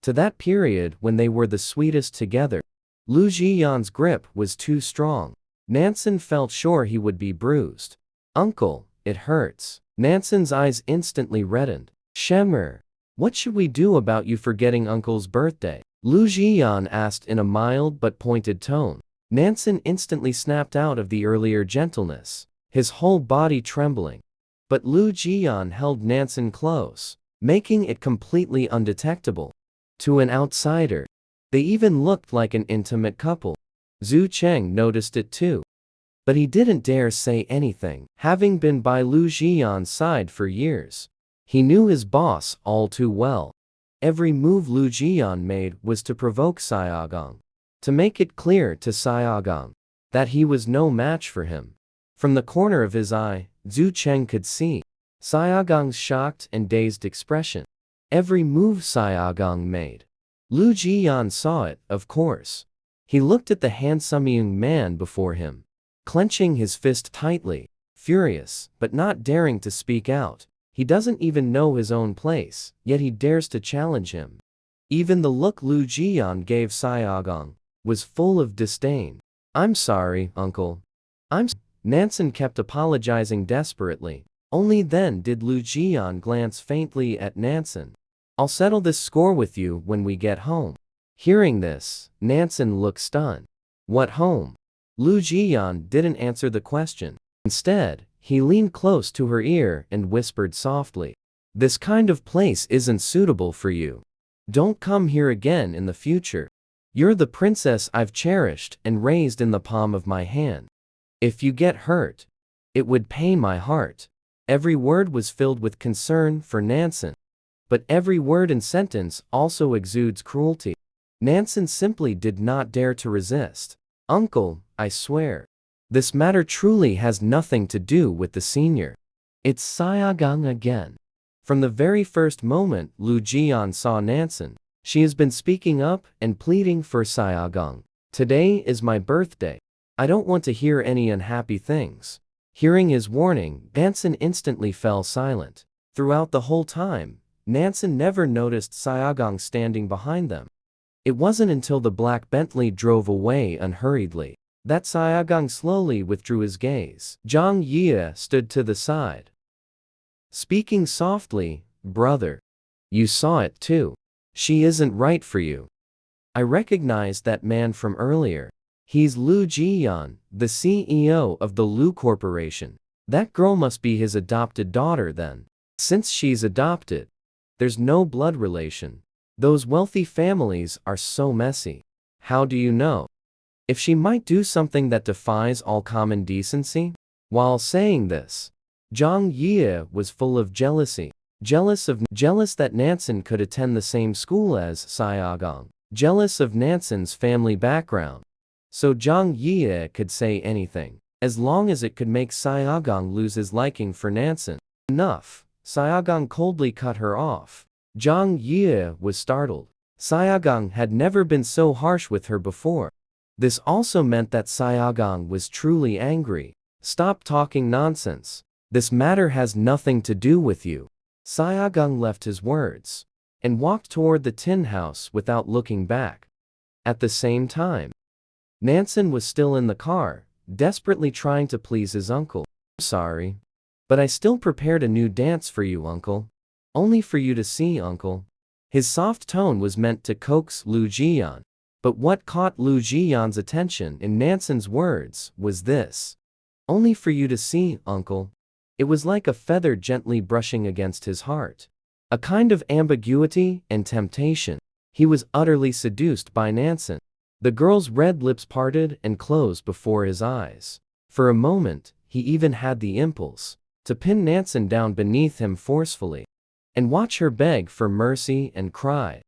to that period when they were the sweetest together. Lu Zhiyan's grip was too strong. Nansen felt sure he would be bruised. "Uncle, it hurts." Nansen's eyes instantly reddened. "Shemmer, what should we do about you forgetting Uncle's birthday?" Lu Zhiyan asked in a mild but pointed tone. Nansen instantly snapped out of the earlier gentleness, his whole body trembling. But Lu Zhiyan held Nansen close, making it completely undetectable. To an outsider, they even looked like an intimate couple. Zhu Cheng noticed it too, but he didn't dare say anything. Having been by Lu Zhiyan's side for years, he knew his boss all too well. Every move Lu Zhiyan made was to provoke Siaogang, to make it clear to Siaogang that he was no match for him. From the corner of his eye, Zhu Cheng could see Siaogang's shocked and dazed expression. Every move Siaogang made, Lu Zhiyan saw it, of course. He looked at the handsome young man before him, clenching his fist tightly, furious, but not daring to speak out. He doesn't even know his own place, yet he dares to challenge him. Even the look Lu Zhiyan gave Siaogang was full of disdain. "I'm sorry, uncle. Nansen kept apologizing desperately. Only then did Lu Zhiyan glance faintly at Nansen. "I'll settle this score with you when we get home." Hearing this, Nansen looked stunned. "What home?" Lu Zhiyan didn't answer the question. Instead, he leaned close to her ear and whispered softly, "This kind of place isn't suitable for you. Don't come here again in the future. You're the princess I've cherished and raised in the palm of my hand. If you get hurt, it would pain my heart." Every word was filled with concern for Nansen, but every word and sentence also exudes cruelty. Nansen simply did not dare to resist. "Uncle, I swear, this matter truly has nothing to do with the senior." It's Siaogang again. From the very first moment Lu Zhiyan saw Nansen, she has been speaking up and pleading for Siaogang. "Today is my birthday. I don't want to hear any unhappy things." Hearing his warning, Nansen instantly fell silent. Throughout the whole time, Nansen never noticed Siaogang standing behind them. It wasn't until the black Bentley drove away unhurriedly that Siaogang slowly withdrew his gaze. Zhang Ye stood to the side, speaking softly, "Brother, you saw it too. She isn't right for you. I recognized that man from earlier. He's Lu Zhiyan, the CEO of the Lu Corporation. That girl must be his adopted daughter then. Since she's adopted, there's no blood relation. Those wealthy families are so messy. How do you know if she might do something that defies all common decency?" While saying this, Zhang Ye was full of jealousy. Jealous that Nansen could attend the same school as Siaogang. Jealous of Nansen's family background. So Zhang Ye could say anything, as long as it could make Siaogang lose his liking for Nansen. "Enough." Siaogang coldly cut her off. Zhang Ye was startled. Siaogang had never been so harsh with her before. This also meant that Siaogang was truly angry. "Stop talking nonsense. This matter has nothing to do with you." Siaogang left his words and walked toward the tin house without looking back. At the same time, Nansen was still in the car, desperately trying to please his uncle. "I'm sorry, but I still prepared a new dance for you, uncle. Only for you to see, uncle." His soft tone was meant to coax Lu Zhiyan, but what caught Lu Zhiyan's attention in Nansen's words was this: "Only for you to see, uncle." It was like a feather gently brushing against his heart. A kind of ambiguity and temptation. He was utterly seduced by Nansen. The girl's red lips parted and closed before his eyes. For a moment, he even had the impulse to pin Nansen down beneath him forcefully and watch her beg for mercy and cry.